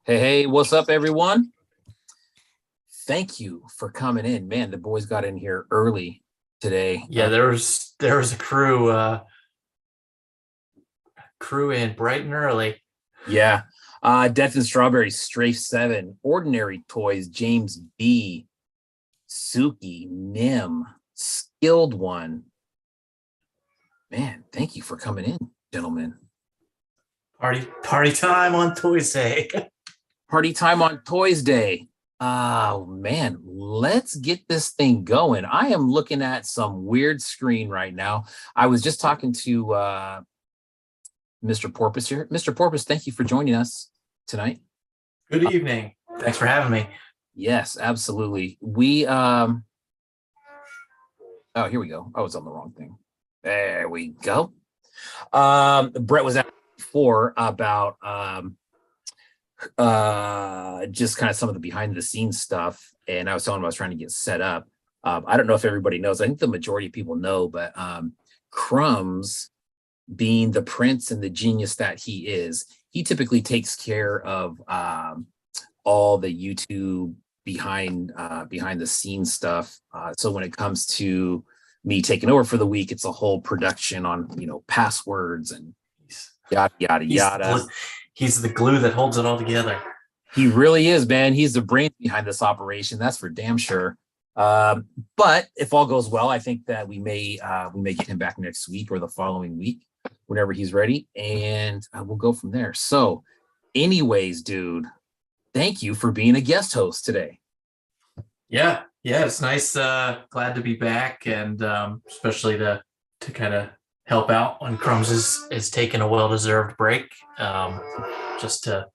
Hey, what's up, everyone? Thank you for coming in. Man, the boys got in here early today. Yeah, there was a crew in bright and early. Yeah. Death and Strawberry, Strafe 7, Ordinary Toys, James B, Suki, Nim, Skilled One. Man, thank you for coming in, gentlemen. Party time on Toyz Day. Party time on Toys Day. Oh man, let's get this thing going. I am looking at some weird screen right now. I was just talking to Mr. Porpoise here. Mr. Porpoise, thank you for joining us tonight. Good evening. Thanks for having me. Yes, absolutely. Oh, here we go. Oh, it's on the wrong thing. There we go. Brett was asking before about just kind of some of the behind the scenes stuff, and I was telling him I was trying to get set up. I don't know if everybody knows. I think the majority of people know, but Crumbs, being the prince and the genius that he is, he typically takes care of all the YouTube behind the scenes stuff. So when it comes to me taking over for the week, it's a whole production on passwords and yada yada yada. He's the glue that holds it all together. He really is, man. He's the brain behind this operation. That's for damn sure. But if all goes well, I think that we may get him back next week or the following week, whenever he's ready, and we'll go from there. So, anyways, dude, thank you for being a guest host today. Yeah, it's nice. Glad to be back, and especially to kind of help out when Crumbs is taking a well-deserved break, just to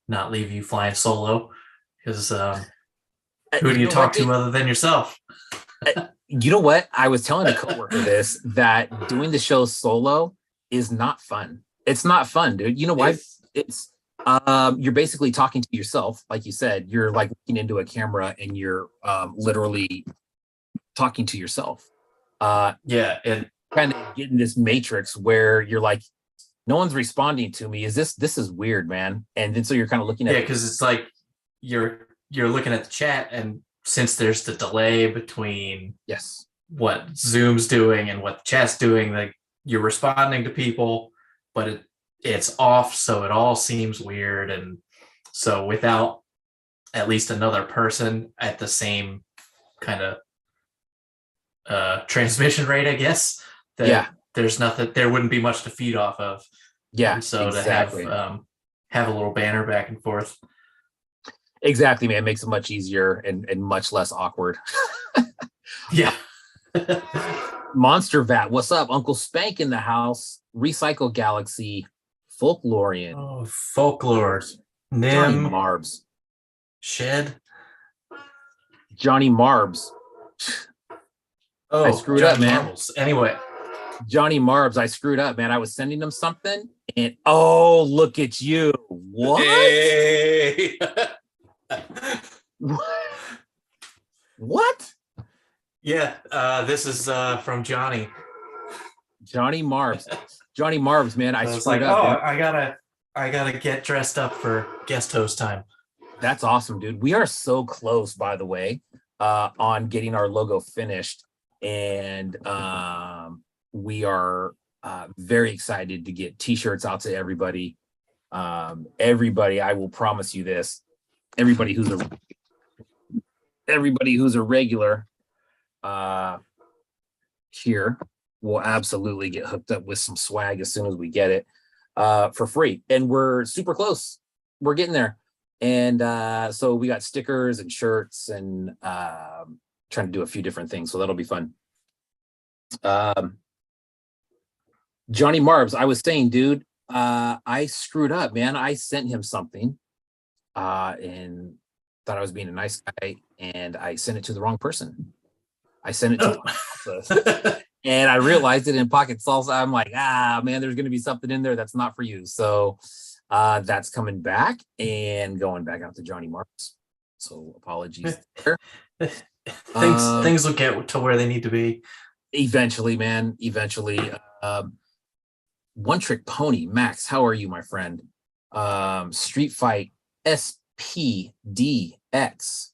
not leave you flying solo, because who do you talk to other than yourself? You know what? I was telling a coworker this, that doing the show solo is not fun. It's not fun, dude. You know why? It's you're basically talking to yourself, like you said. You're like looking into a camera and you're literally talking to yourself. Yeah, and kind of get in this matrix where you're like, no one's responding to me. This is weird, man. And then so you're kind of looking at because it's like you're looking at the chat, and since there's the delay between what Zoom's doing and what the chat's doing, like you're responding to people, but it's off, so it all seems weird. And so without at least another person at the same kind of transmission rate, I guess, there's nothing, there wouldn't be much to feed off of. And so exactly. To have a little banner back and forth. Exactly, man. It makes it much easier and much less awkward. Yeah. Monster Vat, what's up? Uncle Spank in the house. Recycle Galaxy, Folklorian. Oh, Folklore. Nim. Johnny Marbs. Shed. Johnny Marbs. Oh, I screwed up, man. Marbles. Anyway. Johnny Marbs, I screwed up, man. I was sending him something, and oh, look at you. What? Hey. What? Yeah, this is from Johnny. Johnny Marbs. Johnny Marbs, man. I was screwed like, up. I gotta get dressed up for guest host time. That's awesome, dude. We are so close, by the way, on getting our logo finished, and we are very excited to get t-shirts out to everybody. Everybody, I will promise you this. Everybody who's a regular here will absolutely get hooked up with some swag as soon as we get it for free. And we're super close. We're getting there. And so we got stickers and shirts and trying to do a few different things. So that'll be fun. Johnny Marbs, I was saying, dude, I screwed up, man. I sent him something and thought I was being a nice guy, and I sent it to the wrong person. I sent it to Salsa, and I realized it in Pocket Salsa. I'm like, man, there's going to be something in there that's not for you. So that's coming back and going back out to Johnny Marbs. So apologies there. Things will get to where they need to be. Eventually, man. Eventually. One Trick Pony, Max, how are you, my friend? Street Fight SPDX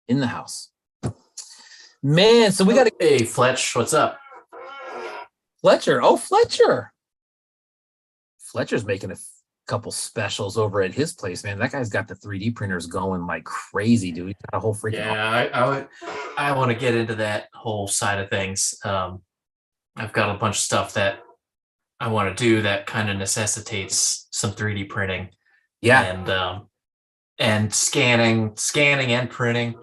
in the house. Man, so we got to. Hey, Fletch, what's up? Fletcher. Oh, Fletcher. Fletcher's making a couple specials over at his place, man. That guy's got the 3D printers going like crazy, dude. He's got a whole freaking. Yeah, I want to get into that whole side of things. I've got a bunch of stuff that I want to do that kind of necessitates some 3D printing. Yeah. And scanning and printing.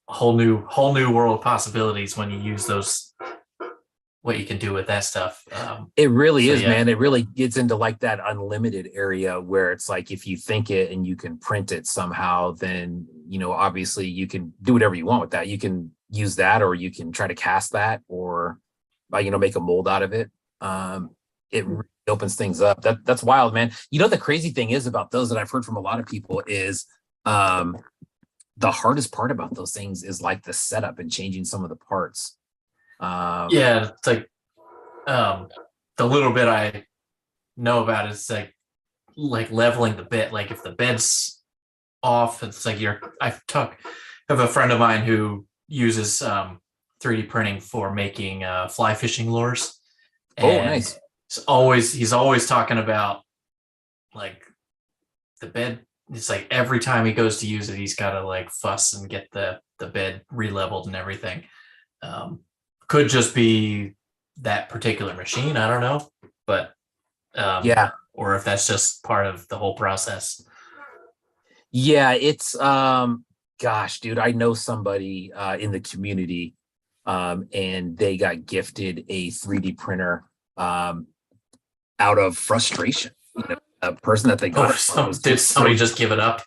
Whole new world of possibilities when you use those, what you can do with that stuff. It really is, man. It really gets into like that unlimited area where it's like, if you think it and you can print it somehow, then, you know, obviously you can do whatever you want with that. You can use that, or you can try to cast that, or, you know, make a mold out of it. It really opens things up. That's wild, man. You know, the crazy thing is about those that I've heard from a lot of people is, the hardest part about those things is like the setup and changing some of the parts. Yeah, it's like the little bit I know about is like leveling the bit. Like if the bed's off, it's like I have a friend of mine who uses 3D printing for making fly fishing lures. And nice. He's always talking about like the bed. It's like every time he goes to use it, he's got to like fuss and get the bed re-leveled and everything. Could just be that particular machine. I don't know, but yeah, or if that's just part of the whole process. Yeah, it's gosh, dude, I know somebody in the community, and they got gifted a 3D printer out of frustration. You know, a person that they got did somebody just give it up?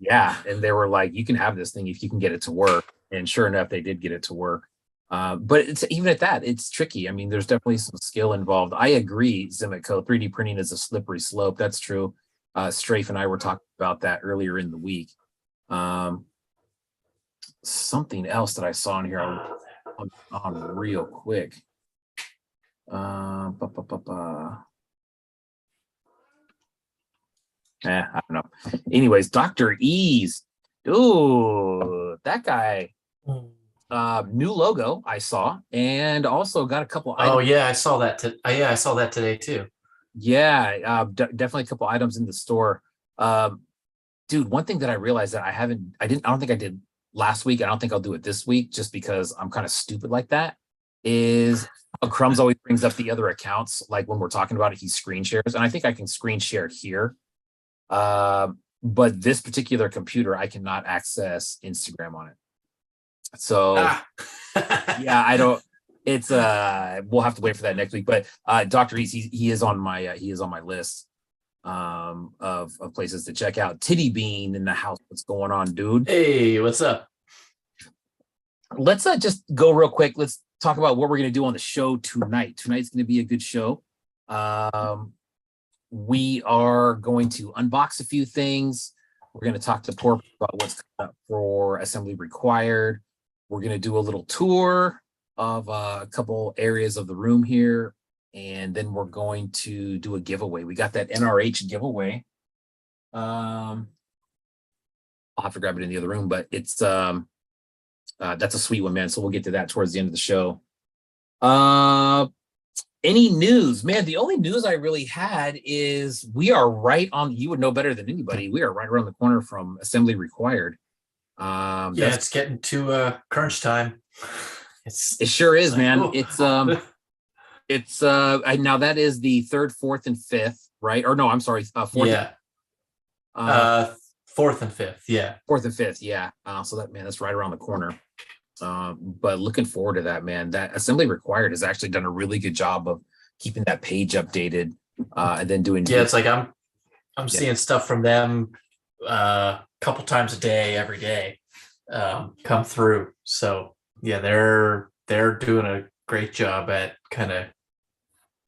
Yeah, and they were like, you can have this thing if you can get it to work. And sure enough, they did get it to work. But it's even at that, it's tricky. I mean, there's definitely some skill involved. I agree, Zimico, 3D printing is a slippery slope. That's true. Strafe and I were talking about that earlier in the week. Something else that I saw in here on real quick. I don't know. Anyways, Dr. Ease. Ooh, that guy. New logo I saw, and also got a couple items. Oh yeah, I saw that. I saw that today too. Yeah, definitely a couple items in the store. Dude, one thing that I realized that I don't think I did last week. I don't think I'll do it this week, just because I'm kind of stupid like that. Is Crumbs always brings up the other accounts, like when we're talking about it, he screen shares, and I think I can screen share here. But this particular computer, I cannot access Instagram on it. So yeah, I don't. It's we'll have to wait for that next week. But Dr. East, he is on my list of places to check out. Titty Bean in the house. What's going on, dude? Hey, what's up? Let's just go real quick. Let's talk about what we're gonna do on the show tonight. Tonight's gonna be a good show. We are going to unbox a few things. We're going to talk to Porp about what's coming up for Assembly Required. We're going to do a little tour of a couple areas of the room here, and then we're going to do a giveaway. We got that NRH giveaway. I'll have to grab it in the other room, but it's that's a sweet one, man. So we'll get to that towards the end of the show. Any news, man? The only news I really had is we are right on. You would know better than anybody. We are right around the corner from Assembly Required. Yeah, it's getting to crunch time. It sure is, man. Oh. It's now that is the 3rd, 4th, and 5th, right? Or no, I'm sorry, 4th. Yeah. 4th and 5th, yeah. 4th and 5th, yeah. So that's right around the corner. But looking forward to that, man. That Assembly Required has actually done a really good job of keeping that page updated, and then doing. Yeah, it's like I'm seeing stuff from them a couple times a day, every day, come through. So yeah, they're doing a great job at kind of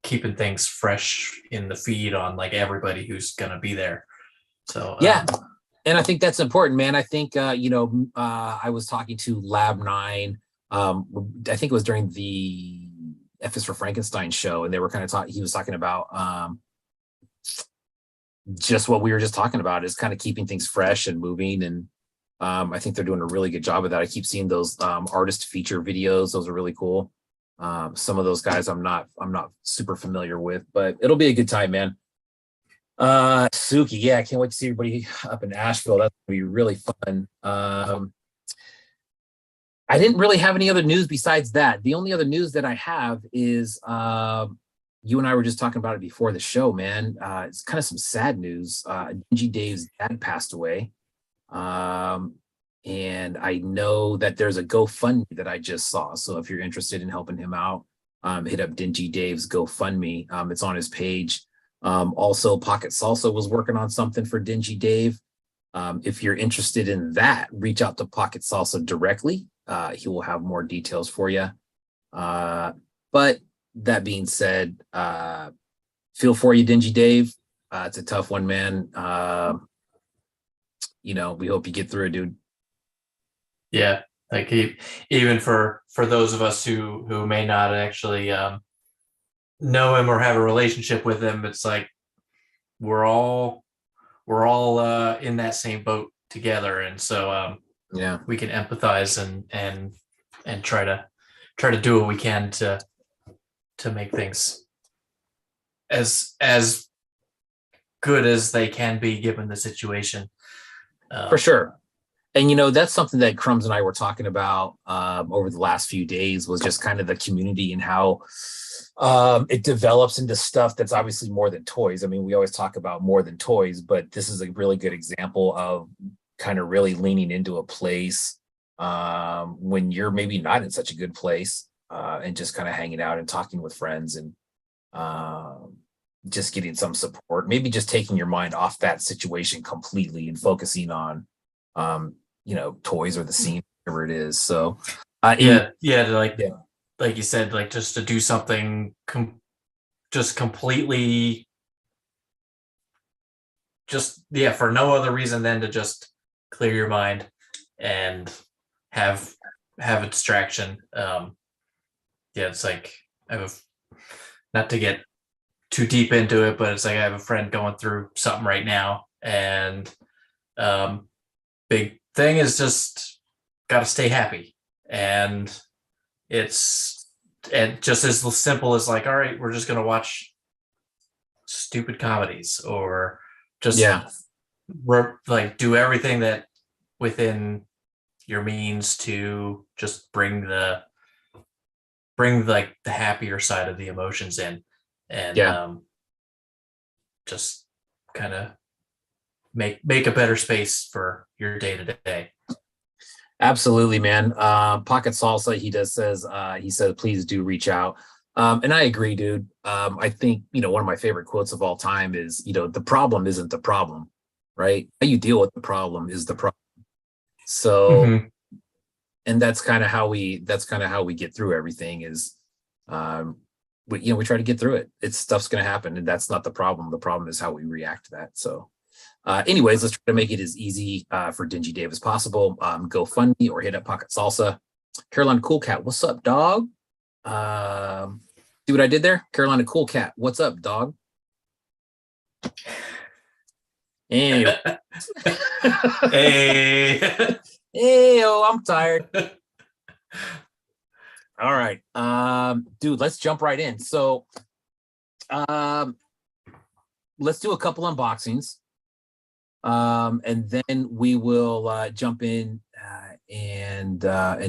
keeping things fresh in the feed on like everybody who's gonna be there. So yeah. And I think that's important, man. I think, I was talking to Lab 9. I think it was during the F is for Frankenstein show, and they were kind of he was talking about just what we were just talking about is kind of keeping things fresh and moving. And I think they're doing a really good job of that. I keep seeing those artist feature videos. Those are really cool. Some of those guys I'm not super familiar with, but it'll be a good time, man. Suki, yeah, I can't wait to see everybody up in Asheville. That's gonna be really fun. I didn't really have any other news besides that. The only other news that I have is you and I were just talking about it before the show, man. It's kind of some sad news. Dingy Dave's dad passed away. And I know that there's a GoFundMe that I just saw. So if you're interested in helping him out, hit up Dingy Dave's GoFundMe. It's on his page. Also, Pocket Salsa was working on something for Dingy Dave. If you're interested in that, reach out to Pocket Salsa directly. He will have more details for you. But that being said, feel for you, Dingy Dave. It's a tough one, man. We hope you get through it, dude. Yeah, like even for those of us who may not actually know him or have a relationship with him, it's like we're all in that same boat together, and so yeah, we can empathize and try to do what we can to make things as good as they can be given the situation. For sure. And that's something that Crumbs and I were talking about over the last few days, was just kind of the community and how it develops into stuff that's obviously more than toys. I mean, we always talk about more than toys, but this is a really good example of kind of really leaning into a place when you're maybe not in such a good place, and just kind of hanging out and talking with friends and just getting some support, maybe just taking your mind off that situation completely and focusing on toys or the scene, whatever it is. So like you said, like just to do something just completely for no other reason than to just clear your mind and have a distraction. It's like not to get too deep into it, but it's like I have a friend going through something right now, and big thing is just got to stay happy. And it's just as simple as like, all right, we're just going to watch stupid comedies, or just like do everything that within your means to just bring like the happier side of the emotions in, and just kind of make a better space for your day to day. Absolutely, man. Pocket Salsa, he said, please do reach out. And I agree, dude. I think, one of my favorite quotes of all time is, the problem isn't the problem, right? How you deal with the problem is the problem. So, and that's kind of how we get through everything is, we try to get through it. Stuff's going to happen, and that's not the problem. The problem is how we react to that. So anyways, let's try to make it as easy for Dingy Dave as possible. GoFundMe or hit up Pocket Salsa. Carolina Cool Cat, what's up, dog? See what I did there? Carolina Cool Cat, what's up, dog? Anyway. Hey, I'm tired. All right, dude, let's jump right in. So let's do a couple unboxings. And then we will jump in and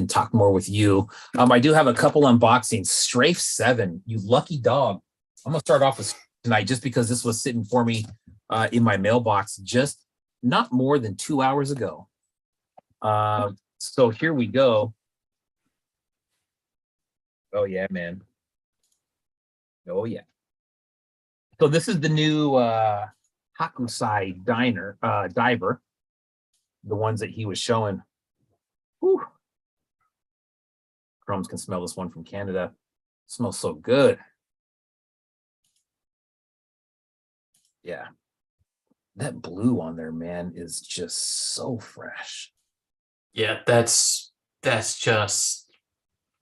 talk more with you. I do have a couple unboxings. Strafe 7, you lucky dog. I'm gonna start off with tonight just because this was sitting for me in my mailbox just not more than 2 hours ago. So here we go. Oh yeah, man. Oh yeah. So this is the new Hakusai diver, the ones that he was showing. Whew. Crumbs can smell this one from Canada. It smells so good. Yeah. That blue on there, man, is just so fresh. Yeah, that's just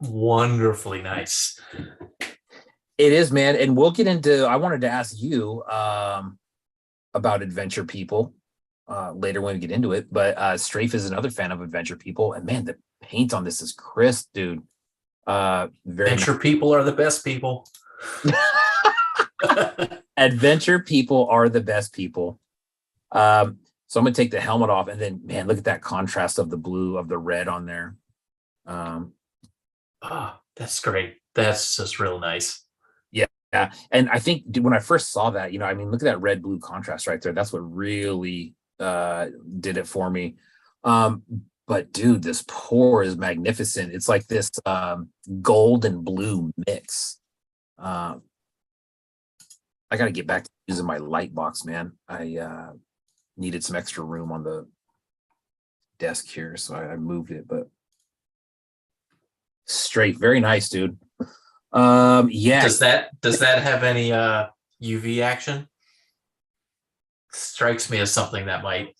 wonderfully nice. It is, man. And we'll get into, I wanted to ask you, about Adventure People later when we get into it. But Strafe is another fan of Adventure People, and man, the paint on this is crisp, dude. Very Adventure people are the best people. Adventure People are the best people. So I'm gonna take the helmet off, and then man, look at that contrast of the blue of the red on there. That's great. That's just real nice. Yeah, and I think when I first saw that, you know, I mean, look at that red blue contrast right there. That's what really did it for me. But dude, this pour is magnificent. It's like this gold and blue mix. I got to get back to using my light box, man. I needed some extra room on the desk here, so I moved it. But straight, very nice, dude. Yeah. Does that have any UV action? Strikes me as something that might.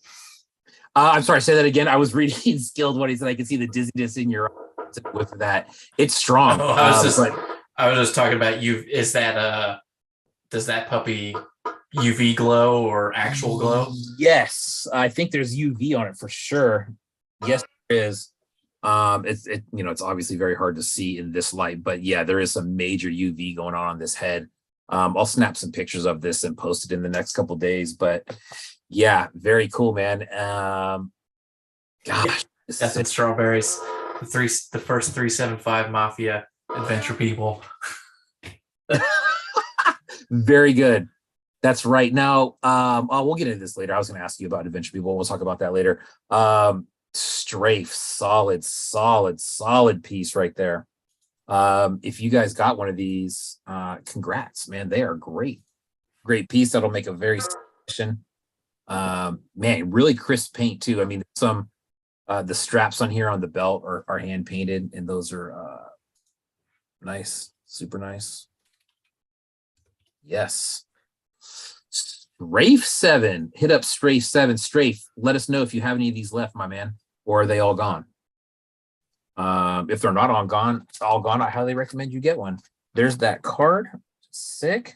I'm sorry, say that again. I was reading Skilled what he said. I can see the dizziness in your eyes with that. It's strong. Oh, I was just talking about you. Is that does that puppy UV glow or actual glow? Yes, I think there's UV on it for sure. Yes, there is. It's obviously very hard to see in this light, but yeah, there is some major UV going on this head. I'll snap some pictures of this and post it in the next couple days, but yeah, very cool, man. Gosh, that's in Strawberries, the first 375 Mafia Adventure People. Very good. That's right. Now, we'll get into this later. I was going to ask you about Adventure People. We'll talk about that later. Strafe, solid piece right there. If you guys got one of these, congrats, man. They are great piece. That'll make a very man, really crisp paint too. I mean, some the straps on here on the belt are hand painted, and those are nice, super nice. Yes. Strafe 7, hit up Strafe 7. Strafe, let us know if you have any of these left, my man, or are they all gone? If they're not all gone, I highly recommend you get one. There's that card. Sick.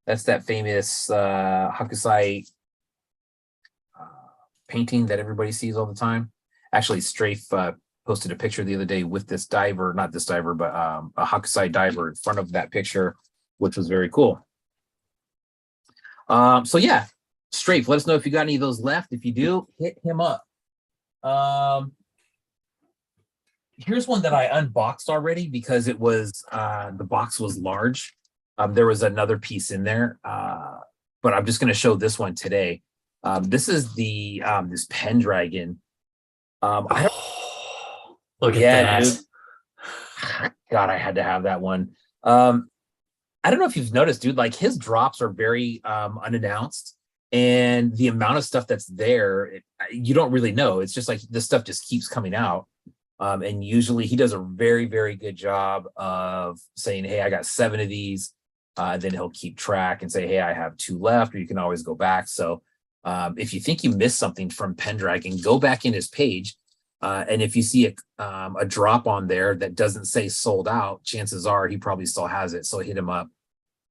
That's that famous Hakusai painting that everybody sees all the time. Actually, Strafe posted a picture the other day with this diver, not this diver, but a Hakusai diver in front of that picture, which was very cool. So yeah, Strafe, let us know if you got any of those left. If you do, hit him up. Here's one that I unboxed already because it was the box was large. There was another piece in there, but I'm just going to show this one today. This is the this Pendragon. I don't, look at that. Dude. God, I had to have that one. I don't know if you've noticed, dude, like his drops are very unannounced, and the amount of stuff that's there, you don't really know. It's just like this stuff just keeps coming out. And usually he does a very, very good job of saying, hey, I got 7 of these. Then he'll keep track and say, hey, I have 2 left, or you can always go back. So if you think you missed something from Pendragon, go back in his page. And if you see a drop on there that doesn't say sold out, chances are he probably still has it. So hit him up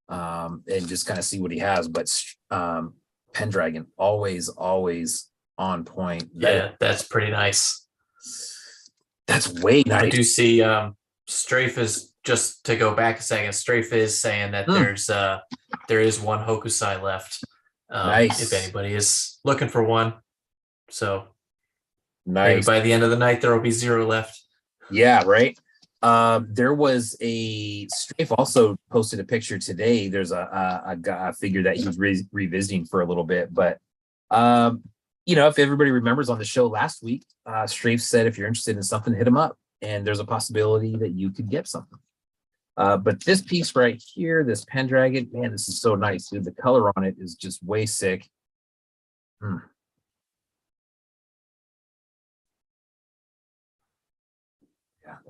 and just kind of see what he has. But Pendragon, always on point. Yeah, that's pretty nice. That's way nice. I do see Strafe is, just to go back a second, Strafe is saying that there is one Hokusai left. Nice. If anybody is looking for one. So nice. Maybe by the end of the night, there will be 0 left. Yeah, right. There was a Strafe also posted a picture today. There's a figure that he's revisiting for a little bit, but if everybody remembers on the show last week, Strafe said if you're interested in something, hit him up, and there's a possibility that you could get something. But this piece right here, this Pendragon, man, this is so nice, dude. The color on it is just way sick.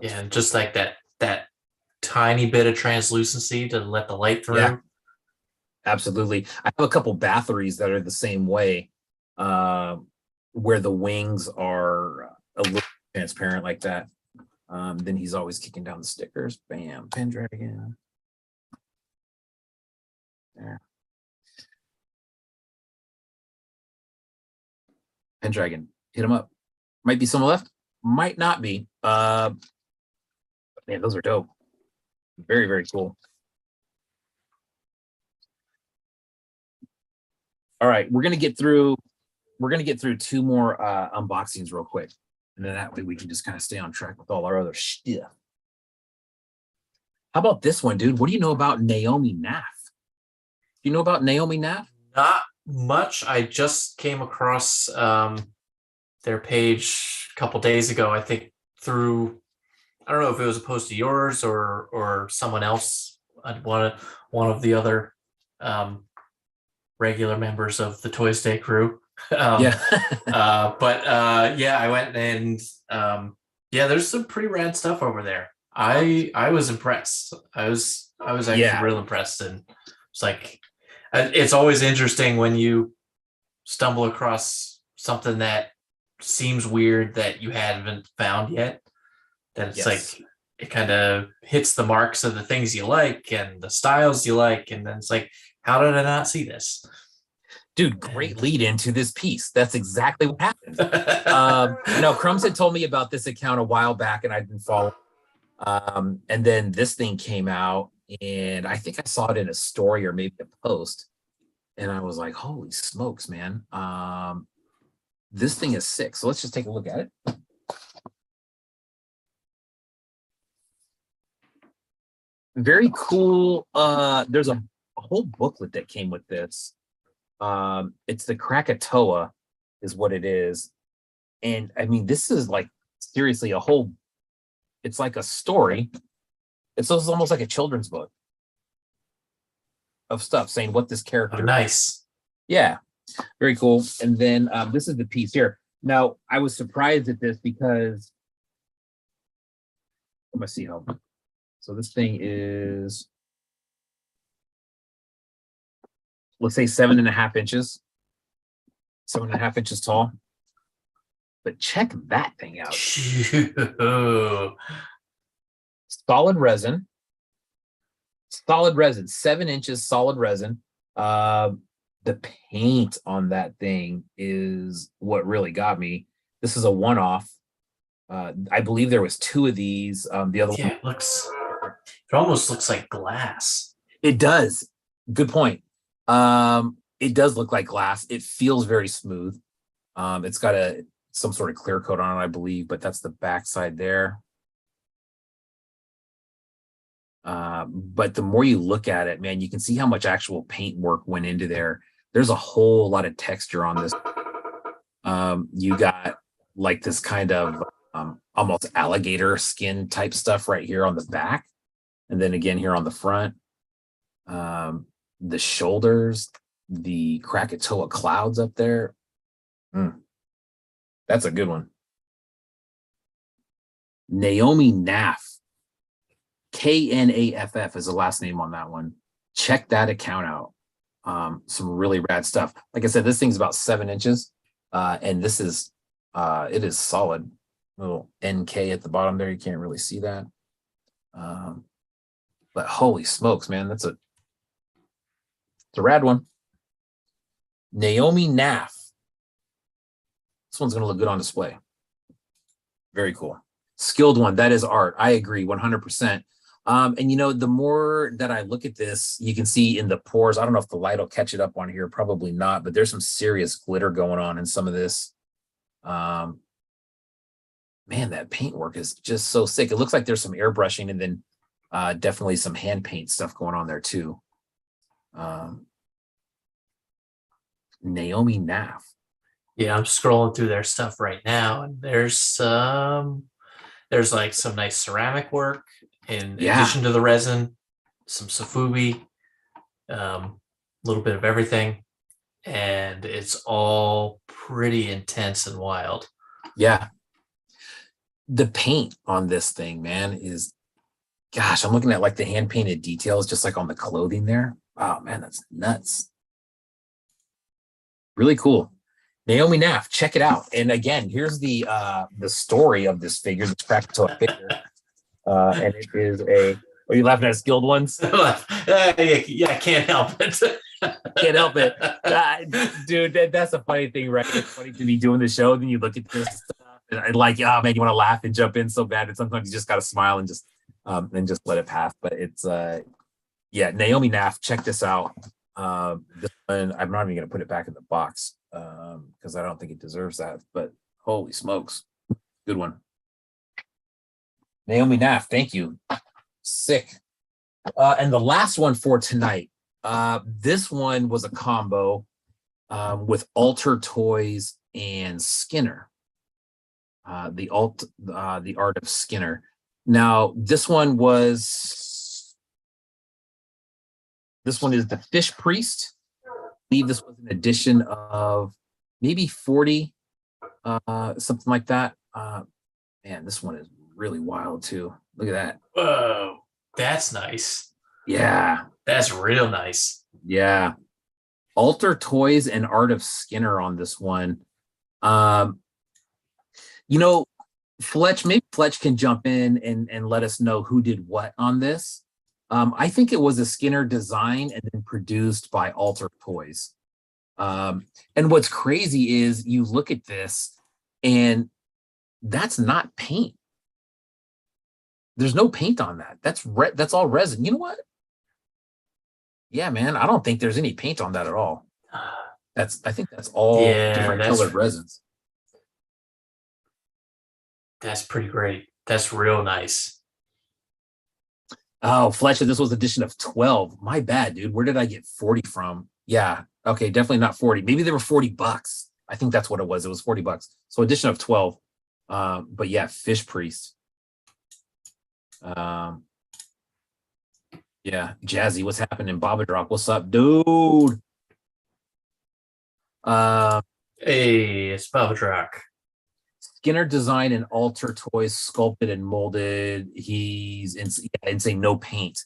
Yeah, and just like that tiny bit of translucency to let the light through. Yeah, absolutely. I have a couple batteries that are the same way, where the wings are a little transparent like that. Then he's always kicking down the stickers. Bam, Pendragon. There. Pendragon, hit him up. Might be someone left, might not be. Man, those are dope. Very, very cool. All right, we're gonna get through two more unboxings real quick, and then that way we can just kind of stay on track with all our other stuff. How about this one, dude? What do you know about Naomi Knaff? Do you know about Naomi Knaff? Not much. I just came across their page a couple days ago. I think through, I don't know if it was a post of yours or someone else, one of the other regular members of the Toyz Day crew. Yeah, I went and there's some pretty rad stuff over there. I was impressed. I was actually real impressed, and it's like, it's always interesting when you stumble across something that seems weird that you haven't found yet. That it's like, it kind of hits the marks of the things you like and the styles you like, and then it's like, how did I not see this? Dude, great lead into this piece. That's exactly what happened. No, Crumbs had told me about this account a while back, and I'd been following. And then this thing came out, and I think I saw it in a story or maybe a post, and I was like, holy smokes, man. This thing is sick. So let's just take a look at it. Very cool. There's a whole booklet that came with this. It's the Krakatoa is what it is. And I mean, this is like seriously a whole, it's like a story. It's almost like a children's book of stuff saying what this character. Oh, nice. Yeah, very cool. And then this is the piece here. Now, I was surprised at this because I'm gonna see how. So this thing is, let's say 7.5 inches, 7.5 inches tall. But check that thing out. Solid resin, 7 inches solid resin. The paint on that thing is what really got me. This is a one-off. I believe there was 2 of these. The other one, it almost looks like glass. It does. Good point. It does look like glass. It feels very smooth. It's got some sort of clear coat on it, I believe, but that's the backside there. But the more you look at it, man, you can see how much actual paint work went into there. There's a whole lot of texture on this. You got like this kind of almost alligator skin type stuff right here on the back. And then again here on the front. The shoulders, the Krakatoa clouds up there. That's a good one. Naomi Knaff. Knaff is the last name on that one. Check that account out. Some really rad stuff. Like I said, this thing's about 7 inches. And this is, it is solid. Little NK at the bottom there. You can't really see that. But holy smokes, man, it's a rad one. Naomi Knaff. This one's going to look good on display. Very cool. Skilled one. That is art. I agree 100%. And you know, the more that I look at this, you can see in the pores. I don't know if the light will catch it up on here. Probably not, but there's some serious glitter going on in some of this. Man, that paint work is just so sick. It looks like there's some airbrushing and then definitely some hand paint stuff going on there too. Naomi Knaff. Yeah, I'm scrolling through their stuff right now, and there's like some nice ceramic work in addition to the resin, some sofubi, a little bit of everything, and it's all pretty intense and wild. Yeah. The paint on this thing, man, is, gosh, I'm looking at like the hand painted details, just like on the clothing there. Oh man, that's nuts. Really cool. Naomi Knaff, check it out. And again, here's the story of this figure, the Krakatoa figure. And it is a, are you laughing at skilled ones? Yeah, I can't help it. Can't help it. Dude, that's a funny thing, right? It's funny to be doing the show, then you look at this stuff and like, oh man, you want to laugh and jump in so bad, and sometimes you just gotta smile and just let it pass. But it's yeah, Naomi Knaff, check this out. This one, I'm not even gonna put it back in the box because I don't think it deserves that, but holy smokes, good one. Naomi Knaff, thank you. Sick. And the last one for tonight, this one was a combo with Alter Toyz and Skinner. The Art of Skinner. Now, this one is the Fish Priest. I believe this was an edition of maybe 40, something like that. Man, this one is really wild too. Look at that. Whoa, that's nice. Yeah. That's real nice. Yeah. Alter Toyz and Art of Skinner on this one. You know, maybe Fletch can jump in and let us know who did what on this. I think it was a Skinner design and then produced by Alter Toyz. And what's crazy is you look at this and that's not paint. There's no paint on that. That's all resin. You know what? Yeah, man, I don't think there's any paint on that at all. I think that's all different colored resins. That's pretty great. That's real nice. Oh, Fletcher, this was edition of 12. My bad, dude. Where did I get 40 from? Yeah. Okay, definitely not 40. Maybe they were $40. I think that's what it was. It was $40. So edition of 12. But yeah, Fish Priest. Yeah, Jazzy, what's happening? Baba Drop, what's up, dude? Hey, it's Baba Drop. Skinner design and Alter Toyz sculpted and molded. He's insane, no paint.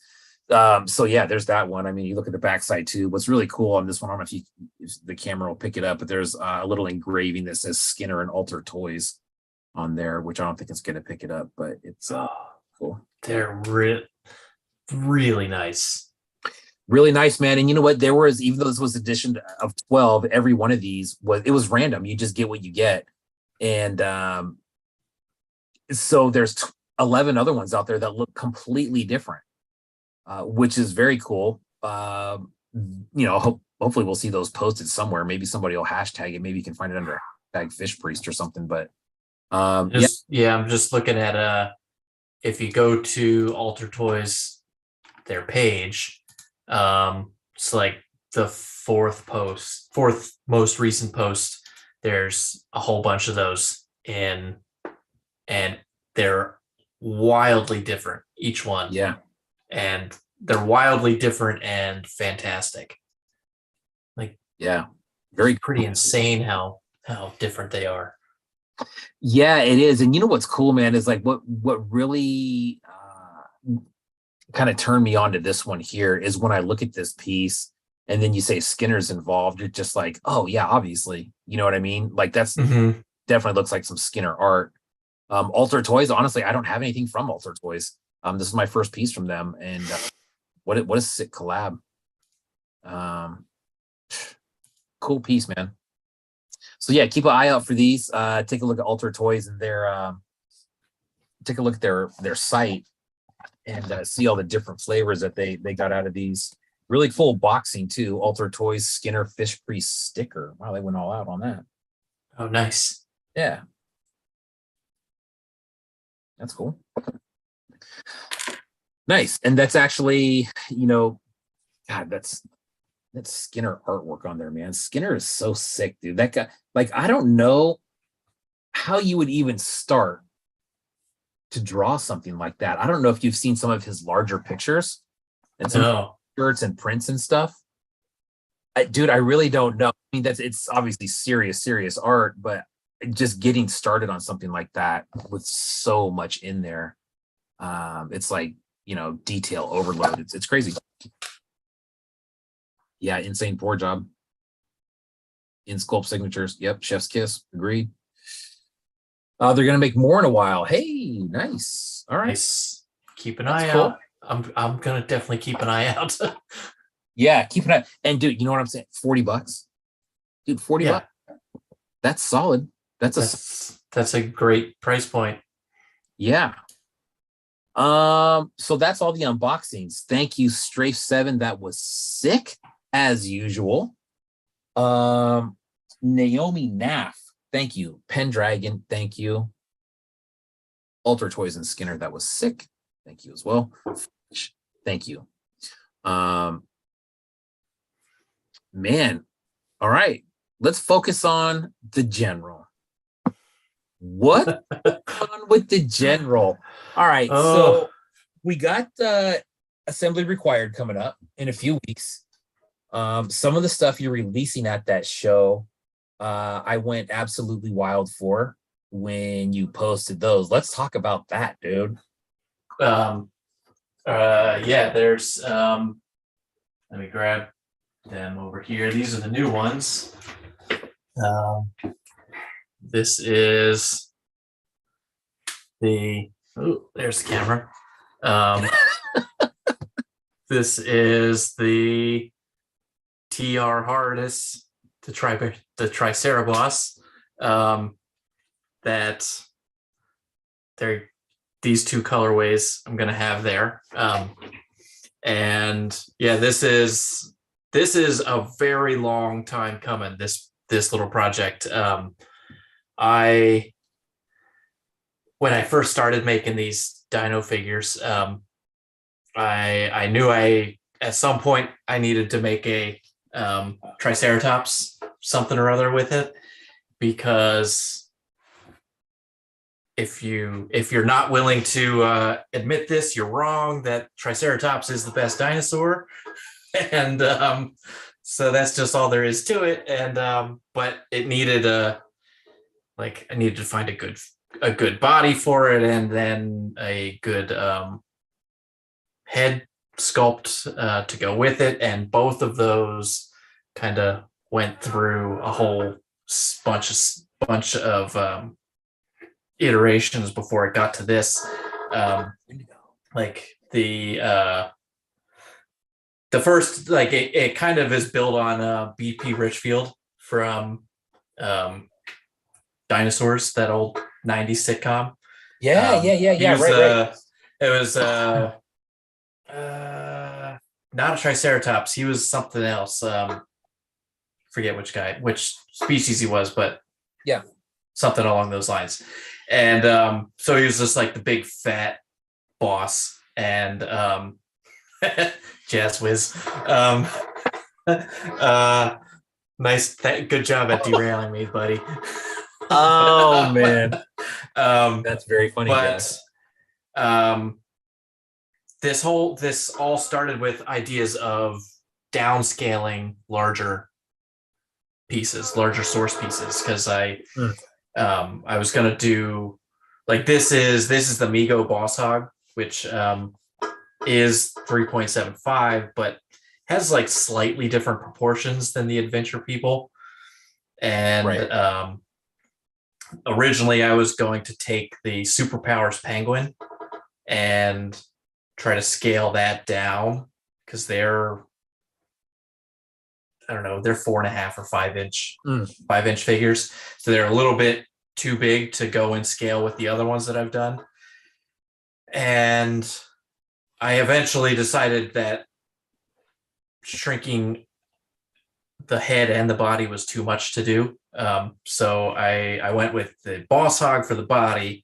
So yeah, there's that one. I mean, you look at the backside too. What's really cool on this one, I don't know if the camera will pick it up, but there's a little engraving that says Skinner and Alter Toyz on there, which I don't think it's going to pick it up, but it's cool. They're really nice. Really nice, man. And you know what? There was, even though this was edition of 12, every one of these was random. You just get what you get. And so there's 11 other ones out there that look completely different, which is very cool. You know, hopefully we'll see those posted somewhere. Maybe somebody will hashtag it. Maybe you can find it under hashtag Fish Priest or something. But I'm just looking at if you go to Alter Toyz, their page, it's like the fourth most recent post. There's a whole bunch of those and they're wildly different, each one. Yeah. And they're wildly different and fantastic. Like, yeah, pretty insane how different they are. Yeah, it is. And you know what's cool, man, is like what really kind of turned me on to this one here is when I look at this piece and then you say Skinner's involved, it's just like, oh yeah, obviously, you know what I mean? Like that's definitely looks like some Skinner art. Alter Toyz, honestly, I don't have anything from Alter Toyz. This is my first piece from them, and what a sick collab. Cool piece, man. So yeah, keep an eye out for these. Take a look at Alter Toyz and take a look at their site and see all the different flavors that they got out of these. Really full boxing too. Alter Toyz Skinner Fish Priest sticker. Wow, they went all out on that. Oh, nice. Yeah. That's cool. Nice. And that's actually, you know, God, that's Skinner artwork on there, man. Skinner is so sick, dude. That guy, like, I don't know how you would even start to draw something like that. I don't know if you've seen some of his larger pictures and some shirts and prints and stuff. Dude, I really don't know. I mean, it's obviously serious art, but just getting started on something like that with so much in there, it's like, you know, detail overload. It's crazy. Yeah, insane pour job. In sculpt signatures. Yep, chef's kiss. Agreed. They're gonna make more in a while. Hey, nice. All right. Nice. Keep an eye out. I'm gonna definitely keep an eye out. Yeah, keep it up. And dude, you know what I'm saying? $40, dude. $40. That's solid. That's a great price point. Yeah. So that's all the unboxings. Thank you, Strafe7. That was sick as usual. Naomi Knaff, thank you. Pendragon, thank you. Ultra Toys and Skinner, that was sick. Thank you as well. Thank you. Man, all right. Let's focus on the general. What's on with the general? All right, so we got Assembly Required coming up in a few weeks. Some of the stuff you're releasing at that show, I went absolutely wild for when you posted those. Let's talk about that, dude. Yeah, there's let me grab them over here. These are the new ones. This is the there's the camera. This is the TR harness, the Triceratops. That they're these two colorways I'm gonna have there. And yeah, this is a very long time coming, this little project. When I first started making these dino figures, I knew at some point I needed to make a Triceratops something or other with it, because if you're not willing to admit this, you're wrong. That Triceratops is the best dinosaur, and so that's just all there is to it. And but it needed I needed to find a good body for it, and then a good head sculpt to go with it. And both of those kind of went through a whole bunch of iterations before it got to this. Like the first, like it kind of is built on BP Richfield from Dinosaurs, that old 90s sitcom. Yeah, right. It was not a Triceratops. He was something else. Forget which species he was, but yeah, something along those lines. And so he was just like the big fat boss, and Jazz Whiz. Nice, good job at derailing me, buddy. Oh man, that's very funny. But this all started with ideas of downscaling larger source pieces, because I was gonna do, like, this is the Mego Boss Hog, which is 3.75, but has like slightly different proportions than the Adventure People. And originally I was going to take the Superpowers Penguin and try to scale that down, because they're 4.5 or 5-inch figures, so they're a little bit too big to go in scale with the other ones that I've done. And I eventually decided that shrinking the head and the body was too much to do. So I went with the Boss Hog for the body,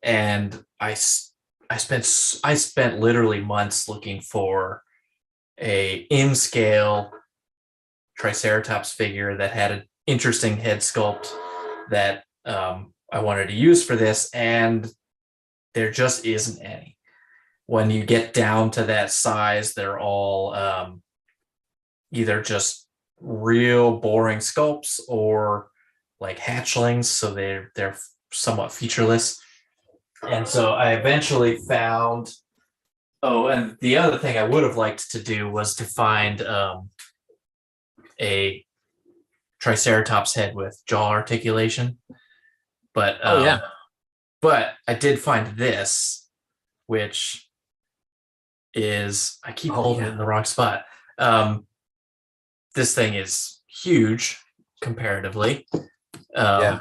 and I spent literally months looking for a in scale Triceratops figure that had an interesting head sculpt that I wanted to use for this, and there just isn't any. When you get down to that size, they're all either just real boring sculpts or like hatchlings, so they're somewhat featureless. And so I eventually found, and the other thing I would have liked to do was to find a Triceratops head with jaw articulation, but but I did find this, which is, I keep holding it in the wrong spot. this thing is huge comparatively. Yeah.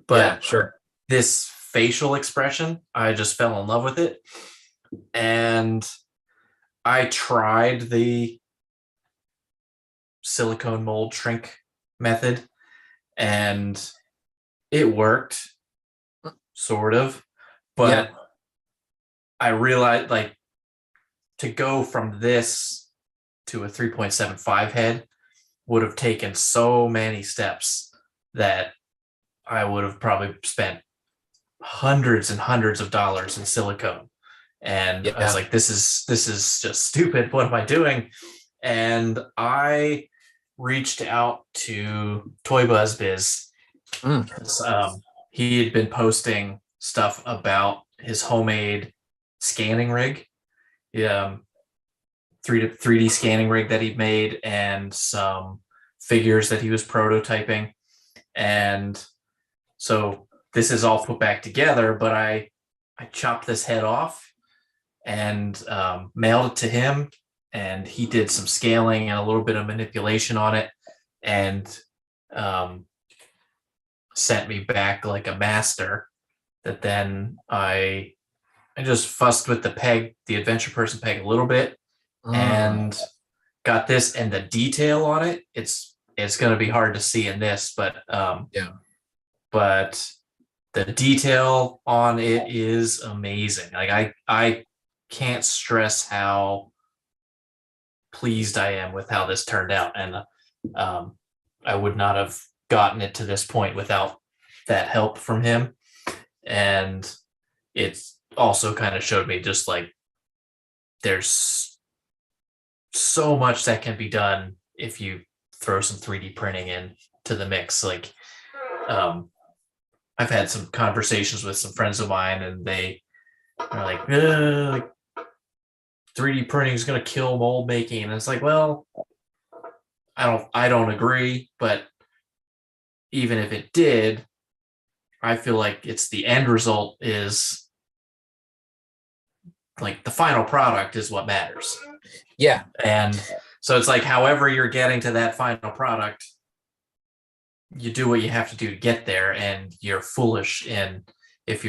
But Yeah, sure. this facial expression, I just fell in love with it. And I tried the silicone mold shrink method, and it worked, sort of. But I realized, like, to go from this to a 3.75 head would have taken so many steps that I would have probably spent hundreds and hundreds of dollars in silicone. And I was like, this is just stupid. What am I doing? And I reached out to Toy Buzz Biz. He had been posting stuff about his homemade scanning rig, 3D scanning rig that he'd made, and some figures that he was prototyping. And so this is all put back together, but I chopped this head off and mailed it to him, and he did some scaling and a little bit of manipulation on it, and sent me back like a master that then I just fussed with the peg, the Adventure Person peg, a little bit, and got this. And the detail on it, it's going to be hard to see in this, but but the detail on it is amazing. Like I can't stress how pleased I am with how this turned out, and I would not have gotten it to this point without that help from him. And it's also kind of showed me just like there's so much that can be done if you throw some 3D printing into the mix. Like I've had some conversations with some friends of mine, and they are like 3D printing is going to kill mold making. And it's like, well, I don't agree, but even if it did, I feel like it's the end result is like the final product is what matters. Yeah. And so it's like, however you're getting to that final product, you do what you have to do to get there, and you're foolish if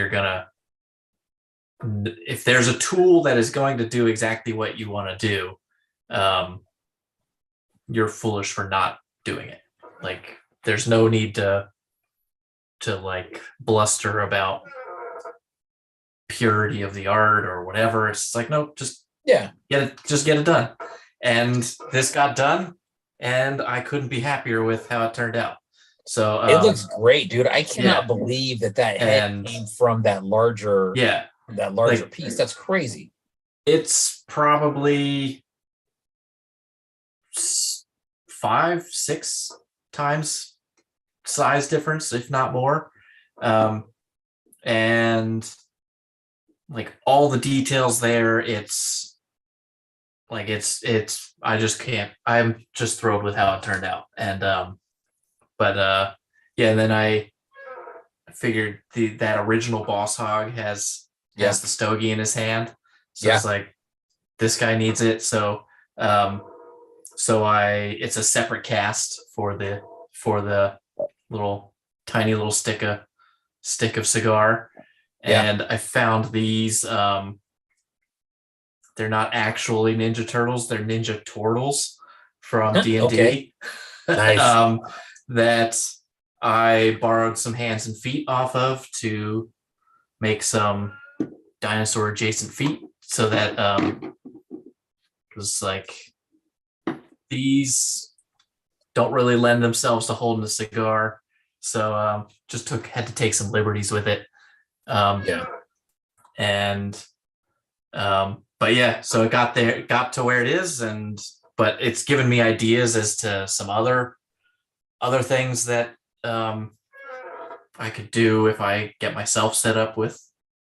there's a tool that is going to do exactly what you want to do, you're foolish for not doing it. Like there's no need to like bluster about purity of the art or whatever. It's like, no, just get it done. And this got done, and I couldn't be happier with how it turned out. So it looks great, dude. I cannot believe that head came from that larger piece. That's crazy. It's probably 5-6 times size difference, if not more. And like all the details there, it's like I just can't. I'm just thrilled with how it turned out. And and then I figured that original Boss Hog has the stogie in his hand, so it's like this guy needs it. So it's a separate cast for the tiny little stick of cigar. And I found these they're not actually Ninja Turtles, they're Ninja Turtles from D&D. Nice. That I borrowed some hands and feet off of to make some dinosaur adjacent feet, so that it was like, these don't really lend themselves to holding a cigar, so just had to take some liberties with it. So it got to where it is, but it's given me ideas as to some other things that I could do if I get myself set up with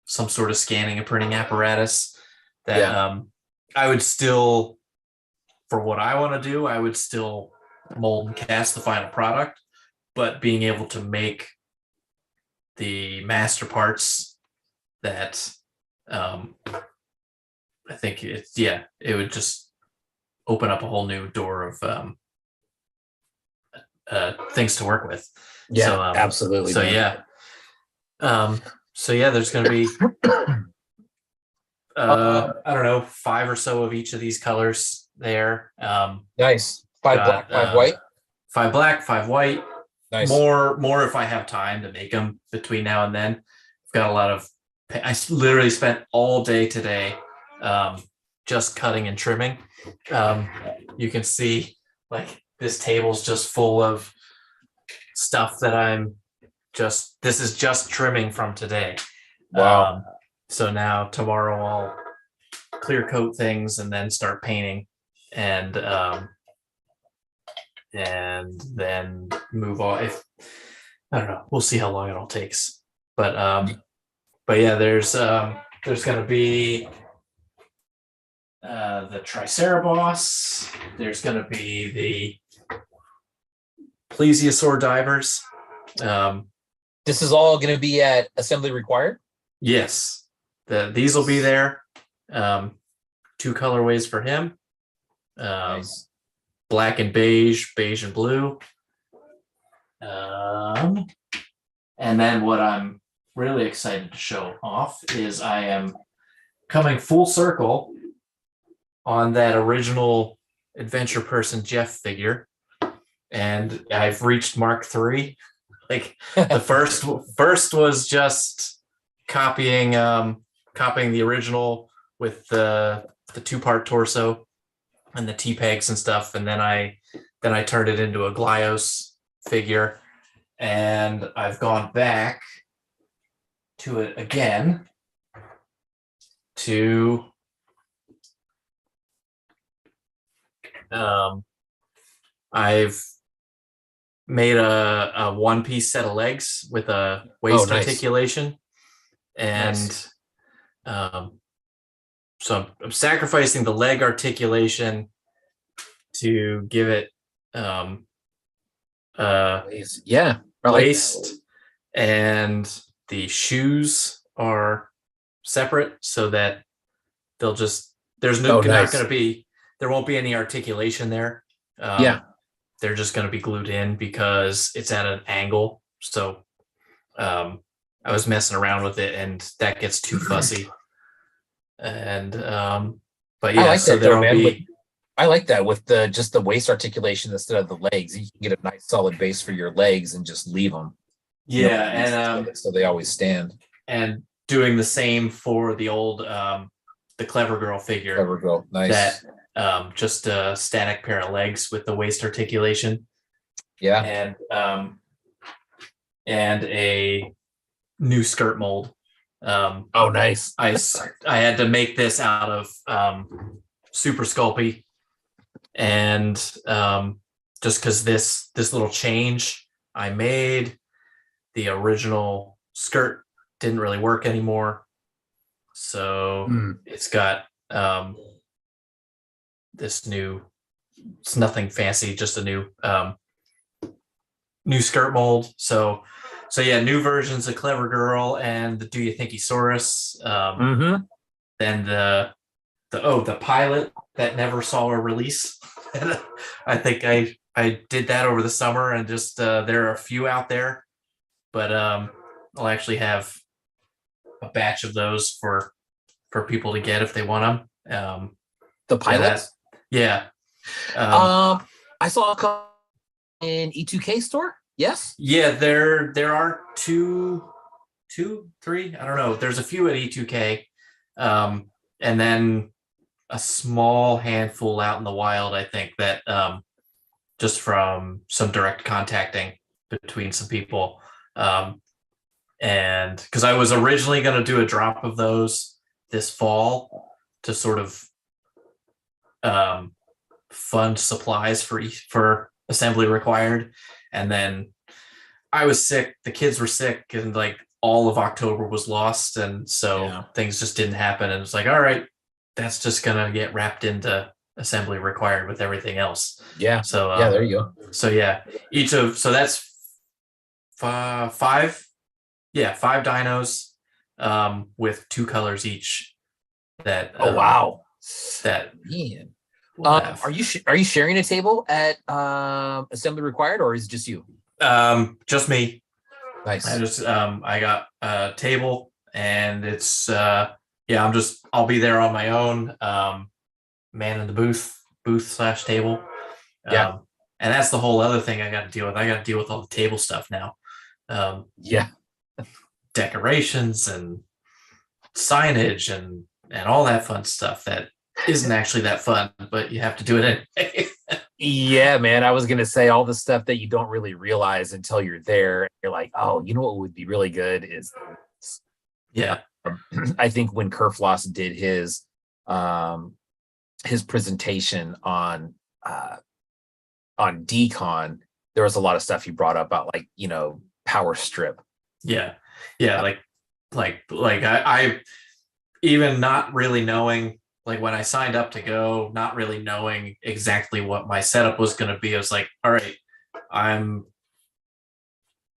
some sort of scanning and printing apparatus. That I would still, for what I want to do, I would still mold and cast the final product, but being able to make the master parts that I think it would just open up a whole new door of things to work with. Yeah, so, absolutely. So man. so yeah, there's going to be I don't know, 5 or so of each of these colors there. Nice. 5 black, 5 white. 5 black, 5 white. Nice. More if I have time to make them between now and then. I've got a lot of. I literally spent all day today just cutting and trimming. You can see like this table's just full of stuff that I'm just. This is just trimming from today. Wow. So now tomorrow I'll clear coat things and then start painting, and then move on. If I don't know, we'll see how long it all takes. But yeah, there's gonna be the Triceratops. There's gonna be the plesiosaur divers. This is all gonna be at assembly required? Yes. These will be there. 2 colorways for him. Nice. Black and beige, beige and blue. And then what I'm really excited to show off is I am coming full circle on that original Adventure Person Jeff figure. And I've reached Mark 3. Like the first was just copying the original with the 2-part torso and the T-pegs and stuff, and then I turned it into a Glyos figure, and I've gone back to it again to I've made a 1-piece set of legs with a waist articulation, and so I'm sacrificing the leg articulation to give it waist, and the shoes are separate so that they'll just there won't be any articulation there. They're just going to be glued in because it's at an angle. So I was messing around with it and that gets too fussy. And but yeah, I like that with just the waist articulation instead of the legs. You can get a nice solid base for your legs and just leave them. And so they always stand. And doing the same for the old the Clever Girl figure. Clever Girl, nice. That just a static pair of legs with the waist articulation. Yeah. And a new skirt mold. Nice. I had to make this out of Super Sculpey, and just because this little change I made, the original skirt didn't really work anymore, so it's got this new. It's nothing fancy, just a new skirt mold. So yeah, new versions of Clever Girl and the Do You Thinkysaurus. Then the pilot that never saw a release. I think I did that over the summer, and just there are a few out there, but I'll actually have a batch of those for people to get if they want them. The pilots, yeah. I saw a couple in E2K store. Yes. Yeah, there are 2, 3. I don't know. There's a few at E2K, and then a small handful out in the wild. I think that just from some direct contacting between some people, and because I was originally going to do a drop of those this fall to sort of fund supplies for assembly required. And then I was sick, the kids were sick, and like all of October was lost. And so things just didn't happen. And it's like, all right, that's just going to get wrapped into assembly required with everything else. Yeah. So, there you go. So yeah, so that's 5 dinos with 2 colors each. That, wow. That, man. Are you sharing a table at Assembly Required, or is it just you? Just me. Nice. I got a table, and it's I'll be there on my own. Man in the booth/table. Yeah. And that's the whole other thing I got to deal with. I got to deal with all the table stuff now. Decorations and signage and all that fun stuff that isn't actually that fun, but you have to do it anyway. Yeah, man. I was gonna say all the stuff that you don't really realize until you're there. You're like, oh, you know what would be really good is this. Yeah. I think when Kerfloss did his presentation on Decon, there was a lot of stuff he brought up about, like, you know, power strip. Yeah. I even not really knowing, like, when I signed up to go, not really knowing exactly what my setup was going to be. I was like, all right, I'm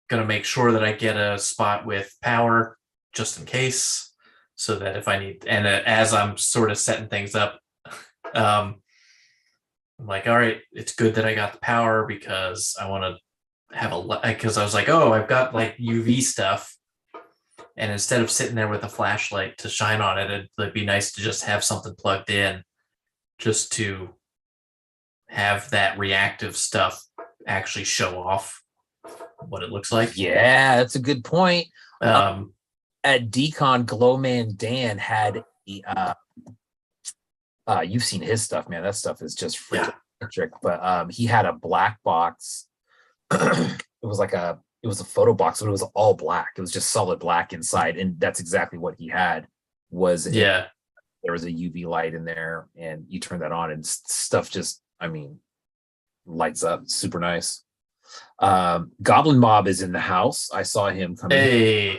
going to make sure that I get a spot with power just in case, so that if I need, and as I'm sort of setting things up, I'm like, all right, it's good that I got the power, because I want to have because I was like, oh, I've got like UV stuff. And instead of sitting there with a flashlight to shine on it, it'd be nice to just have something plugged in, just to have that reactive stuff actually show off what it looks like. Yeah, that's a good point. At Decon, Glowman Dan had you've seen his stuff, man. That stuff is just freaking electric. But he had a black box. It was a photo box, but it was all black. It was just solid black inside, and that's exactly what he had. There was a UV light in there, and you turn that on, and stuff just, I mean, lights up. Super nice. Goblin Mob is in the house. I saw him come in.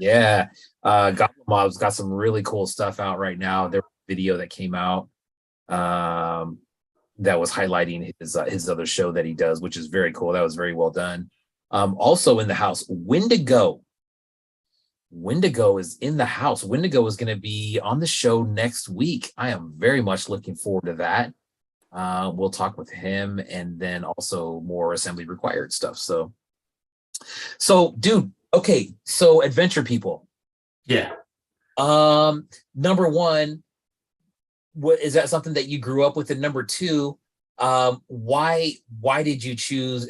Yeah. Goblin Mob's got some really cool stuff out right now. There was a video that came out that was highlighting his other show that he does, which is very cool. That was very well done. Also in the house, Wendigo. Wendigo is in the house. Wendigo is going to be on the show next week. I am very much looking forward to that. We'll talk with him, and then also more Assembly Required stuff. So dude, okay. So Adventure People. Yeah. Number one, what is that something that you grew up with? And number two, why did you choose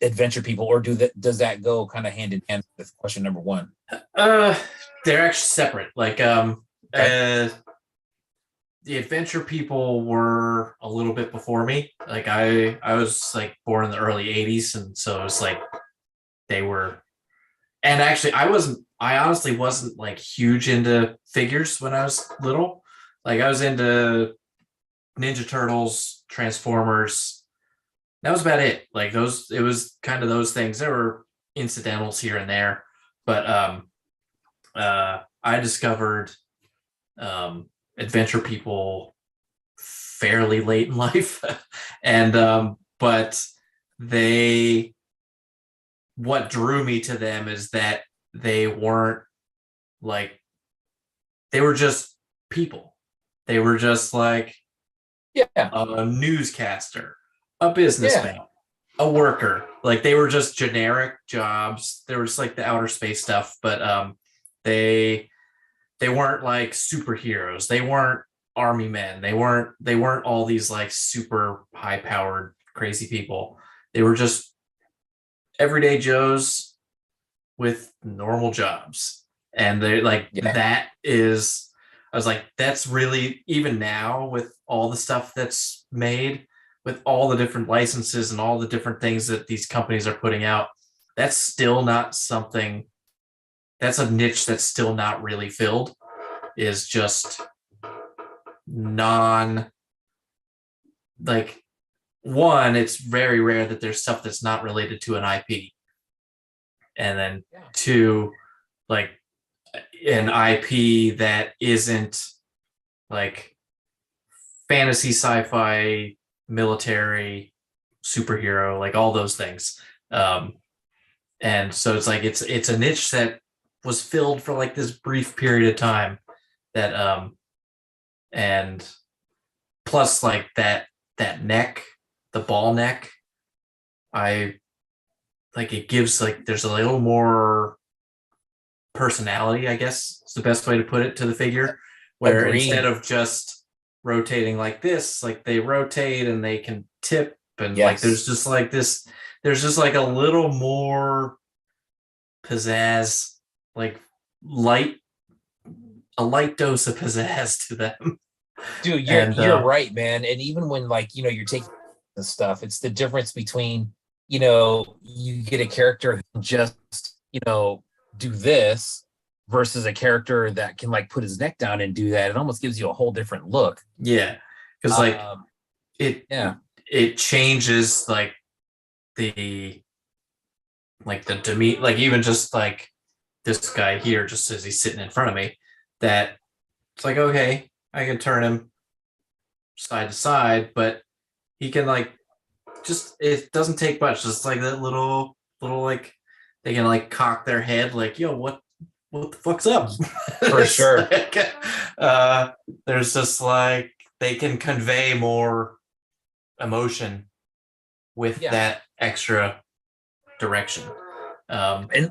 Adventure People, or does that go kind of hand in hand with question number one? They're actually separate. Like, the Adventure People were a little bit before me. Like, I was like born in the early 80s, and so it was like they were. And actually, I honestly wasn't like huge into figures when I was little. Like, I was into Ninja Turtles, Transformers. That was about it. Like, it was kind of those things. There were incidentals here and there, but I discovered Adventure People fairly late in life, and but what drew me to them is that they weren't like, they were just people. They were just like a newscaster, a businessman, a worker. Like, they were just generic jobs. They were just like the outer space stuff, but they weren't like superheroes. They weren't army men. They weren't all these like super high powered crazy people. They were just everyday Joes with normal jobs. And they that is, I was like, that's really, even now with all the stuff that's made, with all the different licenses and all the different things that these companies are putting out, that's still not something, that's a niche that's still not really filled, is just it's very rare that there's stuff that's not related to an IP. And then two, like an IP that isn't like fantasy, sci-fi, military, superhero, like all those things. And so it's like it's a niche that was filled for like this brief period of time, that and plus like that neck, the ball neck, I like it gives like there's a little more personality, I guess is the best way to put it, to the figure, where Agreed. instead of just rotating like this, like they rotate and they can tip, and like there's just like this, there's just like a little more pizzazz, like a light dose of pizzazz to them. Dude, you're right, man. And even when like, you're taking the stuff, it's the difference between, you get a character who just, do this versus a character that can like put his neck down and do that. It almost gives you a whole different look. Yeah. Because like it changes like the demeanor, like even just like this guy here, just as he's sitting in front of me, that it's like, okay, I can turn him side to side, but he can like just, it doesn't take much, just like that little like they can like cock their head like, yo, what the fuck's up? For sure. Like, there's just like they can convey more emotion with that extra direction. And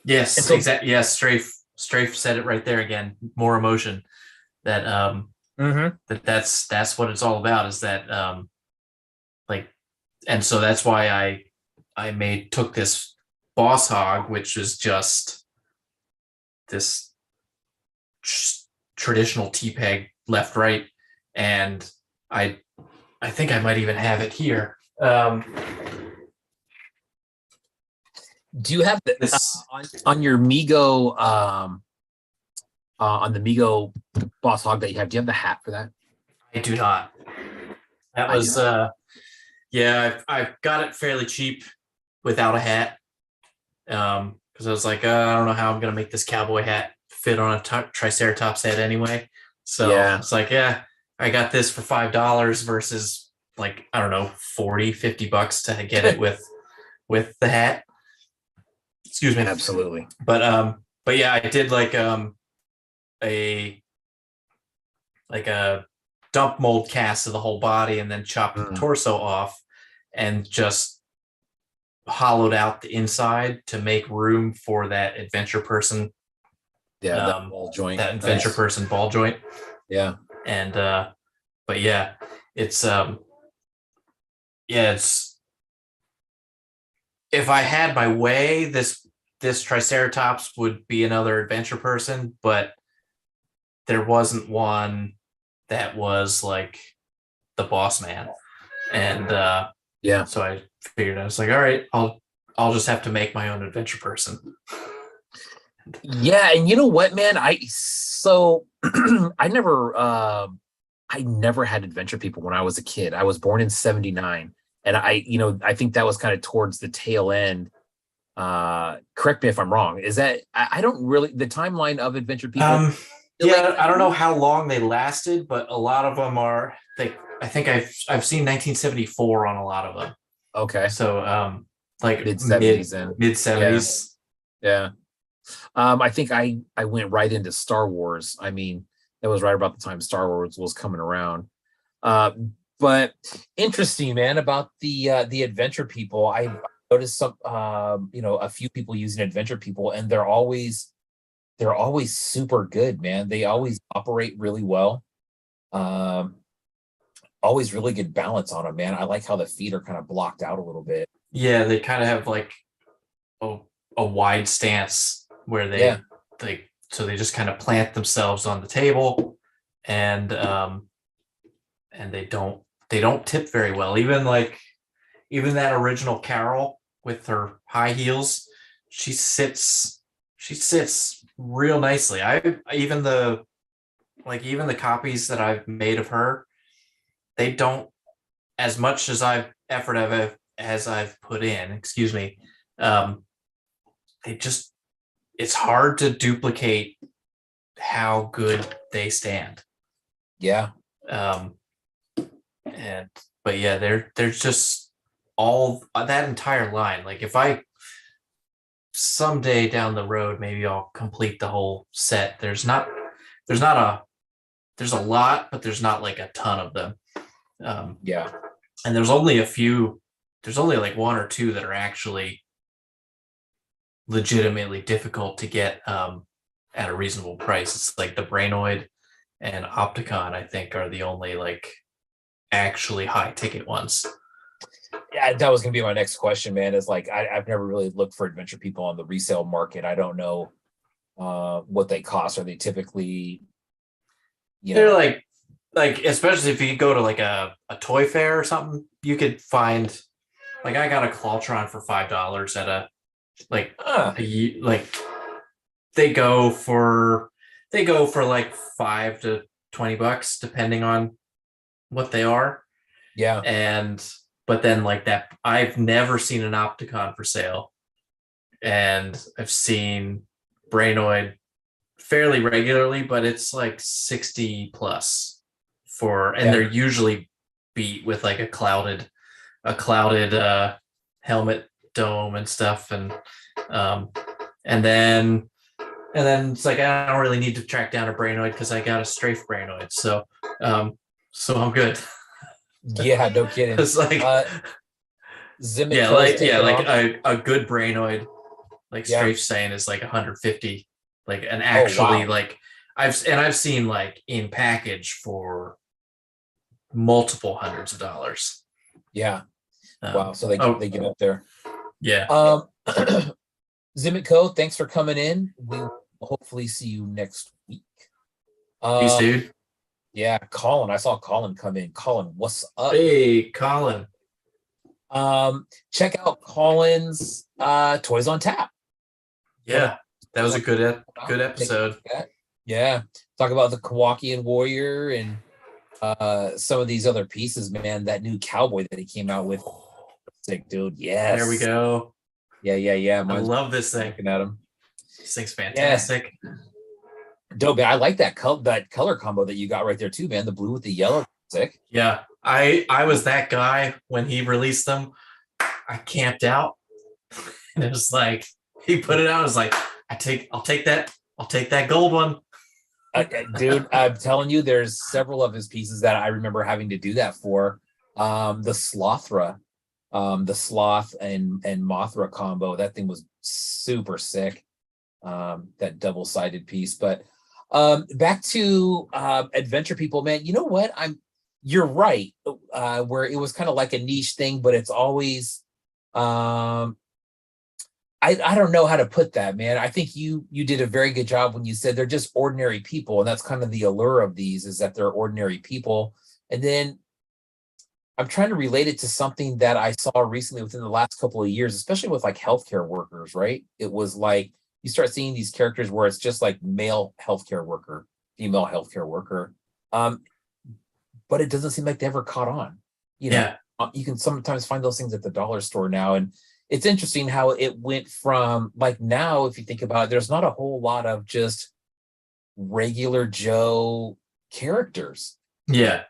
yes, and so, exactly. Yes, Strafe said it right there again. More emotion. That that's what it's all about. Is that like, and so that's why I took this Boss Hog, which is just this traditional T-peg left right, and I think I might even have it here. Do you have this on your Mego on the Mego Boss Hog that you have? Do you have the hat for that? I do not. That was yeah, I've got it fairly cheap without a hat. Because I was like, I don't know how I'm gonna make this cowboy hat fit on a Triceratops head anyway. So it's like, yeah, I got this for $5 versus like, I don't know, $40-$50 to get it with the hat. Excuse me. Absolutely. But yeah, I did like a dump mold cast of the whole body, and then chopped the torso off and just hollowed out the inside to make room for that adventure person. Yeah, that ball joint. That adventure person ball joint. Yeah. And but yeah, it's if I had my way, this Triceratops would be another adventure person, but there wasn't one that was like the boss man. And so I figured, I was like, all right, I'll just have to make my own adventure person. Yeah, and you know what, man? I never had adventure people when I was a kid. I was born in 79, and I think that was kind of towards the tail end. Correct me if I'm wrong. Is that I don't really, the timeline of adventure people? Yeah, I don't know how long they lasted, but a lot of them are I think I've seen 1974 on a lot of them. Okay. So like mid-70s mid-70s. Yeah. I think I went right into Star Wars. I mean, that was right about the time Star Wars was coming around. But interesting, man, about the adventure people. I noticed some a few people using adventure people, and they're always super good, man. They always operate really well. Always really good balance on them, man. I like how the feet are kind of blocked out a little bit. Yeah, they kind of have like a wide stance where they they just kind of plant themselves on the table, and they don't tip very well. Even that original Carol with her high heels, she sits real nicely. Even the copies that I've made of her, they don't, as much as I've put in, excuse me, it's hard to duplicate how good they stand. Yeah. But yeah, there's just all that entire line. Like if I someday down the road, maybe I'll complete the whole set. There's a lot, but there's not like a ton of them. Yeah. And there's only like one or two that are actually legitimately difficult to get at a reasonable price. It's like the Brainoid and Opticon, I think, are the only like actually high ticket ones. Yeah, that was gonna be my next question, man. Is like I've never really looked for adventure people on the resale market. I don't know what they cost. Are they typically, they're like especially if you go to like a toy fair or something, you could find, like, I got a Clawtron for $5 at a like they go for like $5 to $20 depending on what they are. Yeah. But then like that, I've never seen an Opticon for sale, and I've seen Brainoid fairly regularly, but it's like 60 plus and they're usually beat with like a clouded helmet dome and stuff, and then it's like I don't really need to track down a Brainoid because I got a strafe Brainoid, so I'm good. Yeah, no kidding. It's like a good Brainoid, like strafe saying, is like 150, like an actually like I've seen like in package for multiple hundreds of dollars. Yeah. Wow. So they get up there. Yeah. Zimitco, thanks for coming in. We will hopefully see you next week. Peace, dude. Yeah, Colin. I saw Colin come in. Colin, what's up? Hey, Colin. Check out Colin's Toys on Tap. Yeah, that was a good episode. Yeah. Talk about the Kawakian Warrior and some of these other pieces, man. That new cowboy that he came out with. Sick, dude. Yes. There we go. Yeah. I love this thing. Looking at him. This thing's fantastic. Yeah. Dope, man. I like that color combo that you got right there too, man. The blue with the yellow. Sick. Yeah. I was that guy when he released them. I camped out. And it was like, he put it out. I was like, I'll take that gold one. Dude, I'm telling you, there's several of his pieces that I remember having to do that for. The Slothra, the Sloth and Mothra combo. That thing was super sick. That double-sided piece. But back to adventure people, man. You know what? You're right. Where it was kind of like a niche thing, but it's always I don't know how to put that, man. I think you did a very good job when you said they're just ordinary people, and that's kind of the allure of these, is that they're ordinary people. And then I'm trying to relate it to something that I saw recently within the last couple of years, especially with like healthcare workers, right? It was like you start seeing these characters where it's just like male healthcare worker, female healthcare worker, but it doesn't seem like they ever caught on. You know, you can sometimes find those things at the dollar store now, and it's interesting how it went from, like, now, if you think about it, there's not a whole lot of just regular Joe characters. Yeah.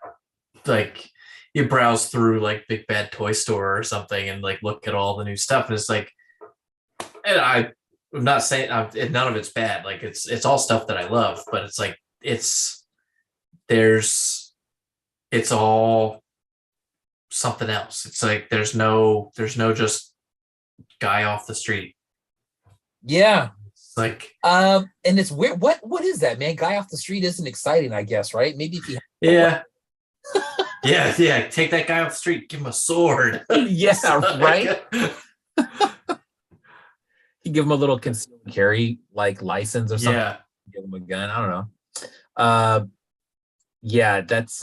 Like you browse through like Big Bad Toy Store or something and like look at all the new stuff. And it's like, and I'm not saying none of it's bad. Like it's all stuff that I love, but it's like, it's all something else. It's like, there's no just guy off the street. Yeah. It's like and it's weird. What is that, man? Guy off the street isn't exciting, I guess, right? Maybe if you yeah. Take that guy off the street, give him a sword. Yeah, right. You give him a little concealed carry like license or something. Yeah. Give him a gun. I don't know. Yeah, that's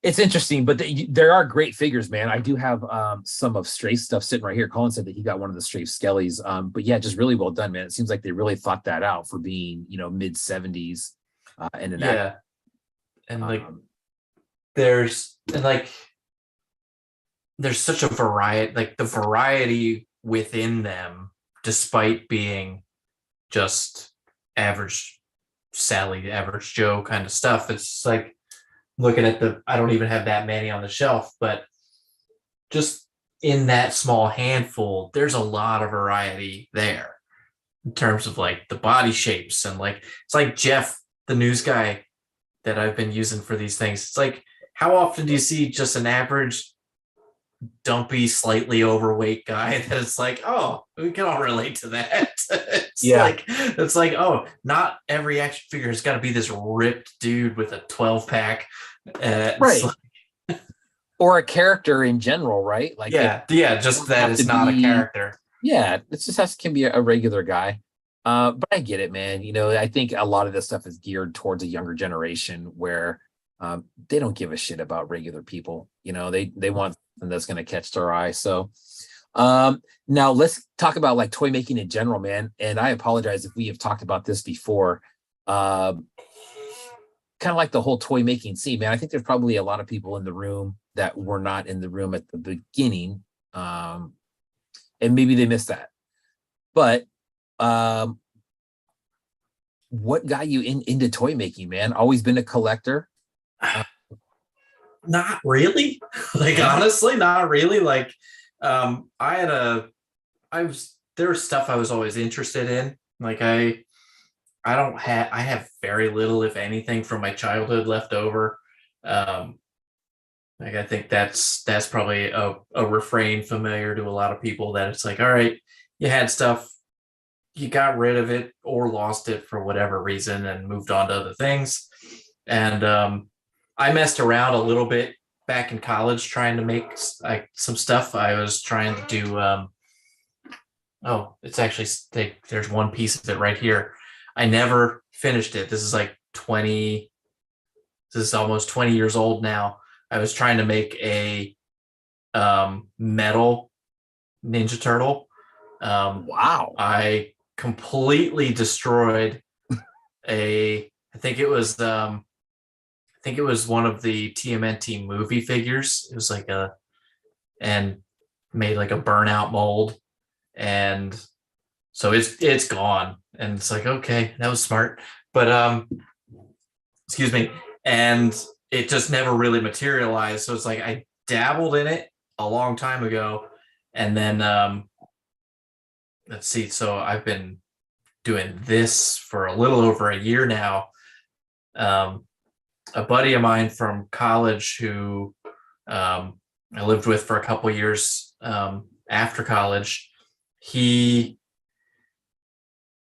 it's interesting, but there are great figures, man. I do have some of Strafe stuff sitting right here. Colin said that he got one of the Strafe Skellies. But yeah, just really well done, man. It seems like they really thought that out for being, mid 70s. And like there's such a variety, like the variety within them, despite being just average Sally, average Joe kind of stuff. It's like, looking at I don't even have that many on the shelf, but just in that small handful, there's a lot of variety there in terms of like the body shapes. And like, it's like Jeff, the news guy that I've been using for these things. It's like, how often do you see just an average dumpy, slightly overweight guy that's like, oh, we can all relate to that. It's like, oh, not every action figure has got to be this ripped dude with a 12-pack. Right. Or a character in general, right? Like, just that it's not a character. Yeah, it just can be a regular guy. But I get it, man. You know, I think a lot of this stuff is geared towards a younger generation where they don't give a shit about regular people. You know, they want something that's going to catch their eye. So now let's talk about like toy making in general, man. And I apologize if we have talked about this before. Kind of like the whole toy making scene, man. I think there's probably a lot of people in the room that were not in the room at the beginning. And maybe they missed that. But what got you into toy making, man? Always been a collector? Not really. Like, honestly, not really. Like, there was stuff I was always interested in. Like, I have very little, if anything, from my childhood left over. Like, I think that's probably a refrain familiar to a lot of people, that it's like, all right, you had stuff, you got rid of it or lost it for whatever reason and moved on to other things. And I messed around a little bit back in college trying to make some stuff. I was trying to do, it's actually, there's one piece of it right here. I never finished it. This is almost 20 years old now. I was trying to make a metal Ninja Turtle. Wow. I completely destroyed I think it was one of the TMNT movie figures. It was like and made like a burnout mold. And so it's gone. And it's like, okay, that was smart. But excuse me. And it just never really materialized. So it's like I dabbled in it a long time ago. And then let's see. So I've been doing this for a little over a year now. A buddy of mine from college who I lived with for a couple of years after college, he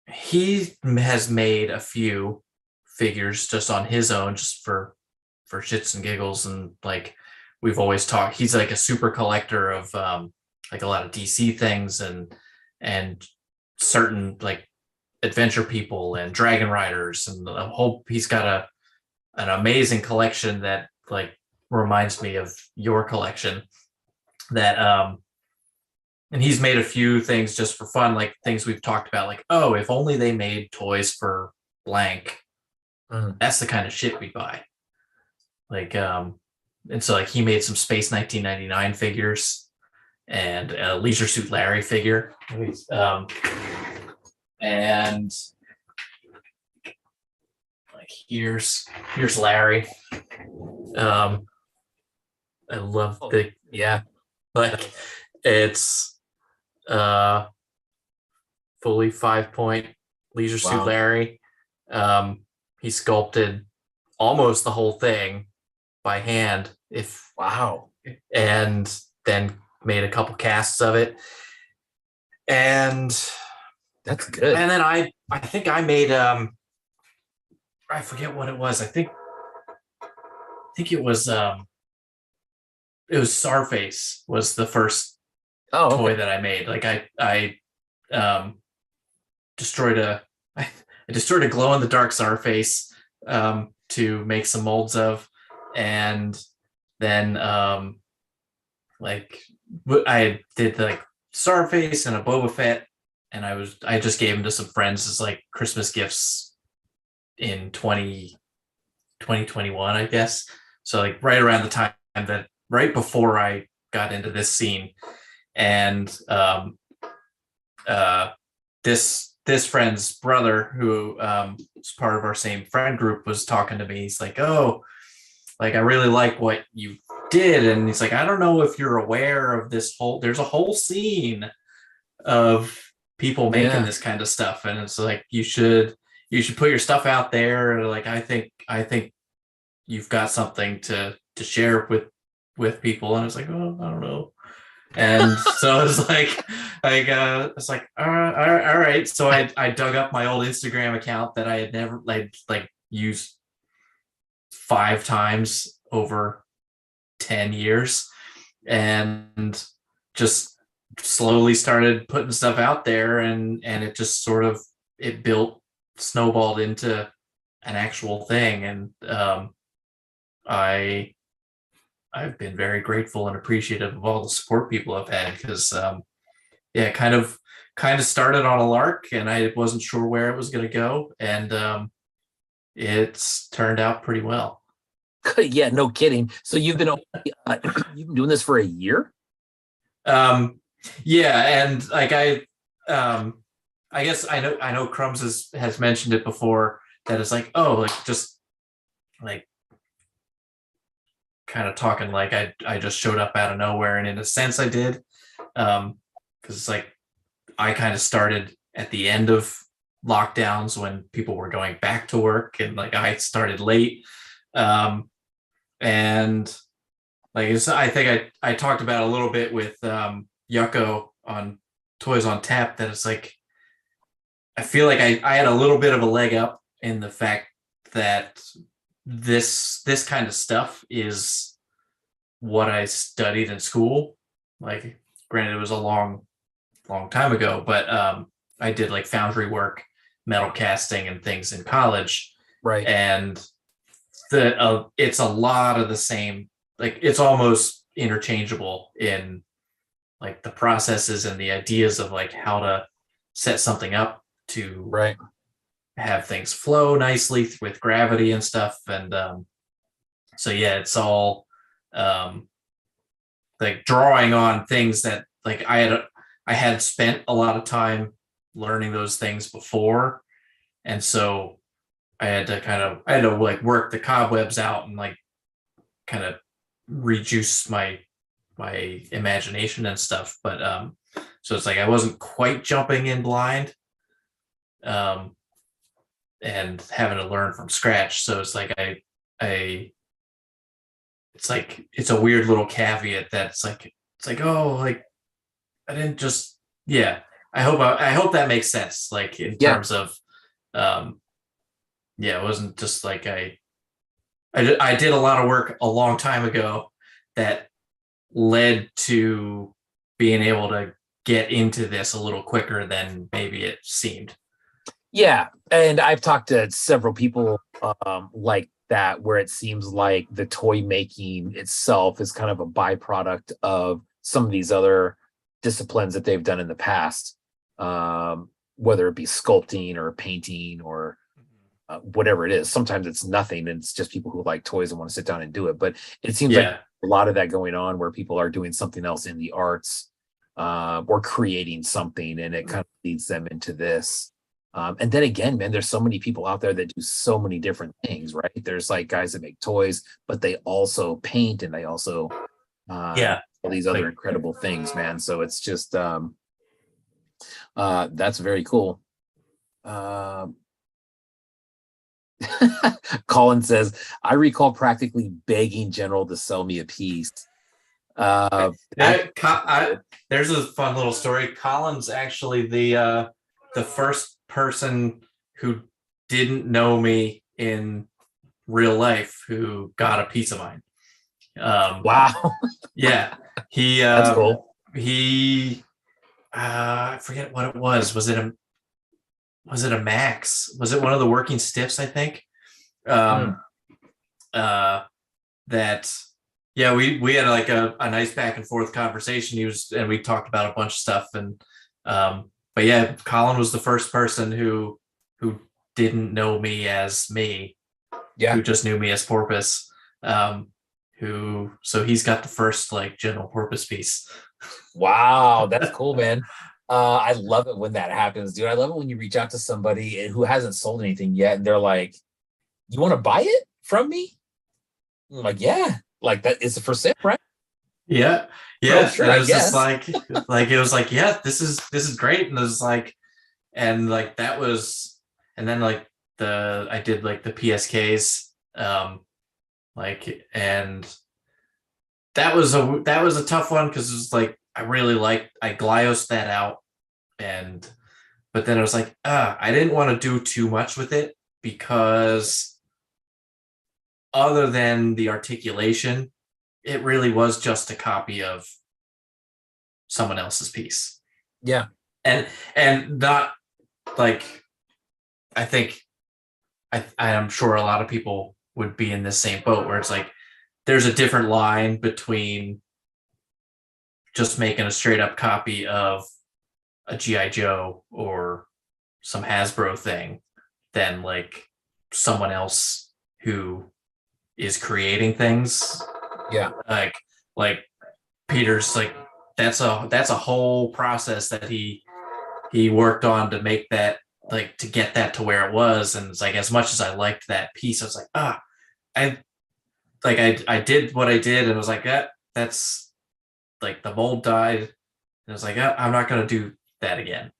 has made a few figures just on his own, just for shits and giggles. And like, we've always talked, he's like a super collector of like a lot of DC things and certain like adventure people and dragon riders and the whole, he's got an amazing collection that like reminds me of your collection, that and he's made a few things just for fun, like things we've talked about, like, oh, if only they made toys for blank, that's the kind of shit we'd buy. Like and so like he made some Space 1999 figures and a Leisure Suit Larry figure, and like here's Larry. I love like it's fully 5-point Leisure Suit Larry. He sculpted almost the whole thing by hand, and then made a couple casts of it. And that's good. And then I think I made I forget what it was. I think it was Sarface was the first toy that I made. Like I destroyed a glow in the dark Sarface to make some molds of, and then like I did like Sarface and a Boba Fett, and I just gave them to some friends as like Christmas gifts in 2021, I guess. So like right around the time that right before I got into this scene. And this friend's brother, who was part of our same friend group, was talking to me. He's like, oh, like I really like what you did. And he's like, I don't know if you're aware of there's a whole scene of people making this kind of stuff. And it's like, you should put your stuff out there. Like, I think you've got something to to share with people, and I was like, oh, I don't know. And so I was like, it's like, all right. So I dug up my old Instagram account that I had never like used 5 times over 10 years, and just slowly started putting stuff out there, and it just sort of snowballed into an actual thing. And I've been very grateful and appreciative of all the support people I've had, because yeah, kind of started on a lark, and I wasn't sure where it was going to go, and it's turned out pretty well. Yeah, no kidding. So you've been doing this for a year? Yeah, and like I guess I know Crumbs has mentioned it before, that it's like, oh, like just like kind of talking like I just showed up out of nowhere, and in a sense I did, because it's like I kind of started at the end of lockdowns when people were going back to work, and like I started late, and like I think I talked about a little bit with Yucko on Toyz on Tap, that it's like I feel like I had a little bit of a leg up in the fact that this kind of stuff is what I studied in school. Like, granted, it was a long time ago, but I did like foundry work, metal casting and things in college. Right. And it's a lot of the same, like it's almost interchangeable in like the processes and the ideas of like how to set something up to right have things flow nicely with gravity and stuff. And so yeah, it's all like drawing on things that like I had spent a lot of time learning those things before, and so I had to like work the cobwebs out and like kind of rejuice my imagination and stuff. But so it's like I wasn't quite jumping in blind, and having to learn from scratch. So it's like it's a weird little caveat that it's like oh, like I didn't just, yeah, I hope that makes sense, like in terms of yeah, it wasn't just like I did a lot of work a long time ago that led to being able to get into this a little quicker than maybe it seemed. Yeah, and I've talked to several people like that, where it seems like the toy making itself is kind of a byproduct of some of these other disciplines that they've done in the past, whether it be sculpting or painting or whatever it is. Sometimes it's nothing, and it's just people who like toys and want to sit down and do it. But it seems like a lot of that going on, where people are doing something else in the arts, or creating something, and it kind of leads them into this. And then again, man, there's so many people out there that do so many different things, right? There's like guys that make toys, but they also paint, and they also all these other incredible things, man. So it's just that's very cool. Colin says, I recall practically begging General to sell me a piece. There's a fun little story. Colin's actually the first person who didn't know me in real life who got a piece of mine. Wow. Yeah. That's cool. He I forget what it was. Was it a Max? Was it one of the working stiffs, I think? That yeah, we had like a nice back and forth conversation. And we talked about a bunch of stuff, and but yeah, Colin was the first person who didn't know me as me, who just knew me as Porpoise. So he's got the first like general Porpoise piece. Wow, that's cool, man. I love it when that happens, dude. I love it when you reach out to somebody who hasn't sold anything yet, and they're like, "You want to buy it from me?" I'm like, "Yeah." Like, that is for sale, right? Yeah. Oh, sure, it was just like it was like, yeah, this is great. And it was like, and like that was, and then like I did like the PSKs, like, and that was a tough one because it was like I glyosed that out, but then I was like, I didn't want to do too much with it because other than the articulation, it really was just a copy of someone else's piece. Yeah. And not like, I think I'm sure a lot of people would be in this same boat where it's like there's a different line between just making a straight up copy of a G.I. Joe or some Hasbro thing than like someone else who is creating things. Yeah. Like Peter's like, that's a whole process that he worked on to make that, like, to get that to where it was. And it's like, as much as I liked that piece, I was like, I did what I did, and it was like, that's like the mold died. And I was like, I'm not going to do that again.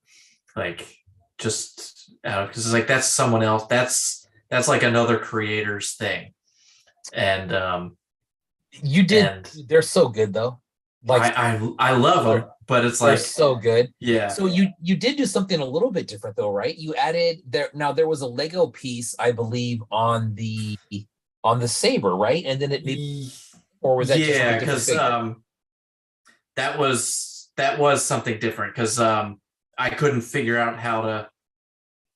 Like, just because it's like, that's someone else. That's like another creator's thing. And you did. They're so good though. Like I love them, but it's like so good. Yeah. So you did do something a little bit different though, right? You added there. Now there was a Lego piece, I believe, on the saber, right? And then or was that because that was something different because I couldn't figure out how to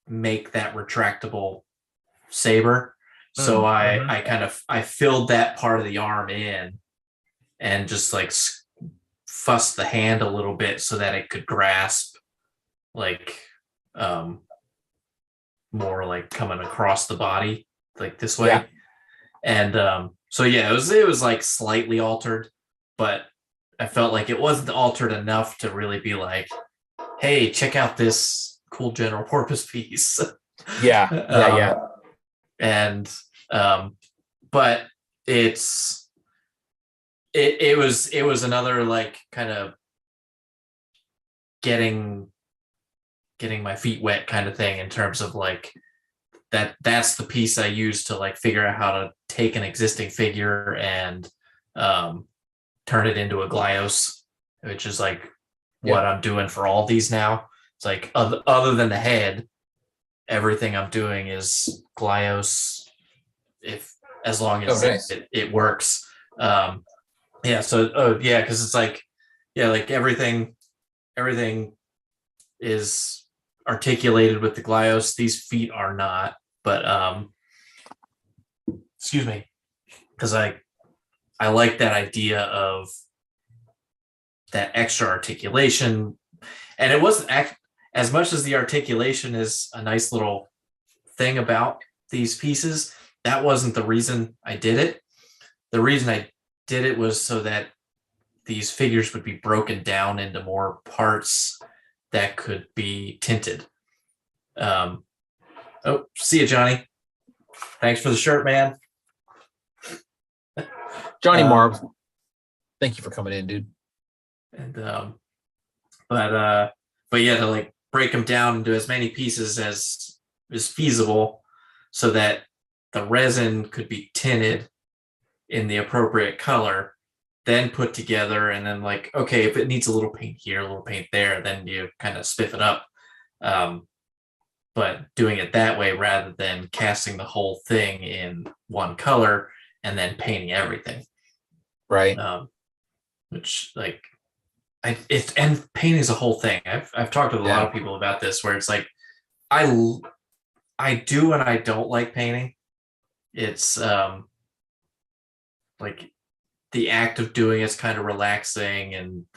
make that retractable saber. So I filled that part of the arm in and just like fussed the hand a little bit so that it could grasp like more like coming across the body like this way. Yeah. And so yeah, it was like slightly altered, but I felt like it wasn't altered enough to really be like, hey, check out this cool general purpose piece. Yeah. And but it was another like kind of getting my feet wet kind of thing in terms of like that's the piece I used to like figure out how to take an existing figure and turn it into a glyos, which is like what I'm doing for all these now. It's like other than the head, everything I'm doing is glyos, as long as it works. So because it's like like everything is articulated with the glyos. These feet are not, but excuse me, because I like that idea of that extra articulation, and it wasn't as much as the articulation is a nice little thing about these pieces. That wasn't the reason I did it. The reason I did it was so that these figures would be broken down into more parts that could be tinted. See you, Johnny. Thanks for the shirt, man. Johnny Marbs. Thank you for coming in, dude. And but yeah, to like break them down into as many pieces as is feasible so that the resin could be tinted in the appropriate color, then put together, and then like, okay, if it needs a little paint here, a little paint there, then you kind of spiff it up. But doing it that way rather than casting the whole thing in one color and then painting everything. Right. Which like and painting is a whole thing. I've talked to a lot of people about this where it's like I do and I don't like painting. It's like the act of doing it's kind of relaxing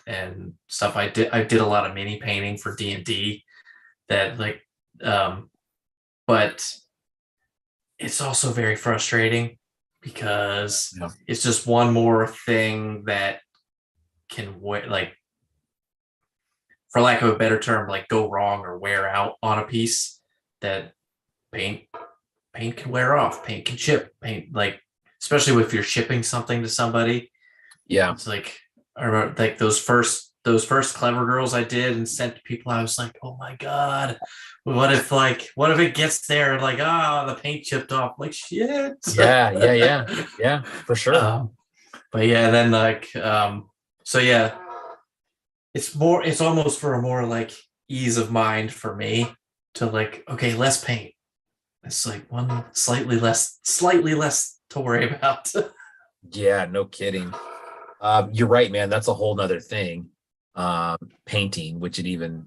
and stuff. I did a lot of mini painting for D&D that like but it's also very frustrating because it's just one more thing that can like, for lack of a better term, like go wrong or wear out on a piece. That paint can wear off, paint can chip, paint, like, especially if you're shipping something to somebody. Yeah. It's like, I remember like those first Clever Girls I did and sent to people, I was like, oh my God, what if it gets there and like, the paint chipped off, like shit. Yeah, for sure. But yeah, then like so yeah, it's almost for a more like ease of mind for me to like, okay, less paint. It's like one slightly less to worry about. Yeah, no kidding. You're right, man. That's a whole nother thing. Painting, which it even,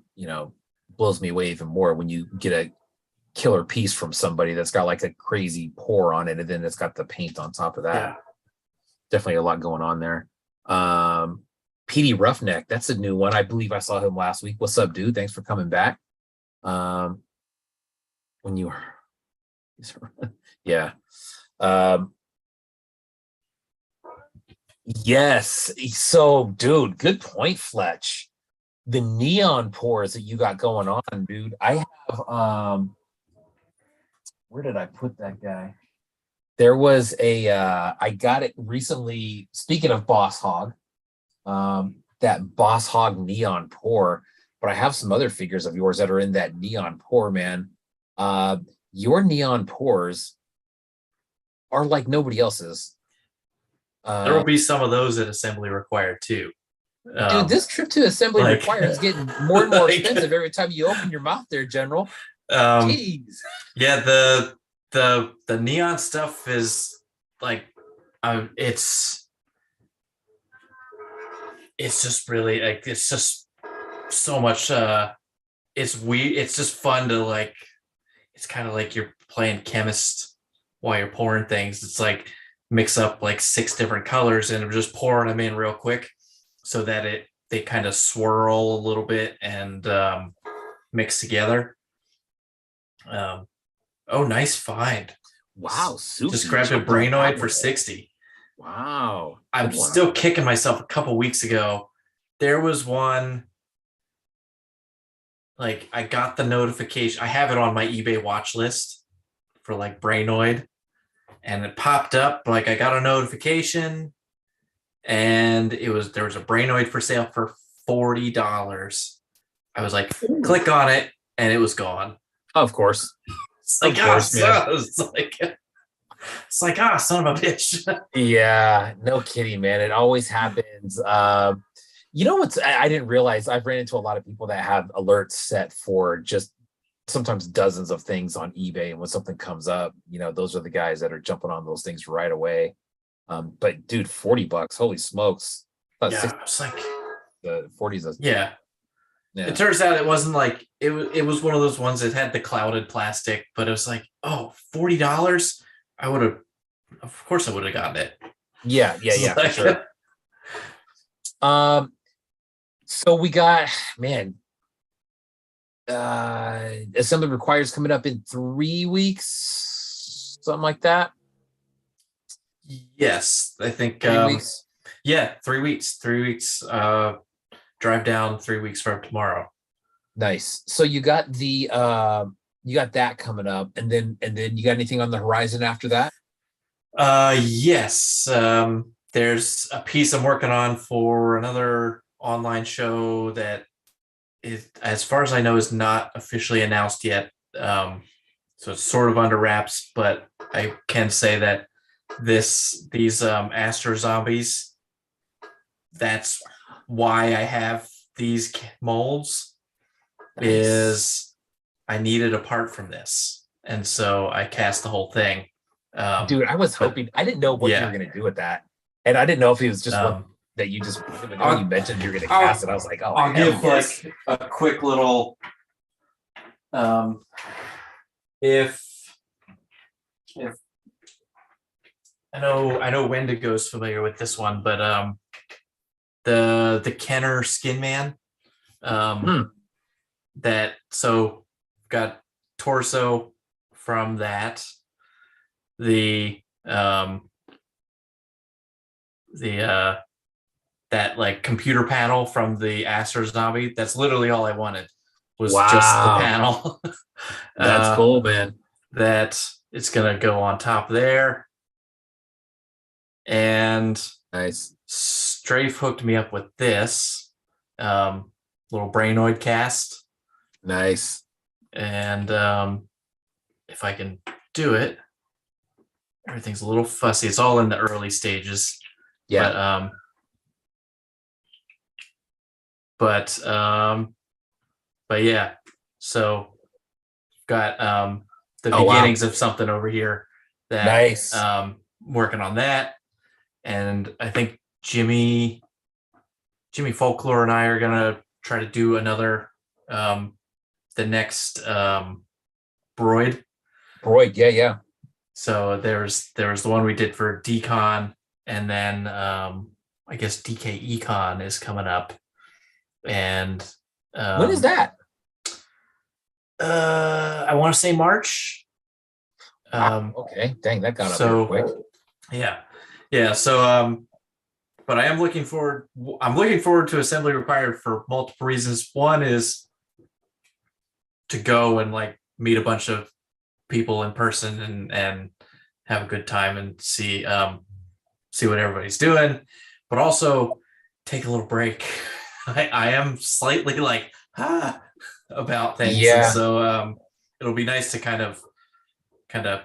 blows me away even more when you get a killer piece from somebody that's got like a crazy pour on it, and then it's got the paint on top of that. Yeah. Definitely a lot going on there. PD Roughneck, that's a new one. I believe I saw him last week. What's up, dude? Thanks for coming back. When you yeah. Yes. So, dude, good point, Fletch. The neon pours that you got going on, dude. I have where did I put that guy? There was a I got it recently. Speaking of Boss Hog, that Boss Hog neon pour, but I have some other figures of yours that are in that neon pour, man. Your neon pours are like nobody else's. There will be some of those at Assembly Required too. Dude, this trip to Assembly Required is getting more and more expensive every time you open your mouth there, General. Jeez. Yeah, the neon stuff is like it's just really like, it's just so much it's weird. It's just fun to like, it's kind of like you're playing chemist while you're pouring things. It's like mix up like 6 different colors and just pouring them in real quick so that they kind of swirl a little bit and mix together. Oh, nice find. Wow, super. Just grabbed a Brainoid for 60. Wow. I'm still kicking myself. A couple weeks ago, there was one, like I got the notification. I have it on my eBay watch list for like Brainoid, and it popped up like I got a notification, and there was a Brainoid for sale for $40. I was like, click on it, and it was gone. Of course. It's like, it's like, son of a bitch. Yeah, no kidding, man. It always happens. You know what's, I didn't realize, I've ran into a lot of people that have alerts set for just sometimes dozens of things on eBay, and when something comes up, those are the guys that are jumping on those things right away. But dude, $40, holy smokes. Yeah, it's like the 40s. Yeah. It turns out it wasn't like it was one of those ones that had the clouded plastic, but it was like, oh, $40. Of course I would have gotten it. Yeah, like, for sure. So we got, man, Assembly Requires coming up in 3 weeks, something like that. Yes, I think 3 weeks. Yeah, 3 weeks. 3 weeks. Drive down 3 weeks from tomorrow. Nice. So you got that coming up, and then you got anything on the horizon after that? Yes. There's a piece I'm working on for another online show that is, as far as I know, is not officially announced yet. So it's sort of under wraps, but I can say that these Astro Zombies, that's why I have these molds. Nice. Is I needed a part from this, and so I cast the whole thing. Dude, I was hoping, I didn't know what you were going to do with that, and I didn't know if it was just one that you just, when you mentioned you're going to cast it, I was like, oh, I'll give like a quick little if I know Wendigo's familiar with this one, but the Kenner Skin Man, that, so got torso from that, that like computer panel from the Astro Zombie. That's literally all I wanted, was just the panel. That's cool, man. That it's gonna go on top there. And nice. Strafe hooked me up with this little Brainoid cast. Nice. And if I can do it, everything's a little fussy. It's all in the early stages. Yeah. But yeah, so got the Oh, wow. beginnings of something over here that Nice. working on that. And I think Jimmy Folklore and I are gonna try to do another the next Broid. Yeah. So there's the one we did for Decon, and then I guess DK Econ is coming up. And when is that? I want to say March. Okay, dang, that got up here quick. Yeah. So but I am looking forward. I'm looking forward to Assembly Required for multiple reasons. One is to go and like meet a bunch of people in person and have a good time and see what everybody's doing, but also take a little break. I am slightly like about things. Yeah. And so it'll be nice to kind of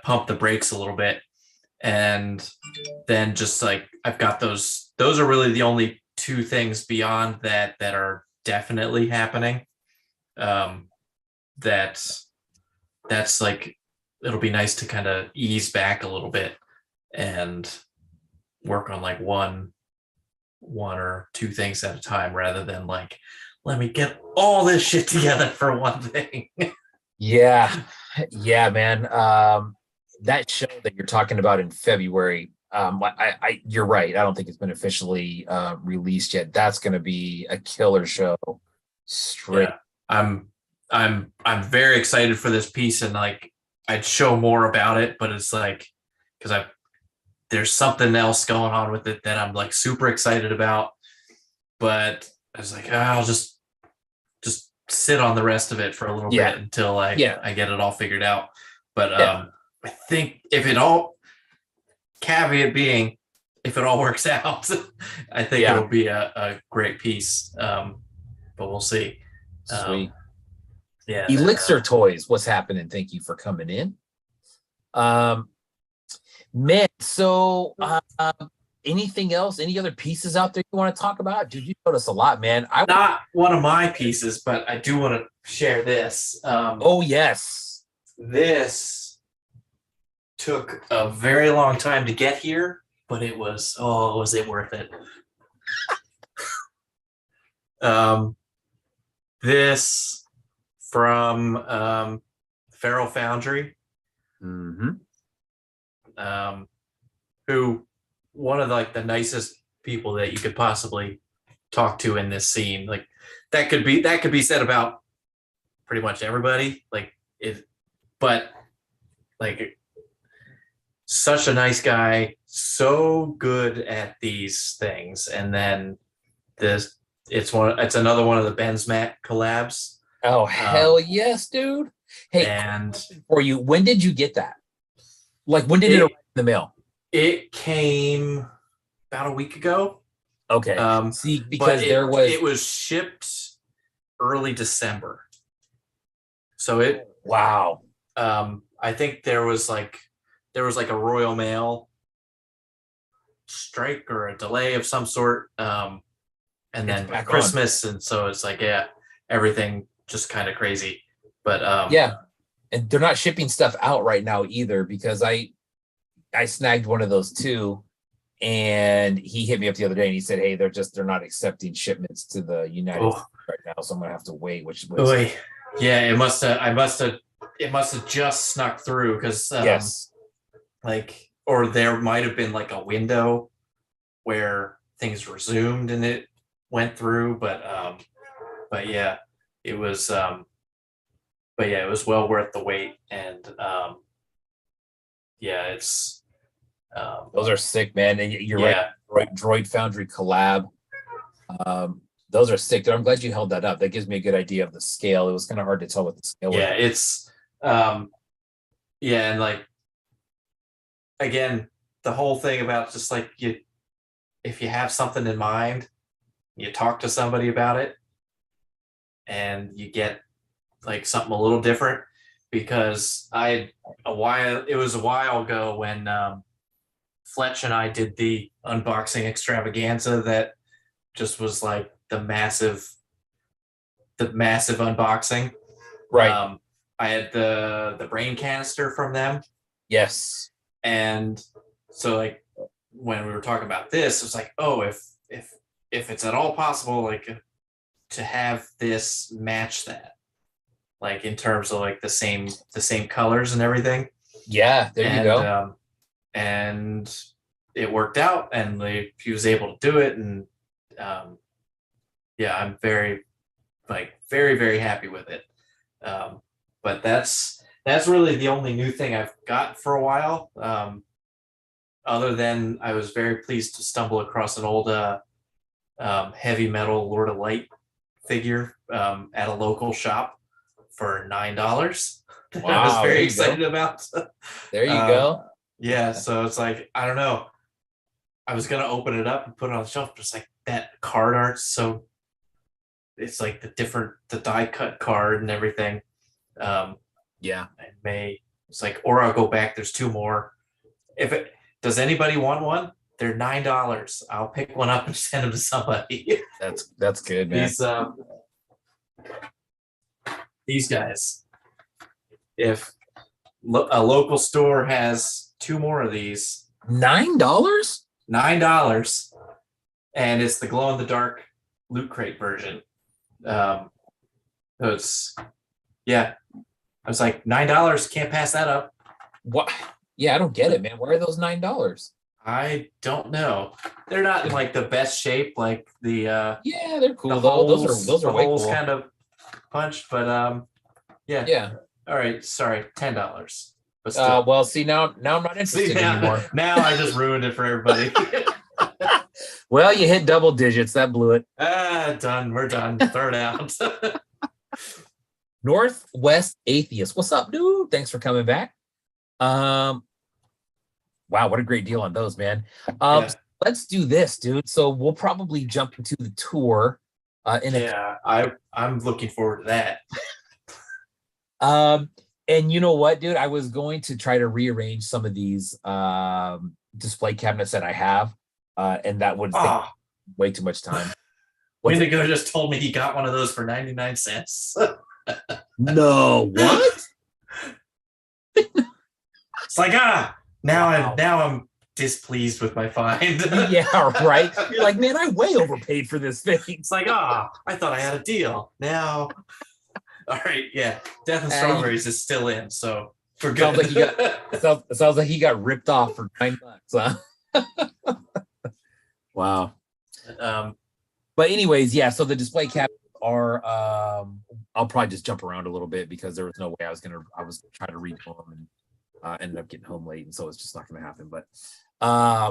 pump the brakes a little bit. And then just like I've got those are really the only two things beyond that are definitely happening. That's like, it'll be nice to kind of ease back a little bit and work on like one or two things at a time, rather than like, let me get all this shit together for one thing. Yeah, man. That show that you're talking about in February, you're right. I don't think it's been officially released yet. That's going to be a killer show. Straight. Yeah. I'm very excited for this piece, and like I'd show more about it, but it's like, because there's something else going on with it that I'm like super excited about. But I was like, I'll just sit on the rest of it for a little bit until I get it all figured out. But I think if it all, caveat being, if it all works out, I think it'll be a great piece. But we'll see. Sweet. Elixir Toys, what's happening? Thank you for coming in. Man, so anything else? Any other pieces out there you want to talk about? Dude, you showed us a lot, man. Not one of my pieces, but I do want to share this. Oh, yes. This took a very long time to get here, but was it worth it? This from Feral Foundry. Mm-hmm. Who, one of like the nicest people that you could possibly talk to in this scene. Like that could be said about pretty much everybody. But like such a nice guy, so good at these things. And then it's another one of the Ben's Matt collabs. Oh, hell yes, dude. Hey, and for you, when did you get that? Like, when did it arrive in the mail? It came about a week ago. Okay. See, because it was shipped early December. So wow. I think there was like a Royal Mail strike or a delay of some sort. And then Christmas, and so it's like, everything just kind of crazy. But and they're not shipping stuff out right now either, because I snagged one of those too, and he hit me up the other day and he said, hey, they're not accepting shipments to the United States right now, so I'm gonna have to wait. It must have just snuck through, because or there might have been like a window where things resumed and it went through, but it was it was well worth the wait. And it's those are sick, man. And you're right, Droid Foundry collab. Those are sick. I'm glad you held that up. That gives me a good idea of the scale. It was kind of hard to tell what the scale was. It's and like, again, the whole thing about just like, if you have something in mind, you talk to somebody about it and you get like something a little different. Because it was a while ago when Fletch and I did the unboxing extravaganza that just was like the massive unboxing. Right. I had the brain canister from them. Yes. And so like when we were talking about this, it was like, oh, if it's at all possible, like to have this match that, like in terms of like the same colors and everything. Yeah, there you go. And it worked out, and he was able to do it, and yeah, I'm very very happy with it. But that's really the only new thing I've got for a while. Other than I was very pleased to stumble across an old heavy metal Lord of Light figure at a local shop for $9. Wow, I was very excited about. There you go. Yeah, so it's like, I don't know. I was gonna open it up and put it on the shelf, but it's like that card art, so it's like the die cut card and everything. Yeah. It's like, or I'll go back. There's 2 more. Does anybody want one? They're $9. I'll pick one up and send them to somebody. That's good, man. These guys. If a local store has 2 more of these, $9? $9, and it's the glow in the dark Loot Crate version. So it's, yeah, I was like, $9, can't pass that up. What? Yeah, I don't get it, man. Where are those $9? I don't know. They're not in like the best shape, like the yeah, they're cool. Those are way holes cool. kind of punched, but yeah. Yeah. All right, sorry, $10. But still. Well, see, now I'm not interested anymore. Now I just ruined it for everybody. Well, you hit double digits. That blew it. Done. We're done. Throw it out. Northwest Atheist. What's up, dude? Thanks for coming back. Wow, what a great deal on those, man. Yeah. Let's do this, dude. So we'll probably jump into the tour. I'm looking forward to that. And you know what, dude? I was going to try to rearrange some of these display cabinets that I have, and that would take way too much time. Wendigo just told me he got one of those for 99 cents. No, what? It's like, now I'm displeased with my find. Yeah, right. You're like, man, I way overpaid for this thing. It's like, I thought I had a deal. Now, all right, yeah, Death and Strawberries is still in, so we're good. Sounds like he got ripped off for $9, huh? Wow. But anyways, yeah. So the display cabinets are. I'll probably just jump around a little bit because there was no way I was trying to read them and ended up getting home late, and so it's just not going to happen. But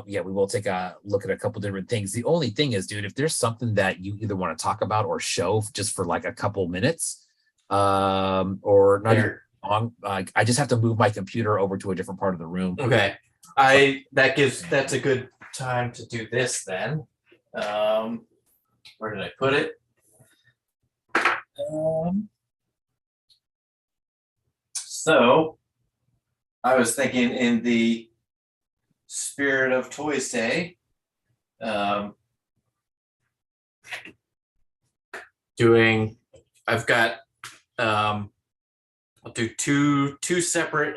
yeah, we will take a look at a couple different things. The only thing is, dude, if there's something that you either want to talk about or show just for like a couple minutes, or not even long, like I just have to move my computer over to a different part of the room. Okay, that's a good time to do this then. Where did I put it? So I was thinking, in the spirit of Toyz Day, I've got I'll do two separate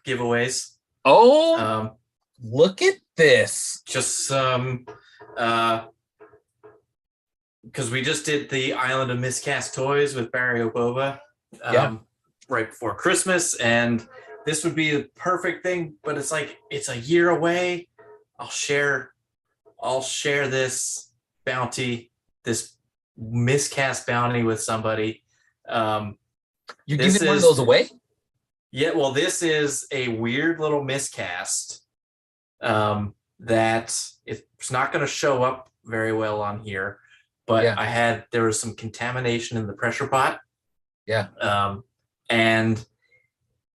giveaways. Oh, look at this. Just because we just did the Island of Miscast Toys with Barry Obova right before Christmas, and this would be the perfect thing, but it's like it's a year away. I'll share this bounty, this miscast bounty with somebody. You're giving one of those away? Yeah, well, this is a weird little miscast that it's not going to show up very well on here, but there was some contamination in the pressure pot. Yeah. And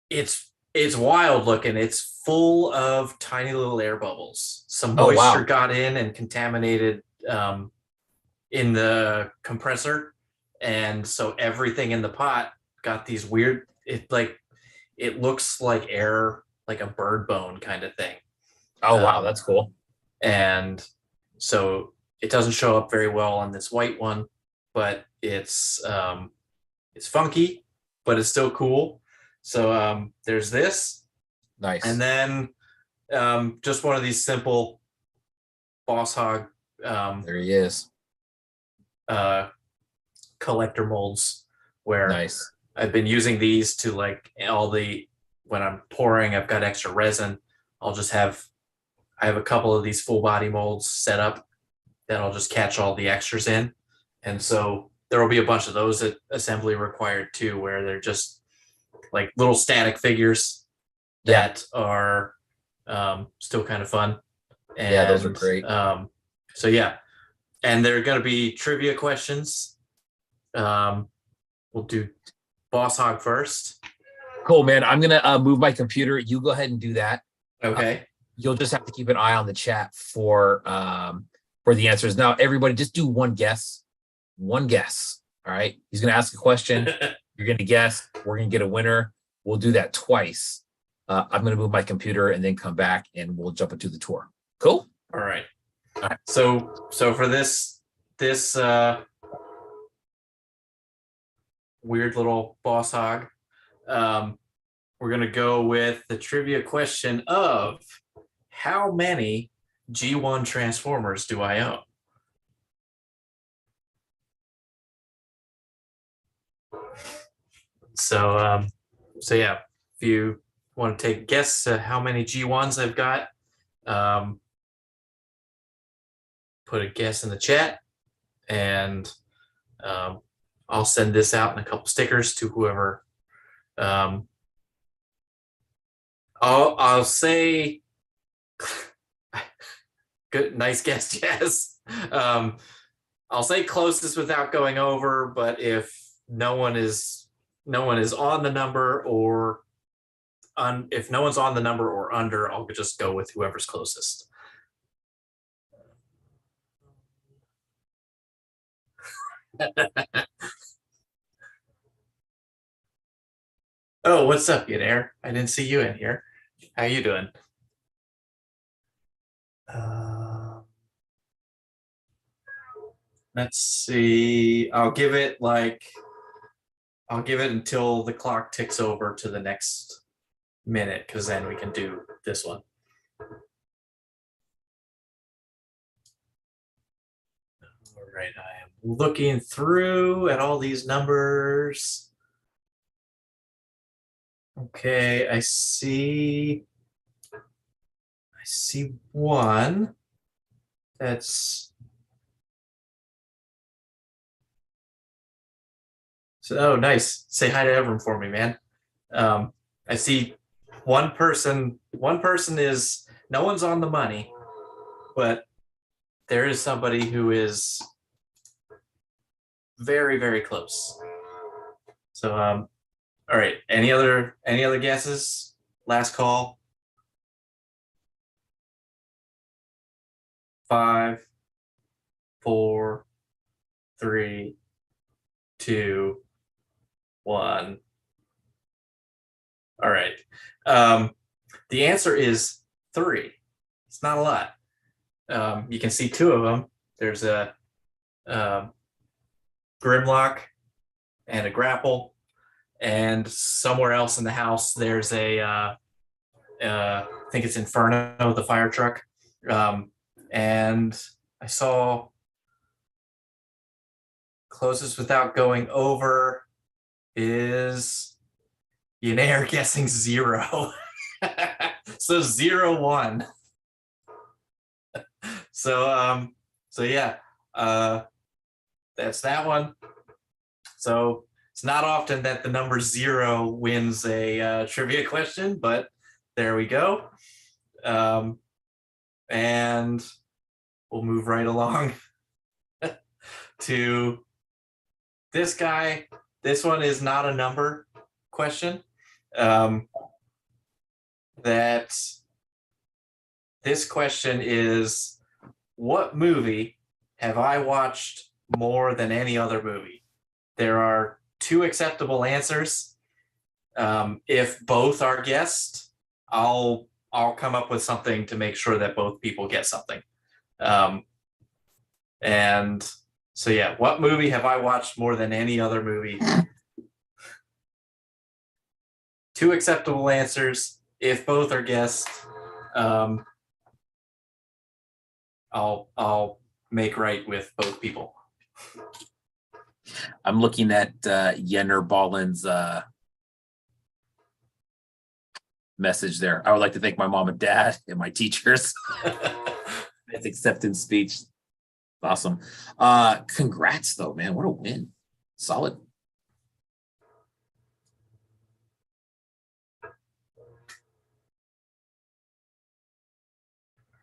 it's wild looking. It's full of tiny little air bubbles. Some moisture got in and contaminated in the compressor, and so everything in the pot got these weird. It looks like air like a bird bone kind of thing. Oh, wow, that's cool. And so it doesn't show up very well on this white one, but it's funky, but it's still cool. So there's this. Nice. And then just one of these simple Boss Hog. There he is. Collector molds where Nice. I've been using these to like when I'm pouring, I've got extra resin. I have a couple of these full body molds set up that I'll just catch all the extras in. And so there will be a bunch of those at assembly required too, where they're just like little static figures that are still kind of fun. And, yeah, those are great. So yeah, and they're going to be trivia questions. We'll do Boss Hog first. Cool, man. I'm gonna move my computer. You go ahead and do that. Okay. You'll just have to keep an eye on the chat for the answers. Now, everybody, just do one guess. One guess. All right. He's gonna ask a question. You're gonna guess. We're gonna get a winner. We'll do that twice. I'm gonna move my computer and then come back and we'll jump into the tour. Cool. All right. All right. So for this weird little Boss Hog, we're gonna go with the trivia question of how many G1 Transformers do I own? So yeah, if you want to take a guess how many G1s I've got, put a guess in the chat, and I'll send this out in a couple stickers to whoever. I'll say, good, nice guess, Jazz. I'll say closest without going over, but if no one is on the number or if no one's on the number or under, I'll just go with whoever's closest. Oh, what's up, Yadair? I didn't see you in here. How you doing? Let's see. I'll give it until the clock ticks over to the next minute, because then we can do this one. All right, I am looking through at all these numbers. Okay, I see one that's oh nice. Say hi to Evram for me, man. I see one person is, no one's on the money, but there is somebody who is very, very close. So all right, any other guesses? Last call. 5, 4, 3, 2, 1. All right. The answer is 3. It's not a lot. You can see 2 of them. There's a Grimlock and a Grapple, and somewhere else in the house there's a I think it's Inferno, the fire truck. And I saw closest without going over is Yanair guessing 0. So 0, 1. So yeah, that's that one. So it's not often that the number 0 wins a trivia question, but there we go. And we'll move right along to this guy. This one is not a number question. This question is, what movie have I watched more than any other movie? There are 2 acceptable answers. If both are guessed, I'll come up with something to make sure that both people get something. And so yeah, what movie have I watched more than any other movie? 2 acceptable answers. If both are guessed, I'll make right with both people. I'm looking at Yenner Ballin's message there. I would like to thank my mom and dad and my teachers. That's acceptance speech. Awesome. Congrats though, man. What a win. Solid.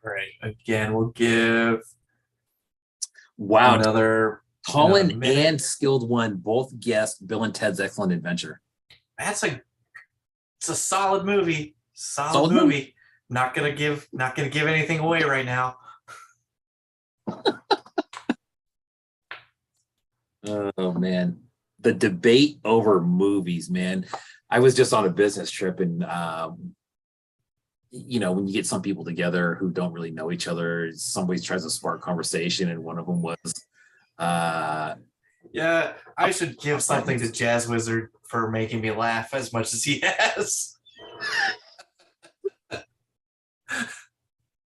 All right. Again, we'll give another Colin and Skilled One both guessed Bill and Ted's Excellent Adventure. It's a solid movie. Solid movie. Not gonna give anything away right now. Oh man. The debate over movies, man. I was just on a business trip and you know, when you get some people together who don't really know each other, somebody tries to spark conversation, and one of them was yeah, I should give something to Jazz Wizard for making me laugh as much as he has.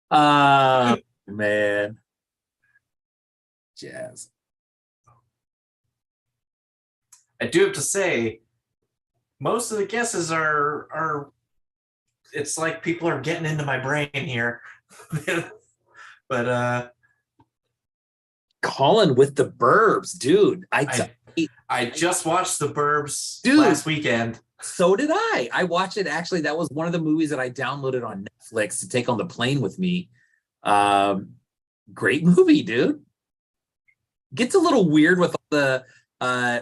Man. Jazz. I do have to say, most of the guesses are it's like people are getting into my brain here. But Colin with the Burbs, dude. I just watched The Burbs last weekend. So did I. I watched it. Actually, that was one of the movies that I downloaded on Netflix to take on the plane with me. Great movie, dude. Gets a little weird with the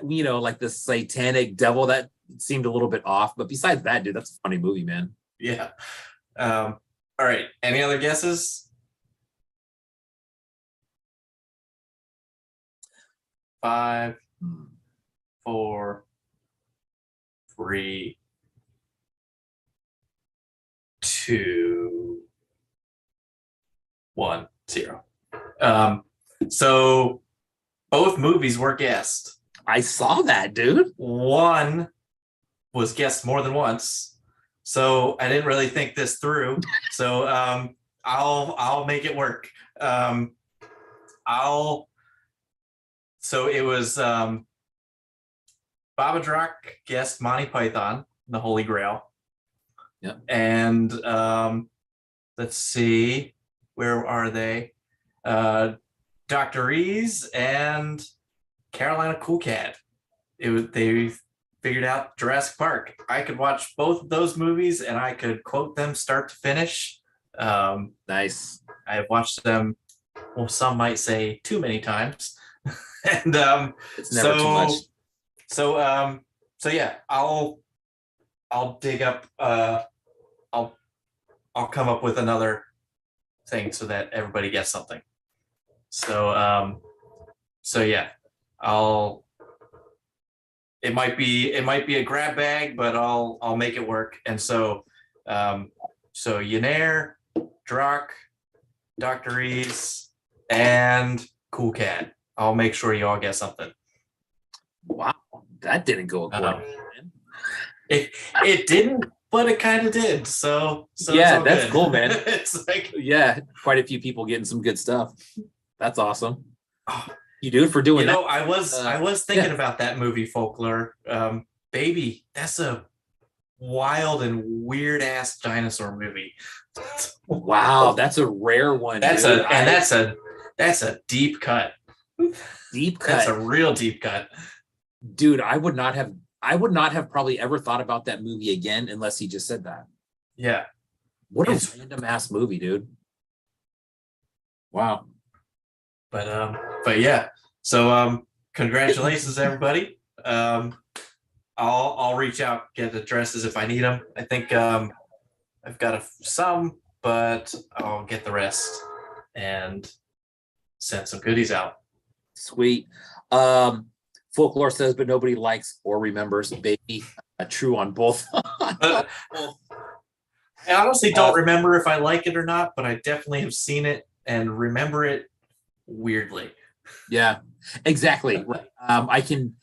you know, like the satanic devil. That seemed a little bit off, but besides that, dude, that's a funny movie, man. Yeah. All right. Any other guesses? 5, 4, 3, 2, 1, 0. So both movies were guessed. I saw that, dude. One was guessed more than once. So I didn't really think this through. So I'll make it work. So it was Baba Drak guessed Monty Python, The Holy Grail. Yeah. And let's see, where are they? Dr. Ease and Carolina Cool Cat. They figured out Jurassic Park. I could watch both of those movies and I could quote them start to finish. Nice. I have watched them, well, some might say too many times. And it's never too much. So yeah, I'll dig up I'll come up with another thing so that everybody gets something. So yeah, it might be a grab bag, but I'll make it work. And so Yenair, Drak, Dr. Ease, and Cool Cat. I'll make sure you all get something. Wow, that didn't go according. It didn't, but it kind of did. So yeah, that's good. Cool, man. It's like, yeah, quite a few people getting some good stuff. That's awesome. You do it for doing that. I was thinking about that movie, Folklore. Baby, that's a wild and weird ass dinosaur movie. Wow, that's a rare one. That's a deep cut. Deep cut. That's a real deep cut. Dude, I would not have probably ever thought about that movie again unless he just said that. Yeah. What a random ass movie, dude. Wow. But yeah. So congratulations everybody. I'll reach out, get addresses if I need them. I think I've got some, but I'll get the rest and send some goodies out. Sweet. Folklore says, but nobody likes or remembers Baby. True on both. I honestly don't remember if I like it or not, but I definitely have seen it and remember it weirdly. Yeah, exactly. I can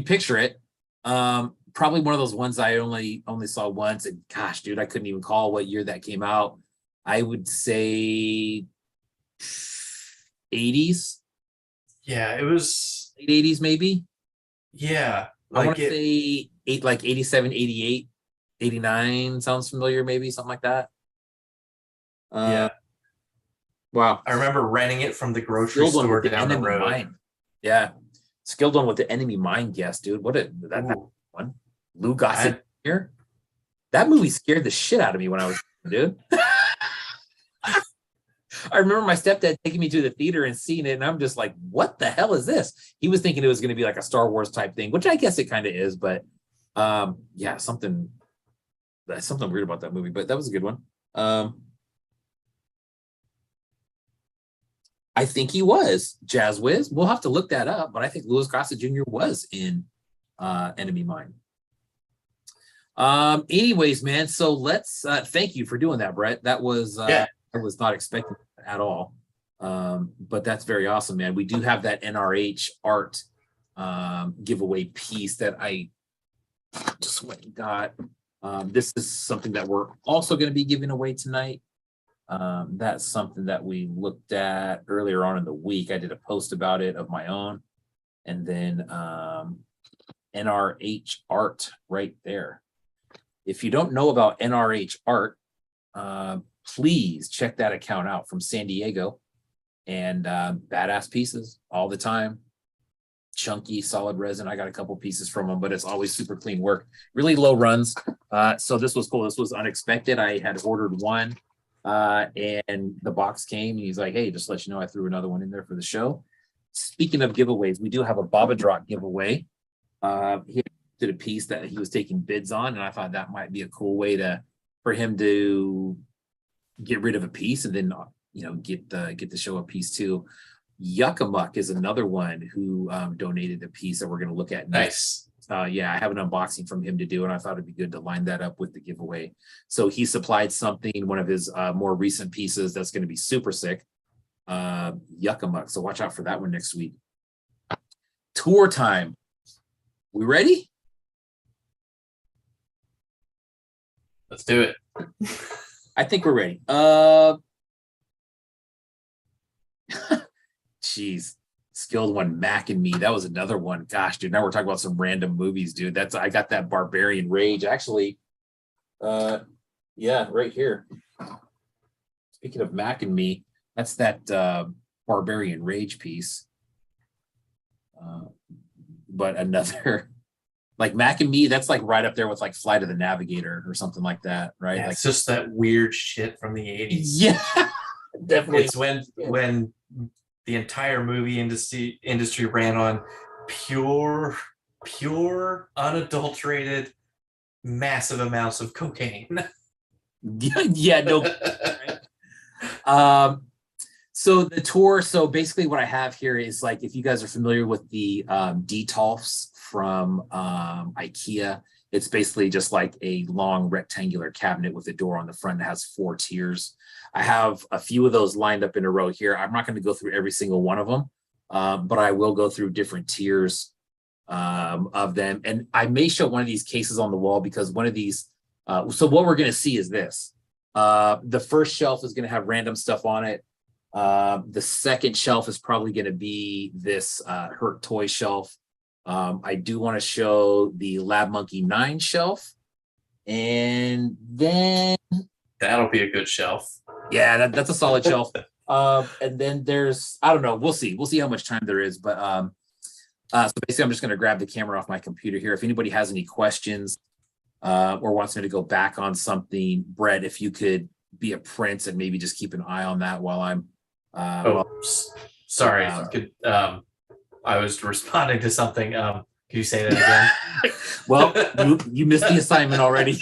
picture it. Probably one of those ones I only saw once, and gosh, dude, I couldn't even call what year that came out. I would say 80s. Yeah, it was late 80s, maybe. Yeah, I want to say 87, 88, 89 sounds familiar, maybe something like that. Yeah. Wow. I remember renting it from the grocery store down the road. Mind. Yeah. Skilled one with the enemy mind guess, dude. What a that one. Lou Gossett here. That movie scared the shit out of me when I was dude. I remember my stepdad taking me to the theater and seeing it, and I'm just like, what the hell is this? He was thinking it was going to be like a Star Wars type thing, which I guess it kind of is, but yeah, something weird about that movie, but that was a good one. I think he was Jazz Wiz. We'll have to look that up, but I think Louis Gossett Jr. was in Enemy Mine. Anyways, man, so let's thank you for doing that, Brett. That was I was not expecting that at all. But that's very awesome, man. We do have that NRH art giveaway piece that I just went and got. This is something that we're also going to be giving away tonight. That's something that we looked at earlier on in the week. I did a post about it of my own, and then NRH art right there. If you don't know about NRH art, please check that account out from San Diego, and badass pieces all the time. Chunky, solid resin. I got a couple pieces from them, but it's always super clean work. Really low runs. So this was cool. This was unexpected. I had ordered one. And the box came, and he's like, hey, just to let you know, I threw another one in there for the show. Speaking of giveaways, we do have a Baba Drop giveaway. He did a piece that he was taking bids on, and I thought that might be a cool way for him to get rid of a piece and then get the show a piece too. Yuckamuck is another one who donated a piece that we're going to look at next. Yeah, I have an unboxing from him to do, and I thought it'd be good to line that up with the giveaway. So he supplied something, one of his more recent pieces that's going to be super sick. Yuckamuck. So watch out for that one next week. Tour time. We ready? Let's do it. I think we're ready. Jeez. Skilled one, Mac and Me. That was another one. Gosh, dude, now we're talking about some random movies, dude. I got that Barbarian Rage. Actually, yeah, right here. Speaking of Mac and Me, that's that Barbarian Rage piece. But another, like Mac and Me, that's like right up there with like Flight of the Navigator or something like that, right? Yeah, like, it's just that weird shit from the 80s. Yeah, definitely. It's when the entire movie industry ran on pure, unadulterated, massive amounts of cocaine. Yeah, no. So the tour. So basically, what I have here is like, if you guys are familiar with the Detolfs from IKEA, it's basically just like a long rectangular cabinet with a door on the front that has 4 tiers. I have a few of those lined up in a row here. I'm not going to go through every single one of them, but I will go through different tiers of them. And I may show one of these cases on the wall because one of these, so what we're going to see is this. The first shelf is going to have random stuff on it. The second shelf is probably going to be this Hurt Toy shelf. I do want to show the Lab Monkey 9 shelf. And then... That'll be a good shelf. Yeah, that's a solid shelf. And then there's, I don't know, we'll see how much time there is. But so basically, I'm just going to grab the camera off my computer here. If anybody has any questions or wants me to go back on something, Brett, if you could be a prince and maybe just keep an eye on that while I'm... sorry. I was responding to something. Can you say that again? Well, you missed the assignment already.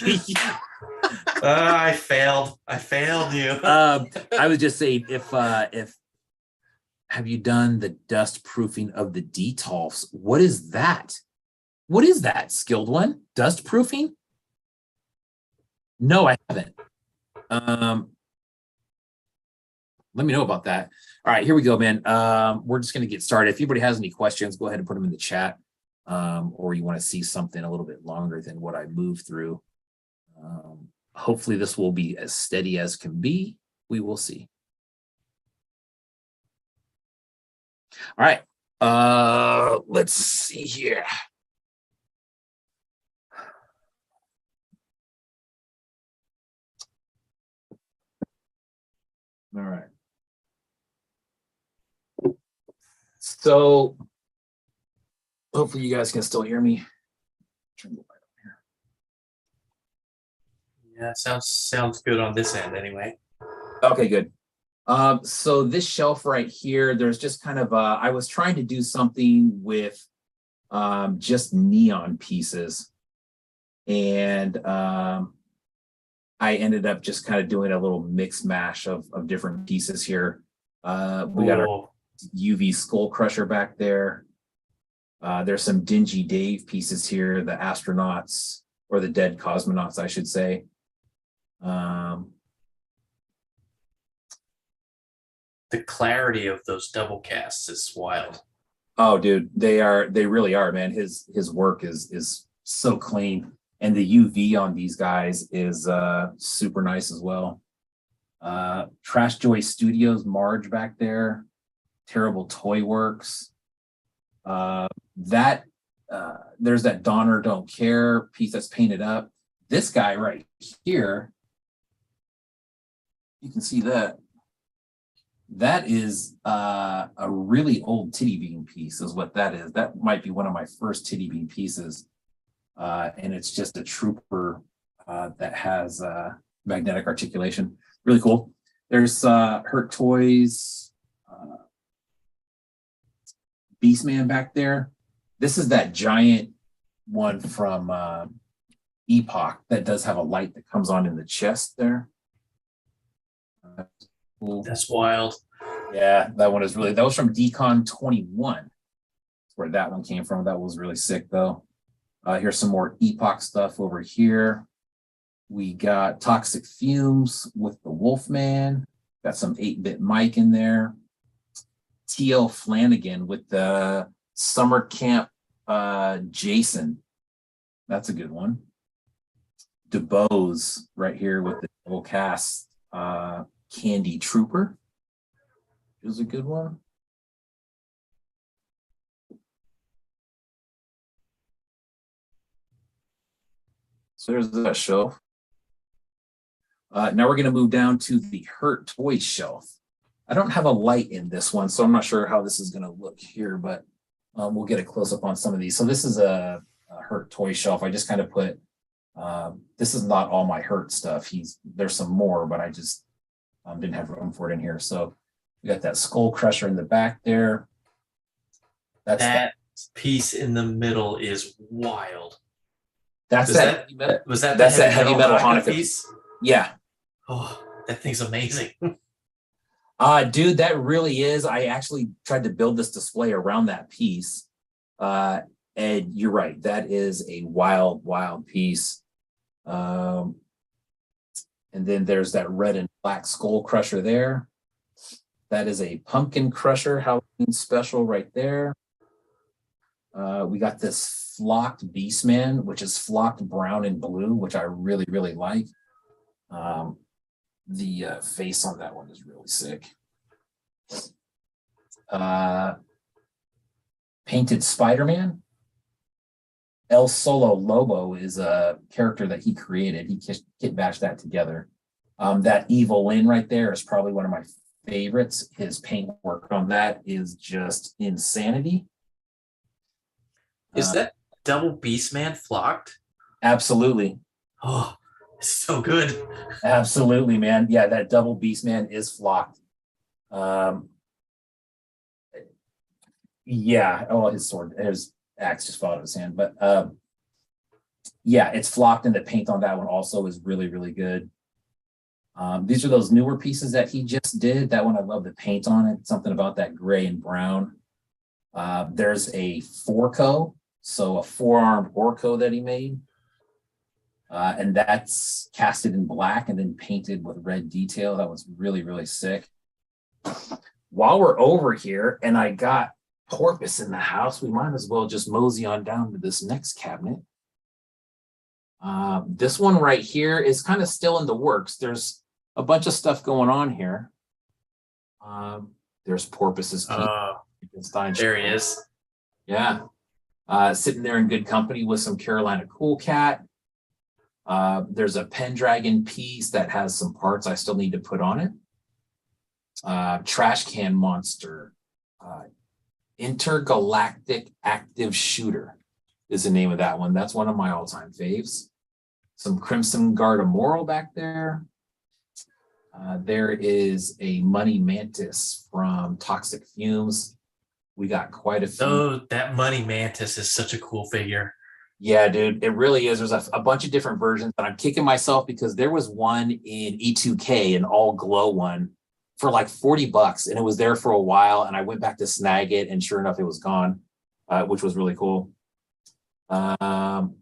I failed you. I was just saying, if have you done the dust proofing of the Detolfs? What is that? What is that, skilled one? Dust proofing? No, I haven't. Let me know about that. All right, here we go, man. We're just going to get started. If anybody has any questions, go ahead and put them in the chat. Or you want to see something a little bit longer than what I moved through. Hopefully this will be as steady as can be. We will see. All right. Let's see here. All right. So hopefully you guys can still hear me. Turn the light on here. Yeah, sounds good on this end anyway. Okay, good. So this shelf right here, there's just kind of I was trying to do something with just neon pieces. And I ended up just kind of doing a little mix mash of different pieces here. We got our UV skull crusher back there. There's some Dingy Dave pieces here, the astronauts, or the dead cosmonauts, I should say. The clarity of those double casts is wild. Oh, dude, they really are, man. His work is so clean. And the UV on these guys is super nice as well. Trash Joy Studios, Marge back there. Terrible Toy Works. There's that Donner Don't Care piece that's painted up. This guy right here, you can see that. That is a really old titty bean piece is what that is. That might be one of my first titty bean pieces. And it's just a trooper that has magnetic articulation. Really cool. There's Hurt Toys, Beastman back there. This is that giant one from Epoch that does have a light that comes on in the chest there. Cool. That's wild. Yeah, that one is really, that was from Decon 21. That's where that one came from. That was really sick though. Here's some more Epoch stuff over here. We got Toxic Fumes with the Wolfman. Got some 8-bit Mike in there. TL Flanagan with the Summer Camp Jason. That's a good one. DeBose right here with the double cast Candy Trooper is a good one. So there's that shelf. Now we're going to move down to the Hurt Toys shelf. I don't have a light in this one, so I'm not sure how this is going to look here, but we'll get a close up on some of these. So this is a Hurt Toy shelf. I just kind of put, this is not all my Hurt stuff. There's some more, but I just didn't have room for it in here. So we got that Skull Crusher in the back there. That piece in the middle is wild. That's that heavy metal Hanukkah piece. Yeah. Oh, that thing's amazing. Dude, that really is. I actually tried to build this display around that piece. And you're right. That is a wild, wild piece. And then there's that red and black Skull Crusher there. That is a Pumpkin Crusher Halloween special right there. We got this flocked Beastman, which is flocked brown and blue, which I really, really like. The face on that one is really sick. Painted Spider-Man. El Solo Lobo is a character that he created. He kit bashed that together. That Evil Lynn right there is probably one of my favorites. His paint work on that is just insanity. Is that double Beastman flocked? Absolutely. Oh, so good. Absolutely, man. Yeah, that double Beastman is flocked. Yeah. Oh, his sword, his axe just fell out of his hand. But yeah, it's flocked, and the paint on that one also is really, really good. These are those newer pieces that he just did. That one, I love the paint on it. Something about that gray and brown. There's a Forco, so a four-armed Orco that he made. And that's casted in black and then painted with red detail. That was really, really sick. While we're over here and I got porpoise in the house, we might as well just mosey on down to this next cabinet. This one right here is kind of still in the works. There's a bunch of stuff going on here. There's porpoises. There he is. Yeah. Sitting there in good company with some Carolina Cool Cat. There's a Pendragon piece that has some parts I still need to put on it. Trash Can Monster. Intergalactic Active Shooter is the name of that one. That's one of my all-time faves. Some Crimson Guard Immoral back there. There is a Money Mantis from Toxic Fumes. We got quite a few. Oh, that Money Mantis is such a cool figure. Yeah, dude, it really is. There's a bunch of different versions, and I'm kicking myself because there was one in E2K, an all glow one, for like $40, and it was there for a while, and I went back to snag it, and sure enough, it was gone, which was really cool. And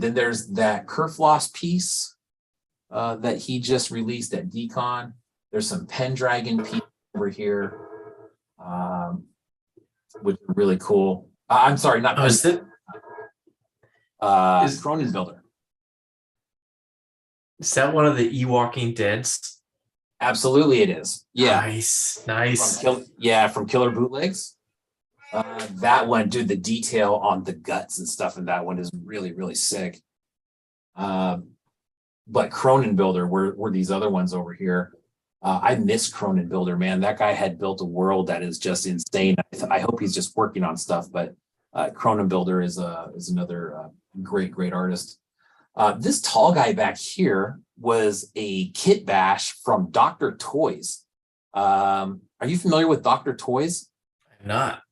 then there's that Kerfloss piece that he just released at Decon. There's some Pendragon piece over here, which is really cool. I'm sorry, not is it? Cronin Builder. Is that one of the Ewalking Deads? Absolutely, it is. Yeah, nice. From Killer Bootlegs. That one, dude, the detail on the guts and stuff in that one is really, really sick. But Cronin Builder were these other ones over here. I miss Cronin Builder, man. That guy had built a world that is just insane. I hope he's just working on stuff, but Cronin Builder is another great artist. This tall guy back here was a kit bash from Dr. Toyz. Are you familiar with Dr. Toyz? I'm not.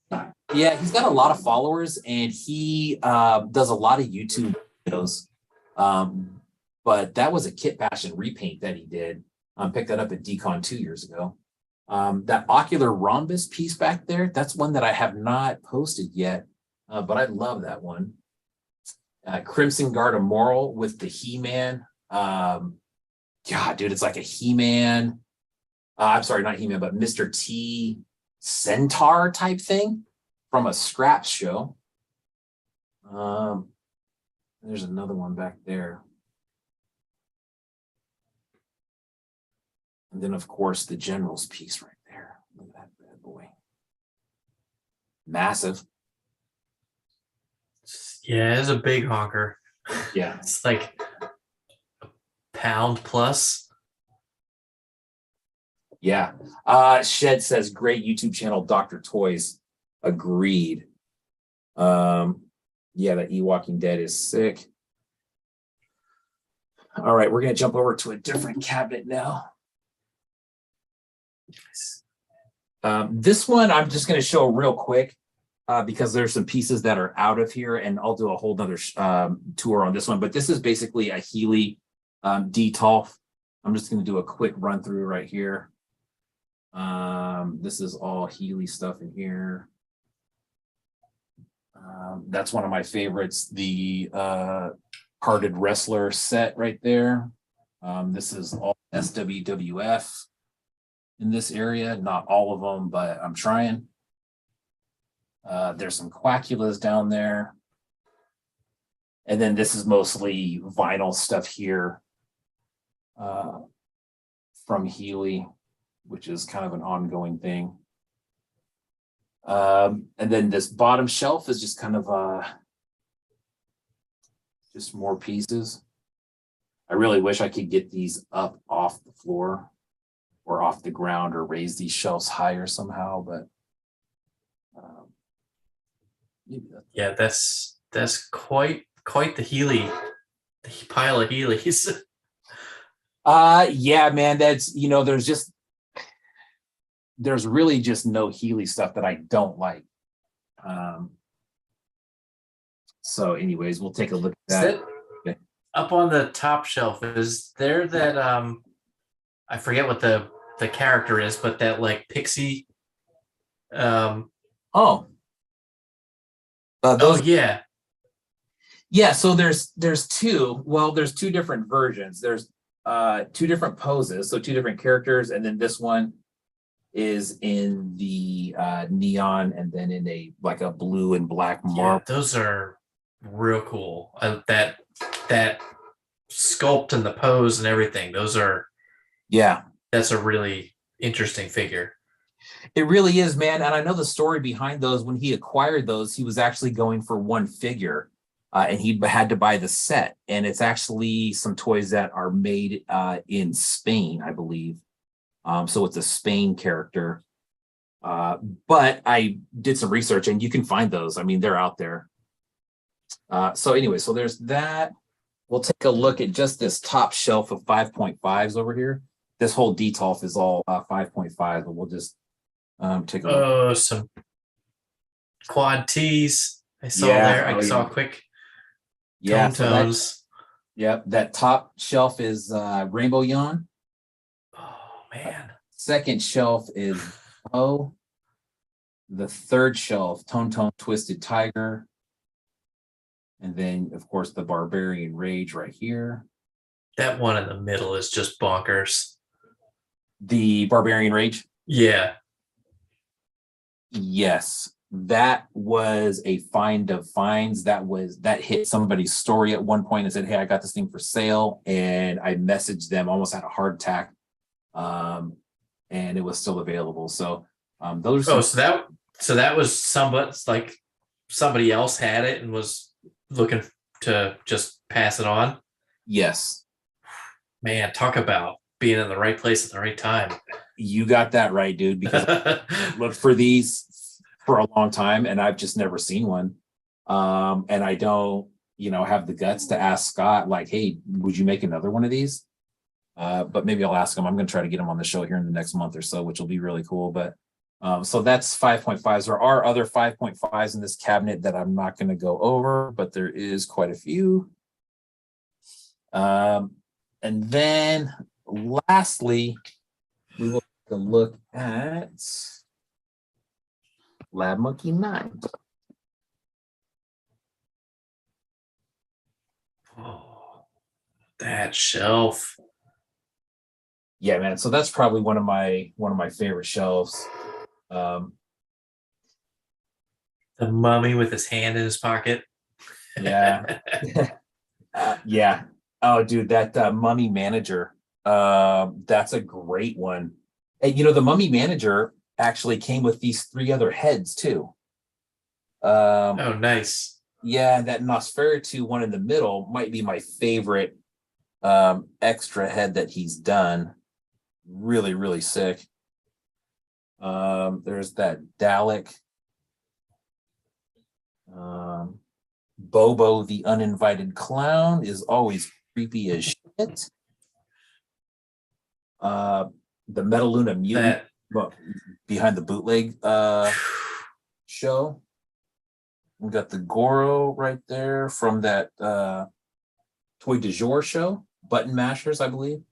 Yeah, he's got a lot of followers and he does a lot of YouTube videos. But that was a kit bash and repaint that he did. Picked that up at Decon 2 years ago. That ocular rhombus piece back there, that's one that I have not posted yet, but I love that one. Crimson Guard Immoral with the He-Man. God, dude, it's like a He-Man. I'm sorry, not He-Man, but Mr. T Centaur type thing from a scraps show. There's another one back there. And then, of course, the General's piece right there. Look at that bad boy. Massive. Yeah, it's a big honker. Yeah. It's like a pound plus. Yeah. Shed says, great YouTube channel, Dr. Toyz. Agreed. Yeah, that Ewalking Dead is sick. All right, we're going to jump over to a different cabinet now. This one I'm just going to show real quick because there's some pieces that are out of here, and I'll do a whole nother tour on this one. But this is basically a Healy Detolf. I'm just going to do a quick run through right here. This is all Healy stuff in here. That's one of my favorites, the Carded Wrestler set right there. This is all SWWF. In this area, not all of them, but I'm trying. There's some Quackulas down there. And then this is mostly vinyl stuff here from Healy, which is kind of an ongoing thing. And then this bottom shelf is just kind of just more pieces. I really wish I could get these up off the floor or off the ground or raise these shelves higher somehow, but yeah, that's quite the Healy, the pile of Heelys. Yeah, man, that's, you know, there's really just no Healy stuff that I don't like. So anyways, we'll take a look at that. Okay. Up on the top shelf, is there that I forget what the character is, but that like pixie Oh, oh yeah, Yeah, so there's two. Well, there's two different versions. There's two different poses, so two different characters, and then this one is in the neon, and then in a like a blue and black marble. Yeah, those are real cool. That sculpt and the pose and everything. Those are that's a really interesting figure. It really is, man. And I know the story behind those. When he acquired those, he was actually going for one figure, and he had to buy the set. And it's actually some toys that are made in Spain, I believe. So it's a Spain character. But I did some research, and you can find those. I mean, they're out there. So anyway, so there's that. We'll take a look at just this top shelf of 5.5s over here. This whole Detolf is all 5.5, but we'll just take a look. Oh, some quad tees. I saw there. I saw quick tones. That top shelf is Rainbow Yawn. Oh man. Second shelf is the third shelf, Tone Twisted Tiger. And then, of course, the Barbarian Rage right here. That one in the middle is just bonkers. The Barbarian Rage? Yeah. Yes. That was a find of finds. That hit somebody's story at one point and said, hey, I got this thing for sale. And I messaged them, almost had a heart attack. And it was still available. So those are so that was somebody else had it and was looking to just pass it on. Yes. Man, talk about being in the right place at the right time. You got that right, dude, because I looked for these for a long time and I've just never seen one. And I don't, have the guts to ask Scott, like, hey, would you make another one of these? But maybe I'll ask him. I'm going to try to get him on the show here in the next month or so, which will be really cool. But so that's 5.5s. There are other 5.5s in this cabinet that I'm not going to go over, but there is quite a few. And then lastly, we will take a look at Lab Monkey 9. Oh, that shelf. Yeah, man. So that's probably one of my favorite shelves. The mummy with his hand in his pocket. Yeah. Yeah. Oh, dude, that mummy manager. That's a great one. And the mummy manager actually came with these 3 other heads too. Oh, nice. Yeah, that Nosferatu one in the middle might be my favorite extra head that he's done. Really, really sick. There's that Dalek. Bobo the Uninvited Clown is always creepy as shit. The Metaluna Mutant behind the bootleg show. We got the Goro right there from that Toy du Jour show, Button Mashers, I believe.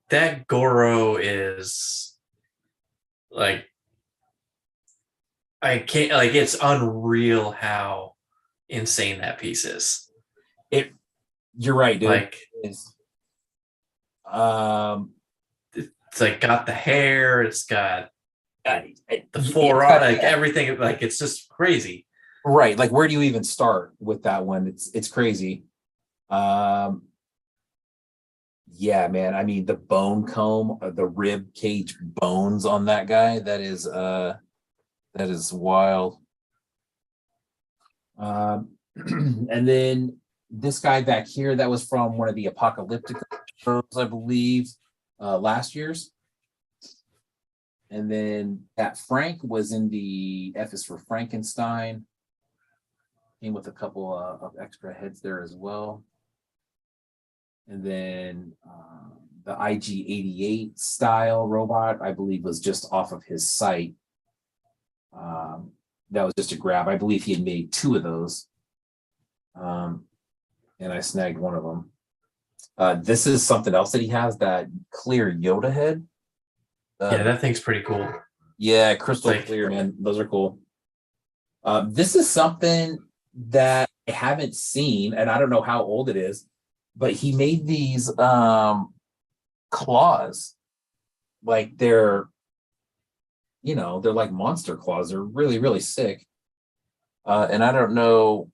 That Goro is like, I can't, like, it's unreal how insane that piece is. You're right, dude. Like, it's like got the hair, it's got the forearm, like everything, like it's just crazy. Right. Like, where do you even start with that one? It's crazy. Yeah, man. I mean, the bone comb, the rib cage bones on that guy, that is wild. And then this guy back here, that was from one of the Apocalyptic shows, I believe, last year's. And then that Frank was in the F is for Frankenstein. Came with a couple of extra heads there as well. And then the IG-88 style robot, I believe, was just off of his site. That was just a grab. I believe he had made 2 of those. And I snagged one of them. This is something else that he has, that clear Yoda head. Yeah, that thing's pretty cool. Yeah, crystal clear, man. Those are cool. This is something that I haven't seen, and I don't know how old it is, but he made these claws. Like they're like monster claws. They're really, really sick. And I don't know,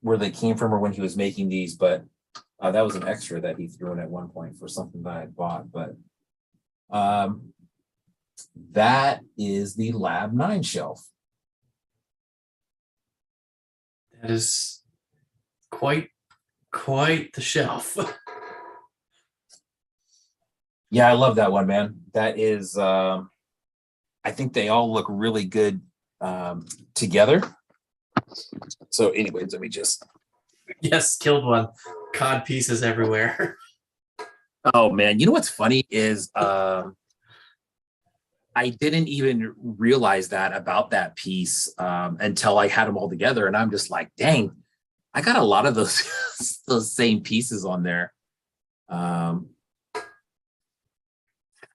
where they came from or when he was making these, but that was an extra that he threw in at one point for something that I had bought. But that is the Lab 9 shelf. That is quite the shelf. Yeah, I love that one, man. That is, I think they all look really good together. So anyways, let me just. Yes, killed one. Cod pieces everywhere. Oh man, you know what's funny is I didn't even realize that about that piece until I had them all together, and I'm just like, dang, I got a lot of those those same pieces on there.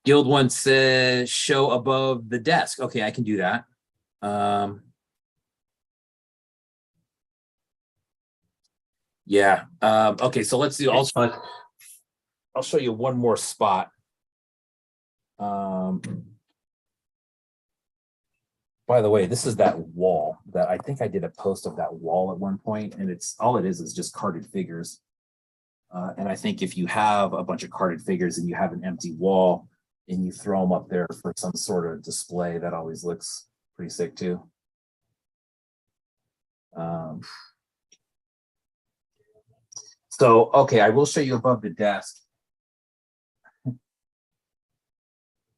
Guild one says show above the desk. Okay, I can do that. Yeah. Okay, so let's do. I'll show you one more spot. By the way, this is that wall that I think I did a post of that wall at one point, and it's all it is just carded figures. And I think if you have a bunch of carded figures and you have an empty wall and you throw them up there for some sort of display, that always looks pretty sick too. So, okay, I will show you above the desk.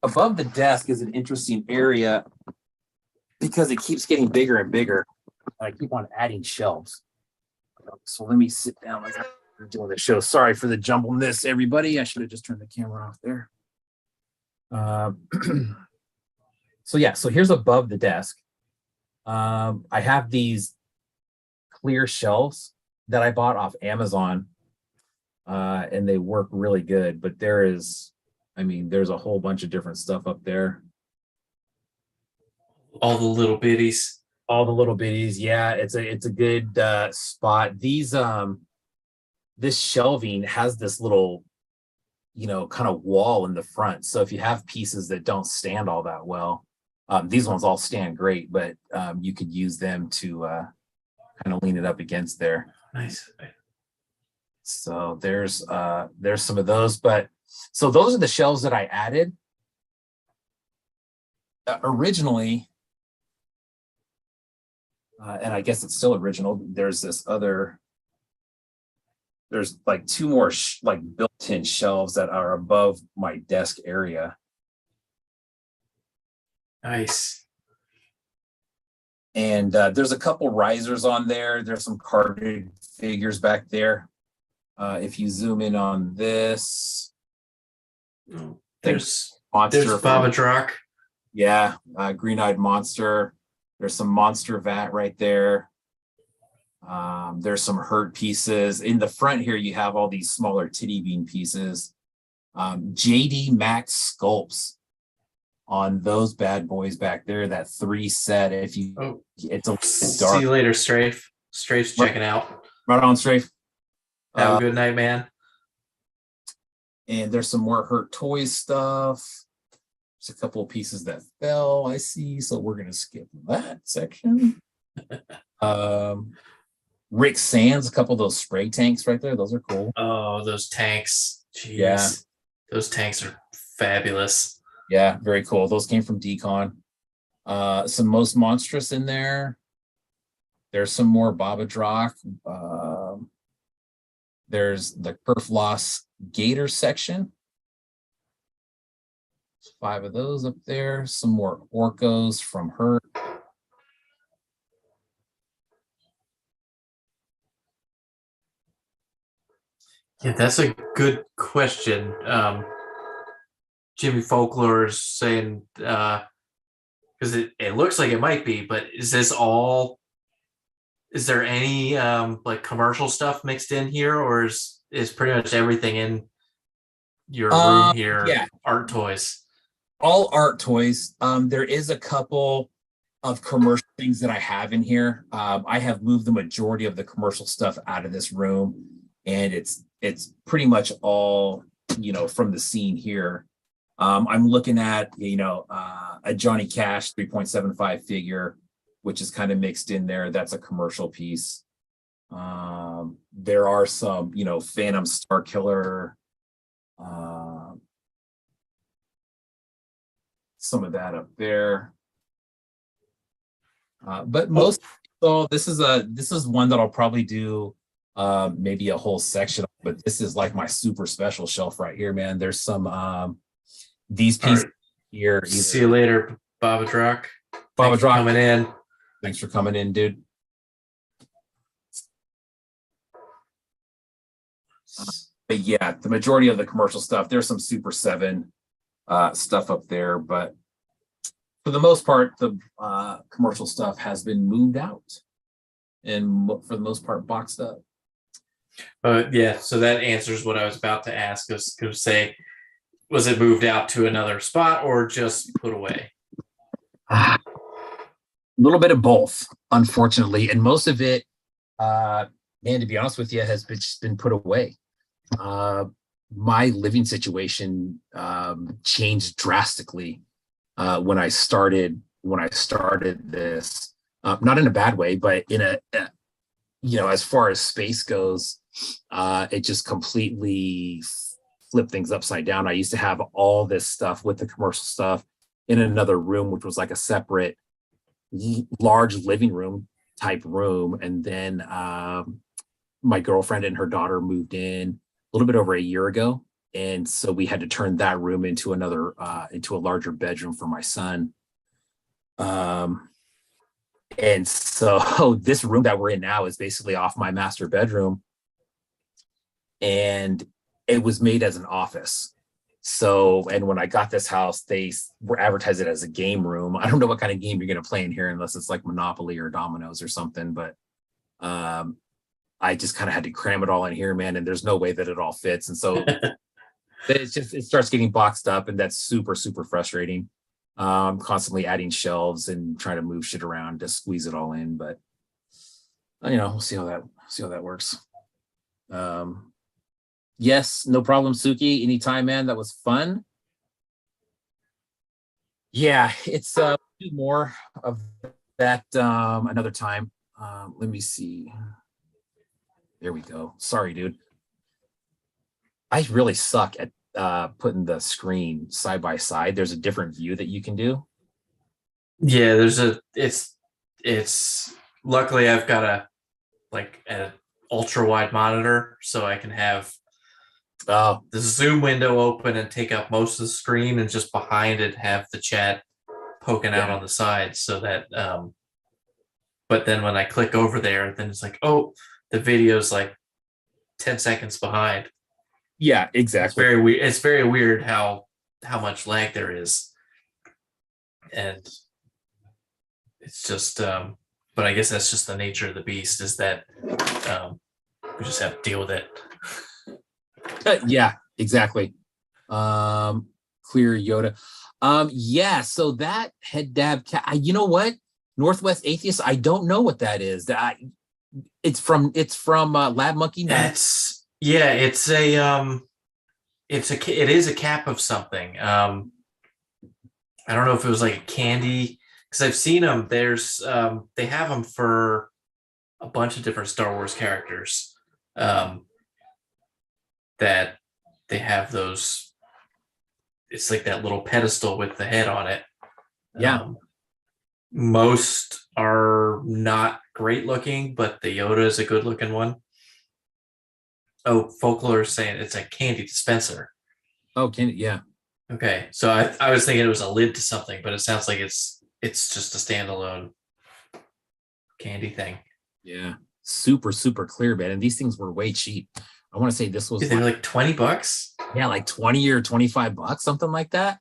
Above the desk is an interesting area because it keeps getting bigger and bigger. I keep on adding shelves. So let me sit down like I'm doing the show. Sorry for the jumbleness, everybody. I should have just turned the camera off there. So yeah, so here's above the desk. I have these clear shelves that I bought off Amazon, and they work really good. But there's a whole bunch of different stuff up there. All the little bitties. All the little bitties. Yeah, it's a good spot. These this shelving has this little, kind of wall in the front. So if you have pieces that don't stand all that well, these ones all stand great, but you could use them to kind of lean it up against there. Nice. So there's some of those, but so those are the shelves that I added. Originally, and I guess it's still original, there's like two more like built-in shelves that are above my desk area. Nice. And there's a couple risers on there. There's some carded figures back there. If you zoom in on this, there's Babadrock. Yeah, green-eyed monster. There's some monster vat right there. There's some hurt pieces. In the front here, you have all these smaller titty bean pieces. JD Max sculpts on those bad boys back there, that 3 set. It's a dark. See you later, Strafe. Strafe's checking out. Right on, Strafe. Have a good night, man. And there's some more Hurt Toys stuff. There's a couple of pieces that fell, I see. So we're gonna skip that section. Rick Sands, a couple of those spray tanks right there. Those are cool. Oh, those tanks. Jeez. Yeah. Those tanks are fabulous. Yeah, very cool. Those came from Decon. Some Most Monstrous in there. There's some more Babadrock. There's the Kerfloss Gator section. 5 of those up there. Some more Orcos from her. Yeah, that's a good question. Jimmy Folklore is saying, because it looks like it might be, but is there any like commercial stuff mixed in here, or is pretty much everything in your room here art toys? All art toys. There is a couple of commercial things that I have in here. I have moved the majority of the commercial stuff out of this room, and it's pretty much all, you know, from the scene here. I'm looking at, you know, a Johnny Cash 3.75 figure, which is kind of mixed in there. That's a commercial piece. There are some, you know, Phantom Star Killer, some of that up there. But most, so this is one that I'll probably do maybe a whole section, but this is like my super special shelf right here, man. There's some these pieces here. See you later, Baba Drock. Baba Drock coming in. Thanks for coming in, dude. But yeah, the majority of the commercial stuff, there's some Super 7 stuff up there, but for the most part, the commercial stuff has been moved out and for the most part boxed up. Yeah, so that answers what I was about to ask. I was going to say, was it moved out to another spot or just put away? A little bit of both, unfortunately, and most of it, man, to be honest with you, has been put away. My living situation changed drastically when I started this, not in a bad way, but in a you know, as far as space goes, it just completely flipped things upside down. I used to have all this stuff with the commercial stuff in another room, which was like a separate large living room type room. And then my girlfriend and her daughter moved in a little bit over a year ago. And so we had to turn that room into another, into a larger bedroom for my son. And so this room that we're in now is basically off my master bedroom. And it was made as an office. So, and when I got this house, they were advertised it as a game room. I don't know what kind of game you're going to play in here unless it's like Monopoly or Dominoes or something, but I just kind of had to cram it all in here, man. And there's no way that it all fits. And so it starts getting boxed up, and that's super, super frustrating. Constantly adding shelves and trying to move shit around to squeeze it all in, but you know, we'll see how that works. Yes, no problem, Suki. Anytime, man. That was fun. Yeah, it's more of that another time. Let me see. There we go. Sorry, dude. I really suck at putting the screen side by side. There's a different view that you can do. Yeah, it's luckily I've got an ultra wide monitor, so I can have the Zoom window open and take up most of the screen, and just behind it have the chat poking out on the side, so that but then when I click over there, then it's like, oh, the video's like 10 seconds behind. Yeah, exactly. It's very weird how much lag there is. And it's just but I guess that's just the nature of the beast, is that we just have to deal with it. Yeah, exactly. Clear Yoda. Yeah, so that head dab you know what? Northwest Atheist, I don't know what that is. It's from Lab Monkey. It is a cap of something. I don't know if it was like a candy, because I've seen them. There's they have them for a bunch of different Star Wars characters. That they have those. It's like that little pedestal with the head on it. Yeah. Most are not great looking, but the Yoda is a good looking one. Oh, Folklore is saying it's a candy dispenser. Oh, candy, yeah. Okay, so I was thinking it was a lid to something, but it sounds like it's just a standalone candy thing. Yeah, super, super clear, man. And these things were way cheap. I want to say this was like $20. Yeah, like 20 or $25, something like that.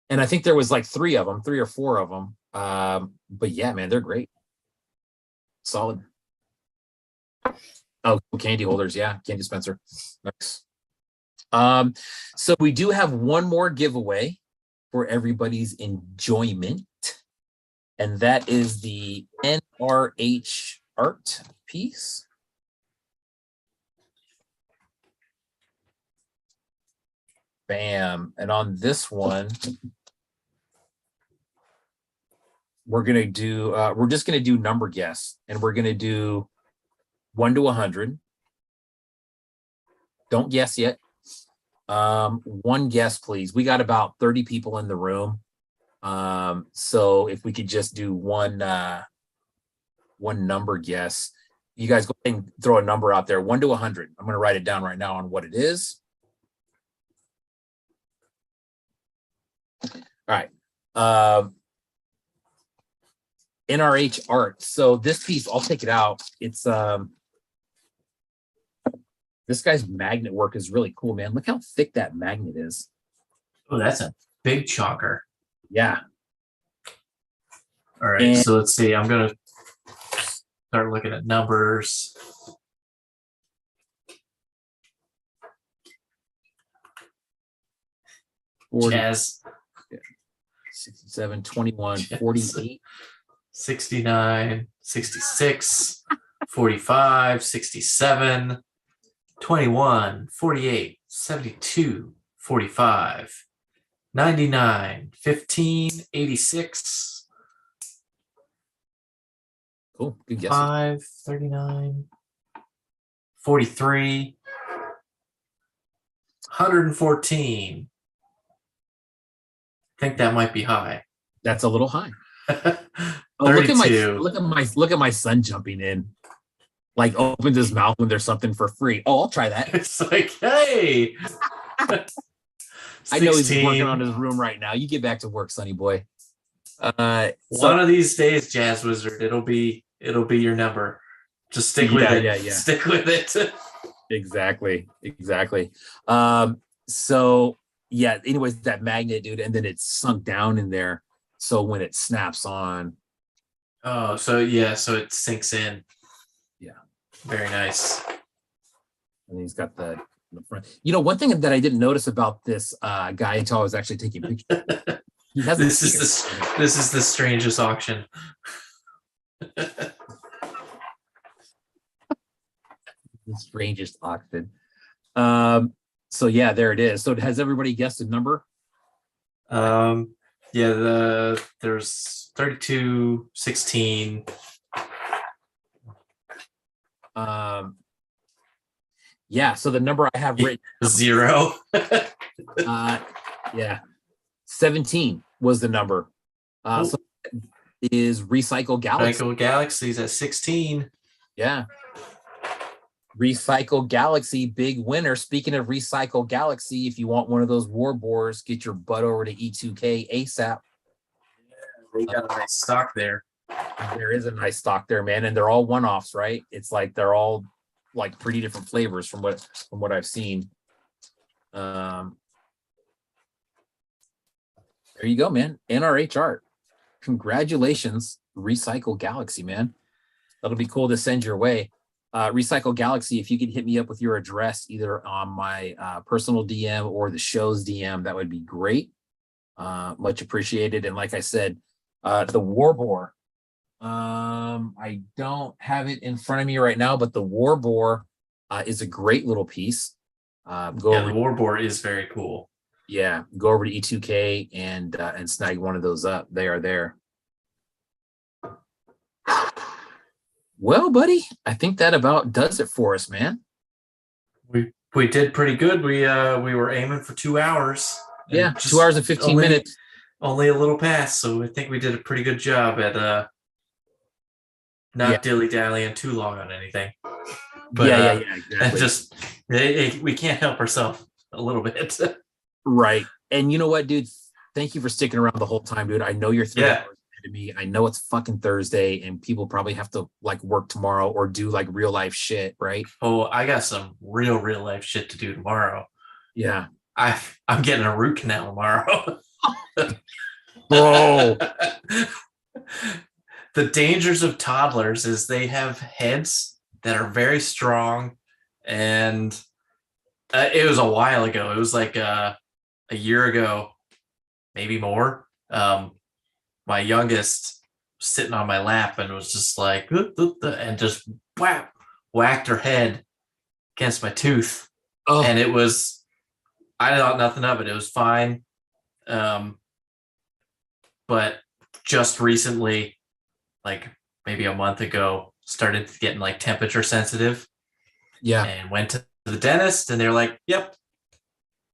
And I think there was like 3 or 4 of them. But yeah, man, they're great. Solid. Oh, candy holders. Yeah, candy dispenser. Nice. So we do have one more giveaway for everybody's enjoyment. and that is the NRH art piece. Bam. And on this one, we're gonna do we're just gonna do number guess, and we're gonna do 1 to 100. Don't guess yet. One guess, please. We got about 30 people in the room. So if we could just do one number guess. You guys go ahead and throw a number out there, 1 to 100. I'm gonna write it down right now on what it is. All right. NRH art. So this piece, I'll take it out. It's this guy's magnet work is really cool, man. Look how thick that magnet is. Oh, that's a big chonker. Yeah. All right, so let's see. I'm gonna start looking at numbers. Jazz. 67, 21, 48. 69, 66, 45, 67, 21, 48, 72, 45, 99, 15, 86. Cool. Good guess. 5, 39, 43, 114. I think that might be high. That's a little high. Oh, look at my son jumping in. Like opens his mouth when there's something for free. Oh, I'll try that. It's like, hey. I know he's working on his room right now. You get back to work, sonny boy. One of these days, Jazz Wizard, it'll be your number. Just stick with it. Yeah. Stick with it. Exactly. So yeah, anyways, that magnet, dude, and then it's sunk down in there. So when it snaps on. Oh, so yeah, so it sinks in. Yeah. Very nice. And he's got the front. You know, one thing that I didn't notice about this guy until I was actually taking pictures. He has this is the strangest auction. The strangest auction. So yeah, there it is. So has everybody guessed a number? Yeah, there's 32, 16. Yeah, so the number I have written 0. Yeah. 17 was the number. So is Recycle Galaxy. Recycle Galaxy's at 16. Yeah. Recycle Galaxy, big winner. Speaking of Recycle Galaxy, if you want one of those war boars, get your butt over to E2K ASAP. They got a nice stock there. There is a nice stock there, man, and they're all one-offs, right? It's like they're all like pretty different flavors from what I've seen. There you go, man. NRH art. Congratulations, Recycle Galaxy, man. That'll be cool to send your way. Recycle Galaxy, if you could hit me up with your address either on my personal DM or the show's DM, that would be great. Much appreciated. And like I said, the War Boar, I don't have it in front of me right now, but the War Boar is a great little piece. The War Boar is very cool. Yeah, go over to E2K and snag one of those up. They are there. Well, buddy, I think that about does it for us, man. We did pretty good. We were aiming for 2 hours. Yeah, 2 hours and 15 minutes. Only a little past, so I think we did a pretty good job at not dilly-dallying too long on anything. But exactly. Just we can't help ourselves a little bit. Right. And you know what, dude? Thank you for sticking around the whole time, dude. I know you're 3 hours ahead of me. I know it's fucking Thursday and people probably have to like work tomorrow or do like real life shit, right? Oh, I got some real life shit to do tomorrow. Yeah. I'm getting a root canal tomorrow. Bro. The dangers of toddlers is they have heads that are very strong, and it was a while ago. It was like a year ago, maybe more. My youngest sitting on my lap and was just like, and just whacked her head against my tooth. Oh. And it was, I thought nothing of it. It was fine. But just recently, like maybe a month ago, started getting like temperature sensitive. Yeah. And went to the dentist and they're like, yep,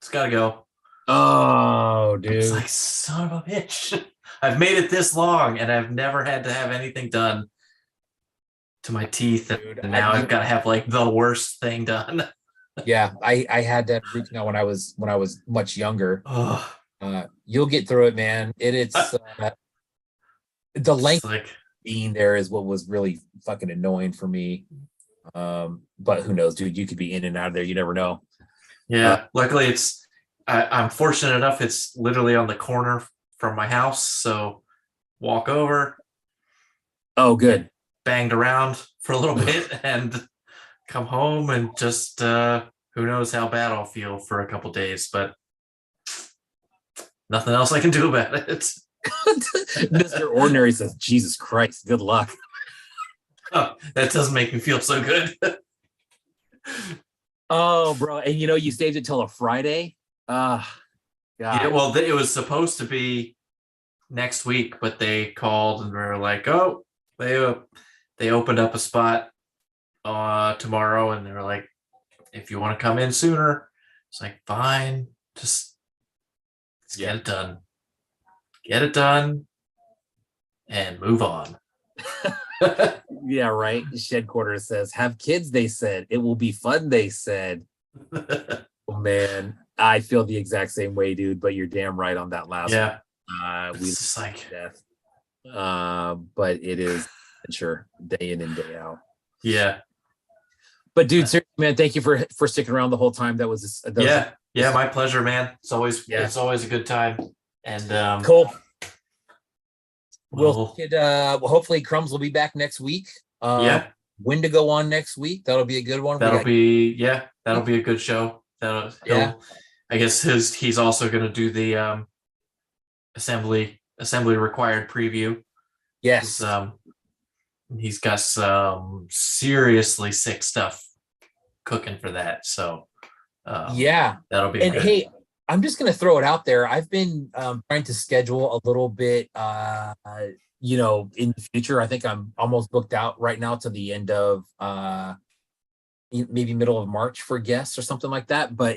it's gotta go. Oh, dude. It's like, son of a bitch. I've made it this long and I've never had to have anything done to my teeth. Dude, and now I've got to have like the worst thing done. Yeah, I had that root canal when I was much younger. Oh, You'll get through it, man. It's the length like being there is what was really fucking annoying for me. But who knows, dude? You could be in and out of there. You never know. Yeah, luckily I'm fortunate enough. It's literally on the corner from my house. So walk over. Oh, good. Banged around for a little bit and come home and just who knows how bad I'll feel for a couple days, but nothing else I can do about it. Mr. Ordinary says, Jesus Christ, good luck. Oh, that doesn't make me feel so good. Oh, bro. And you saved it till a Friday? God. Yeah, well, it was supposed to be next week, but they called and were like, oh, they opened up a spot tomorrow, and they were like, if you want to come in sooner. It's like, fine, just get it done. Get it done and move on. Yeah, right. Shed Quarter says, have kids, they said. It will be fun, they said. Oh, man. I feel the exact same way, dude, but you're damn right on that last one. We just like death. But it is sure day in and day out. Yeah. But dude, seriously, man, thank you for sticking around the whole time. That was my pleasure, man. It's always a good time. And cool. We'll hopefully Crumbs will be back next week. When to go on next week? That'll be a good one. That'll be a good show. I guess he's also going to do the assembly required preview. Yes. He's got some seriously sick stuff cooking for that. So that'll be. And good. Hey, I'm just going to throw it out there. I've been trying to schedule a little bit, in the future. I think I'm almost booked out right now to the end of maybe middle of March for guests or something like that. But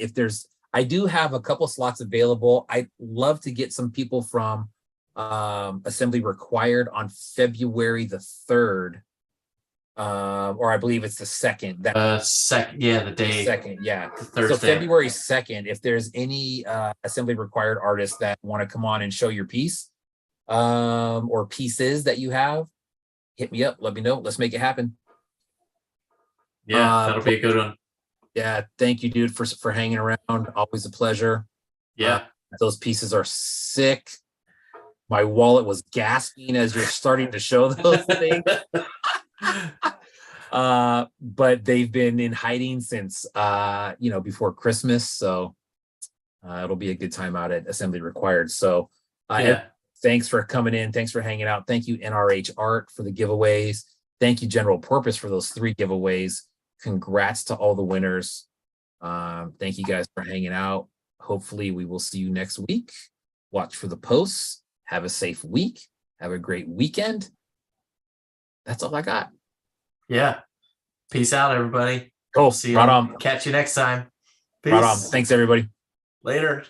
I do have a couple slots available. I'd love to get some people from Assembly Required on February the 3rd. Or I believe it's the 2nd. The day. 2nd, yeah. So February 2nd, if there's any Assembly Required artists that want to come on and show your piece, or pieces that you have, hit me up. Let me know. Let's make it happen. Yeah, that'll be a good one. Yeah, thank you, dude, for hanging around. Always a pleasure. Yeah, those pieces are sick. My wallet was gasping as you're starting to show those things. But they've been in hiding since before Christmas, so it'll be a good time out at Assembly Required. So thanks for coming in, thanks for hanging out. Thank you NRH Art for the giveaways. Thank you General Purpose for those 3 giveaways. Congrats to all the winners. Thank you guys for hanging out. Hopefully we will see you next week. Watch for the posts. Have a safe week. Have a great weekend. That's all I got. Yeah. Peace out, everybody. Cool. See you. Right on. Catch you next time. Peace. Right on. Thanks, everybody. Later.